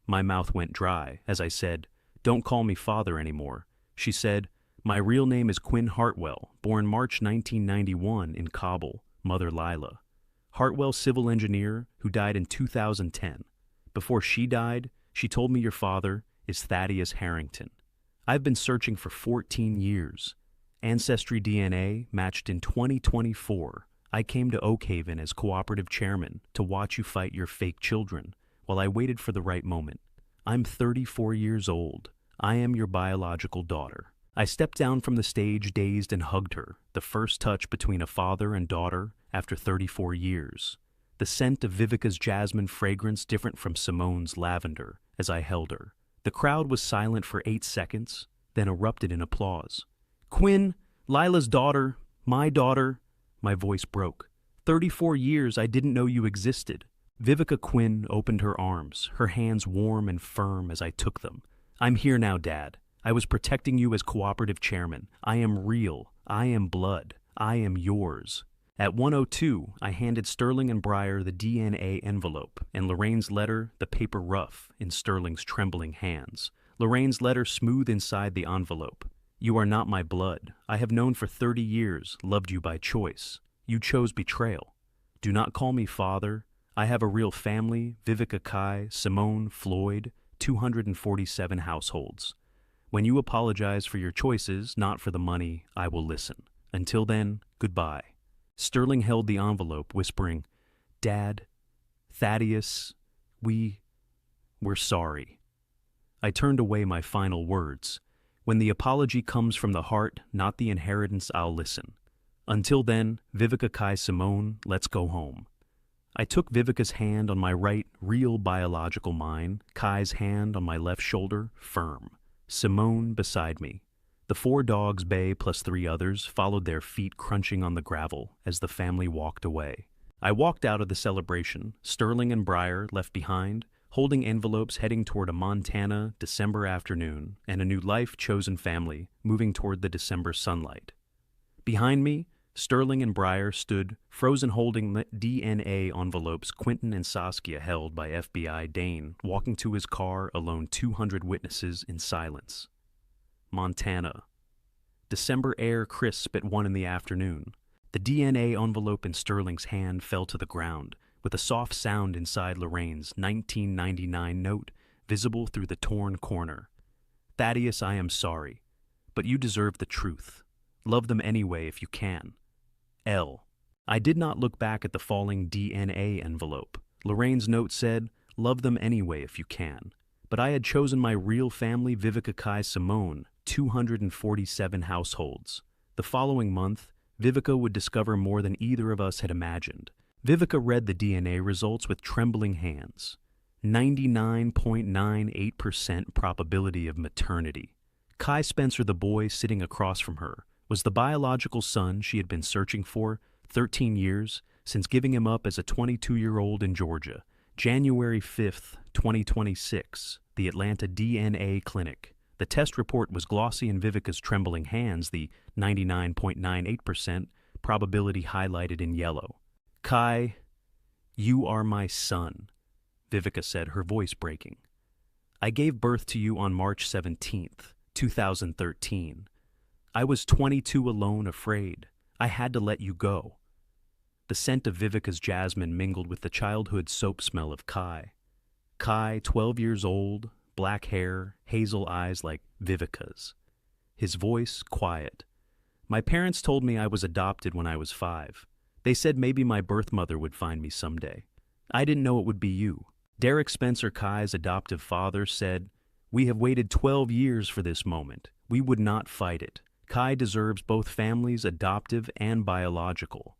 My mouth went dry as I said, "Don't call me father anymore." She said, "My real name is Quinn Hartwell, born March 1991 in Kabul, mother Lila. Hartwell, civil engineer, who died in 2010. Before she died, she told me your father is Thaddeus Harrington. I've been searching for 14 years. Ancestry DNA matched in 2024. I came to Oak Haven as cooperative chairman to watch you fight your fake children while I waited for the right moment. I'm 34 years old. I am your biological daughter." I stepped down from the stage, dazed, and hugged her, the first touch between a father and daughter after 34 years. The scent of Vivica's jasmine fragrance different from Simone's lavender as I held her. The crowd was silent for 8 seconds, then erupted in applause. "Quinn, Lila's daughter, my daughter." My voice broke. 34 years I didn't know you existed. Vivica Quinn opened her arms, her hands warm and firm as I took them. "I'm here now, Dad. I was protecting you as cooperative chairman. I am real. I am blood. I am yours." At 1:02, I handed Sterling and Briar the DNA envelope and Lorraine's letter, the paper rough, in Sterling's trembling hands. Lorraine's letter smooth inside the envelope. "You are not my blood. I have known for 30 years, loved you by choice. You chose betrayal. Do not call me father. I have a real family, Vivica Kai, Simone, Floyd, 247 households. When you apologize for your choices, not for the money, I will listen. Until then, goodbye." Sterling held the envelope, whispering, "Dad, Thaddeus, we're sorry." I turned away my final words. When the apology comes from the heart, not the inheritance, I'll listen. Until then, Vivica Kai Simone, let's go home. I took Vivica's hand on my right, real biological mine, Kai's hand on my left shoulder, firm. Simone beside me. The 4 dogs, Bay plus 3 others, followed, their feet crunching on the gravel as the family walked away. I walked out of the celebration, Sterling and Briar left behind, holding envelopes heading toward a Montana December afternoon and a new life chosen family moving toward the December sunlight. Behind me, Sterling and Briar stood, frozen, holding the DNA envelopes Quentin and Saskia held by FBI Dane, walking to his car alone, 200 witnesses in silence. Montana. December air crisp at 1 in the afternoon. The DNA envelope in Sterling's hand fell to the ground, with a soft sound inside Lorraine's 1999 note visible through the torn corner. "Thaddeus, I am sorry, but you deserve the truth. Love them anyway if you can. L." I did not look back at the falling DNA envelope. Lorraine's note said, "Love them anyway if you can." But I had chosen my real family, Vivica Kai Simone, 247 households. The following month, Vivica would discover more than either of us had imagined. Vivica read the DNA results with trembling hands. 99.98% probability of maternity. Kai Spencer, the boy sitting across from her, was the biological son she had been searching for 13 years since giving him up as a 22-year-old in Georgia. January 5th, 2026, the Atlanta DNA Clinic. The test report was glossy in Vivica's trembling hands, the 99.98% probability highlighted in yellow. Kai, you are my son, Vivica said, her voice breaking. I gave birth to you on March 17th, 2013. I was 22 alone, afraid. I had to let you go. The scent of Vivica's jasmine mingled with the childhood soap smell of Kai. Kai, 12 years old, black hair, hazel eyes like Vivica's. His voice quiet. My parents told me I was adopted when I was 5. They said maybe my birth mother would find me someday. I didn't know it would be you. Derek Spencer, Kai's adoptive father, said, "We have waited 12 years for this moment. We would not fight it. Kai deserves both families, adoptive and biological."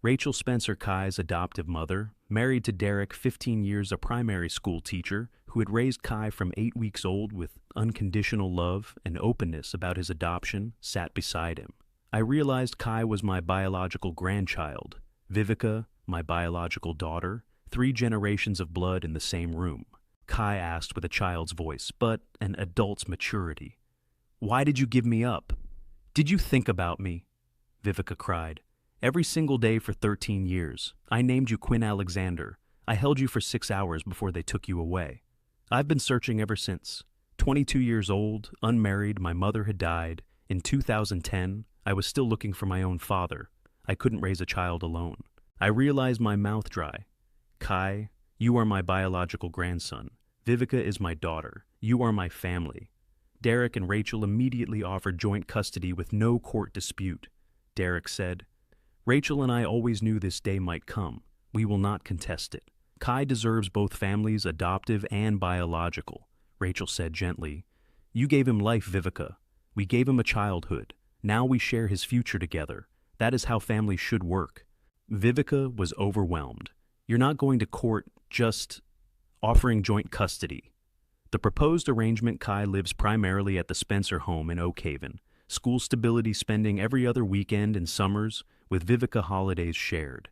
Rachel Spencer, Kai's adoptive mother, married to Derek, 15 years, a primary school teacher who had raised Kai from 8 weeks old with unconditional love and openness about his adoption, sat beside him. I realized Kai was my biological grandchild, Vivica, my biological daughter, 3 generations of blood in the same room. Kai asked with a child's voice, but an adult's maturity. "Why did you give me up? Did you think about me?" Vivica cried. "Every single day for 13 years. I named you Quinn Alexander. I held you for 6 hours before they took you away. I've been searching ever since. 22 years old, unmarried, my mother had died. In 2010, I was still looking for my own father. I couldn't raise a child alone. I realized my mouth dry. Kai, you are my biological grandson. Vivica is my daughter. You are my family." Derek and Rachel immediately offered joint custody with no court dispute. Derek said, "Rachel and I always knew this day might come. We will not contest it. Kai deserves both families, adoptive and biological." Rachel said gently, "You gave him life, Vivica. We gave him a childhood. Now we share his future together. That is how families should work." Vivica was overwhelmed. "You're not going to court, just offering joint custody." The proposed arrangement: Kai lives primarily at the Spencer home in Oak Haven. School stability, spending every other weekend and summers, with Vivica holidays shared.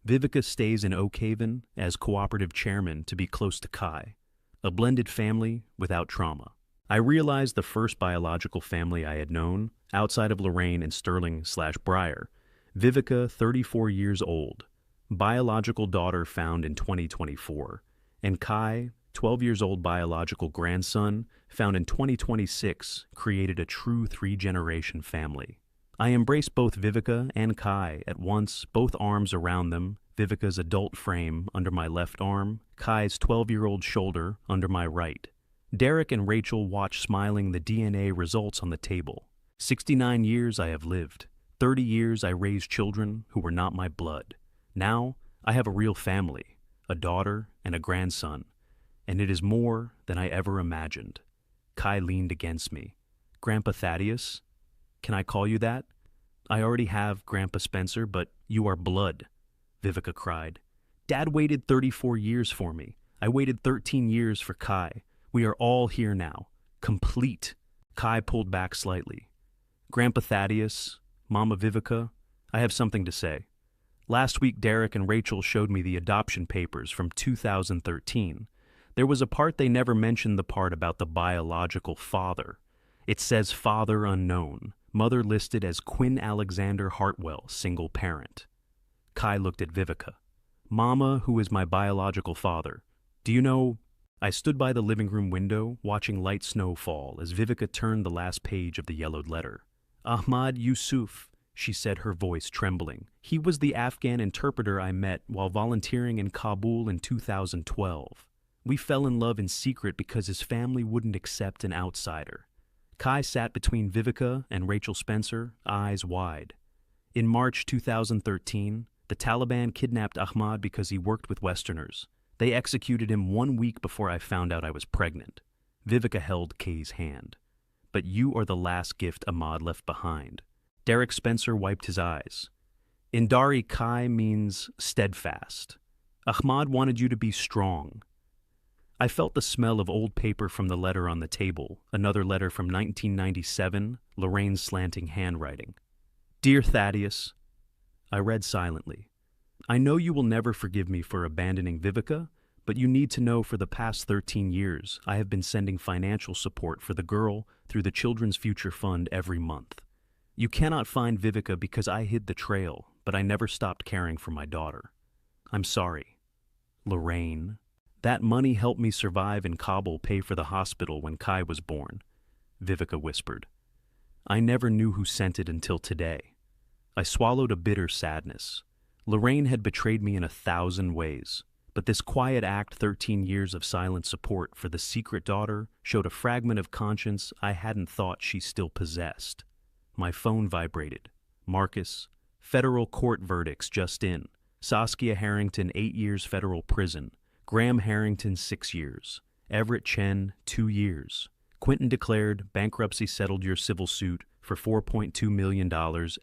Vivica stays in Oak Haven as cooperative chairman to be close to Kai. A blended family without trauma. I realized the first biological family I had known, outside of Lorraine and Sterling/Briar. Vivica, 34 years old. Biological daughter found in 2024. And Kai, 12 years old, biological grandson, found in 2026, created a true 3-generation family. I embraced both Vivica and Kai at once, both arms around them, Vivica's adult frame under my left arm, Kai's 12-year-old shoulder under my right. Derek and Rachel watched, smiling, the DNA results on the table. 69 years I have lived. 30 years I raised children who were not my blood. Now I have a real family, a daughter and a grandson, and it is more than I ever imagined. Kai leaned against me. "Grandpa Thaddeus? Can I call you that?" "I already have, Grandpa Spencer, but you are blood," Vivica cried. "Dad waited 34 years for me. I waited 13 years for Kai. We are all here now. Complete." Kai pulled back slightly. "Grandpa Thaddeus, Mama Vivica, I have something to say. Last week, Derek and Rachel showed me the adoption papers from 2013. There was a part they never mentioned, the part about the biological father. It says father unknown, mother listed as Quinn Alexander Hartwell, single parent." Kai looked at Vivica. "Mama, who is my biological father, do you know?" I stood by the living room window, watching light snow fall as Vivica turned the last page of the yellowed letter. "Ahmad Yusuf," she said, her voice trembling. "He was the Afghan interpreter I met while volunteering in Kabul in 2012. We fell in love in secret because his family wouldn't accept an outsider." Kai sat between Vivica and Rachel Spencer, eyes wide. "In March 2013, the Taliban kidnapped Ahmad because he worked with Westerners. They executed him 1 week before I found out I was pregnant." Vivica held Kay's hand. "But you are the last gift Ahmad left behind." Derek Spencer wiped his eyes. "In Dari, Kai means steadfast. Ahmad wanted you to be strong. I felt the smell of old paper from the letter on the table, another letter from 1997, Lorraine's slanting handwriting. Dear Thaddeus, I read silently. I know you will never forgive me for abandoning Vivica, but you need to know for the past 13 years, I have been sending financial support for the girl through the Children's Future Fund every month. You cannot find Vivica because I hid the trail, but I never stopped caring for my daughter. I'm sorry. Lorraine. That money helped me survive and Kabul pay for the hospital when Kai was born, Vivica whispered. I never knew who sent it until today. I swallowed a bitter sadness. Lorraine had betrayed me in 1,000 ways, but this quiet act, 13 years of silent support for the secret daughter, showed a fragment of conscience I hadn't thought she still possessed. My phone vibrated. Marcus, federal court verdicts just in. Saskia Harrington, 8 years federal prison. Graham Harrington, 6 years. Everett Chen, 2 years. Quentin declared bankruptcy settled your civil suit for $4.2 million,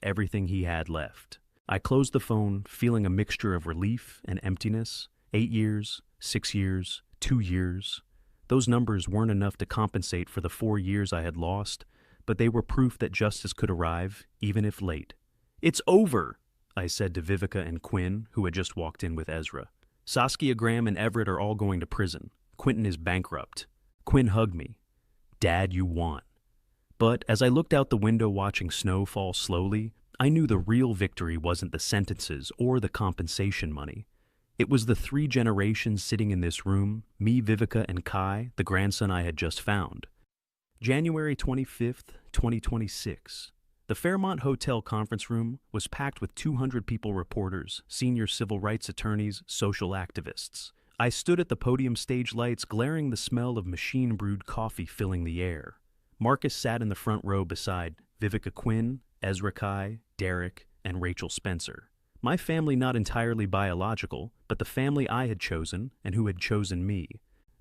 everything he had left. I closed the phone, feeling a mixture of relief and emptiness. 8 years, 6 years, 2 years. Those numbers weren't enough to compensate for the 4 years I had lost, but they were proof that justice could arrive, even if late. It's over, I said to Vivica and Quinn, who had just walked in with Ezra. Saskia, Graham, and Everett are all going to prison. Quentin is bankrupt. Quinn hugged me. Dad, you won. But as I looked out the window watching snow fall slowly, I knew the real victory wasn't the sentences or the compensation money. It was the 3 generations sitting in this room, me, Vivica, and Kai, the grandson I had just found. January 25th, 2026. The Fairmont Hotel conference room was packed with 200 people, reporters, senior civil rights attorneys, social activists. I stood at the podium stage lights, glaring, the smell of machine-brewed coffee filling the air. Marcus sat in the front row beside Vivica Quinn, Ezra Kai, Derek, and Rachel Spencer. My family not entirely biological, but the family I had chosen and who had chosen me.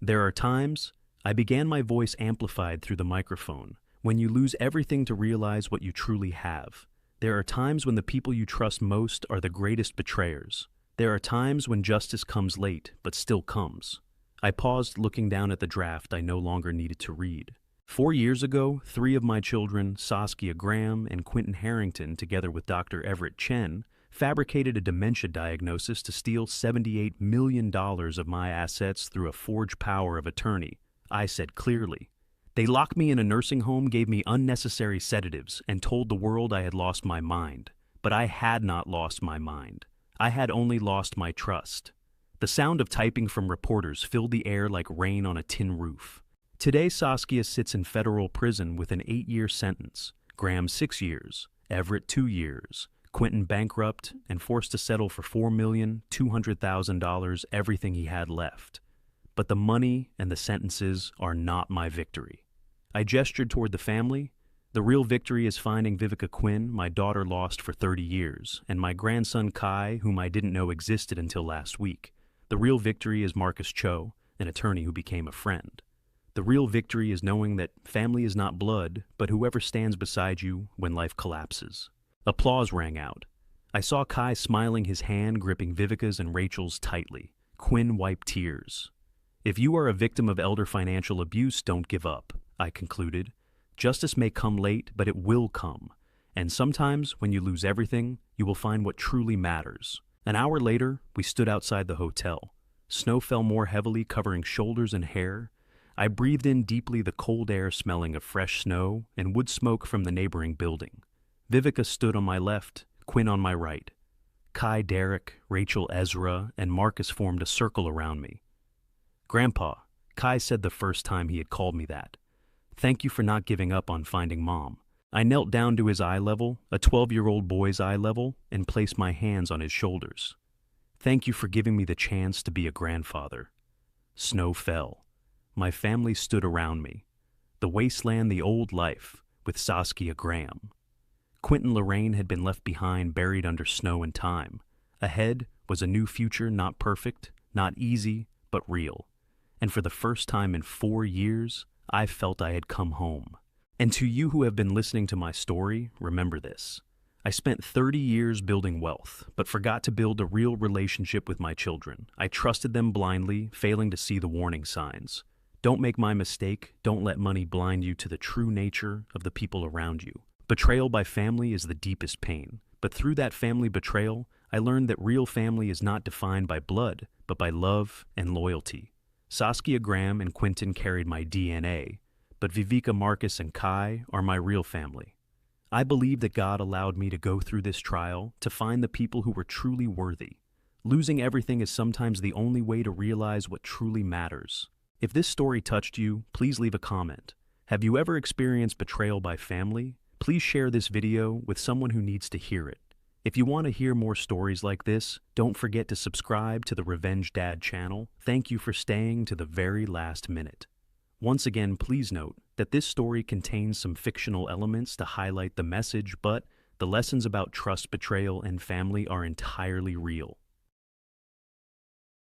There are times, I began, my voice amplified through the microphone, when you lose everything to realize what you truly have. There are times when the people you trust most are the greatest betrayers. There are times when justice comes late, but still comes. I paused, looking down at the draft I no longer needed to read. 4 years ago, 3 of my children, Saskia Graham and Quentin Harrington, together with Dr. Everett Chen, fabricated a dementia diagnosis to steal $78 million of my assets through a forged power of attorney. I said clearly. They locked me in a nursing home, gave me unnecessary sedatives, and told the world I had lost my mind. But I had not lost my mind. I had only lost my trust. The sound of typing from reporters filled the air like rain on a tin roof. Today, Saskia sits in federal prison with an 8-year sentence. Graham 6 years. Everett 2 years. Quentin bankrupt and forced to settle for $4,200,000, everything he had left. But the money and the sentences are not my victory. I gestured toward the family. The real victory is finding Vivica Quinn, my daughter lost for 30 years, and my grandson Kai, whom I didn't know existed until last week. The real victory is Marcus Cho, an attorney who became a friend. The real victory is knowing that family is not blood, but whoever stands beside you when life collapses. Applause rang out. I saw Kai smiling, his hand gripping Vivica's and Rachel's tightly. Quinn wiped tears. If you are a victim of elder financial abuse, don't give up, I concluded. Justice may come late, but it will come. And sometimes, when you lose everything, you will find what truly matters. An hour later, we stood outside the hotel. Snow fell more heavily, covering shoulders and hair. I breathed in deeply the cold air smelling of fresh snow and wood smoke from the neighboring building. Vivica stood on my left, Quinn on my right. Kai, Derek, Rachel, Ezra, and Marcus formed a circle around me. Grandpa, Kai said the first time he had called me that. Thank you for not giving up on finding Mom. I knelt down to his eye level, a 12-year-old boy's eye level, and placed my hands on his shoulders. Thank you for giving me the chance to be a grandfather. Snow fell. My family stood around me. The wasteland, the old life, with Saskia Graham. Quentin Lorraine had been left behind, buried under snow and time. Ahead was a new future, not perfect, not easy, but real. And for the first time in 4 years, I felt I had come home. And to you who have been listening to my story, remember this. I spent 30 years building wealth, but forgot to build a real relationship with my children. I trusted them blindly, failing to see the warning signs. Don't make my mistake. Don't let money blind you to the true nature of the people around you. Betrayal by family is the deepest pain, but through that family betrayal, I learned that real family is not defined by blood, but by love and loyalty. Saskia Graham and Quentin carried my DNA, but Viveka, Marcus, and Kai are my real family. I believe that God allowed me to go through this trial to find the people who were truly worthy. Losing everything is sometimes the only way to realize what truly matters. If this story touched you, please leave a comment. Have you ever experienced betrayal by family? Please share this video with someone who needs to hear it. If you want to hear more stories like this, don't forget to subscribe to the Revenge Dad channel. Thank you for staying to the very last minute. Once again, please note that this story contains some fictional elements to highlight the message, but the lessons about trust, betrayal, and family are entirely real.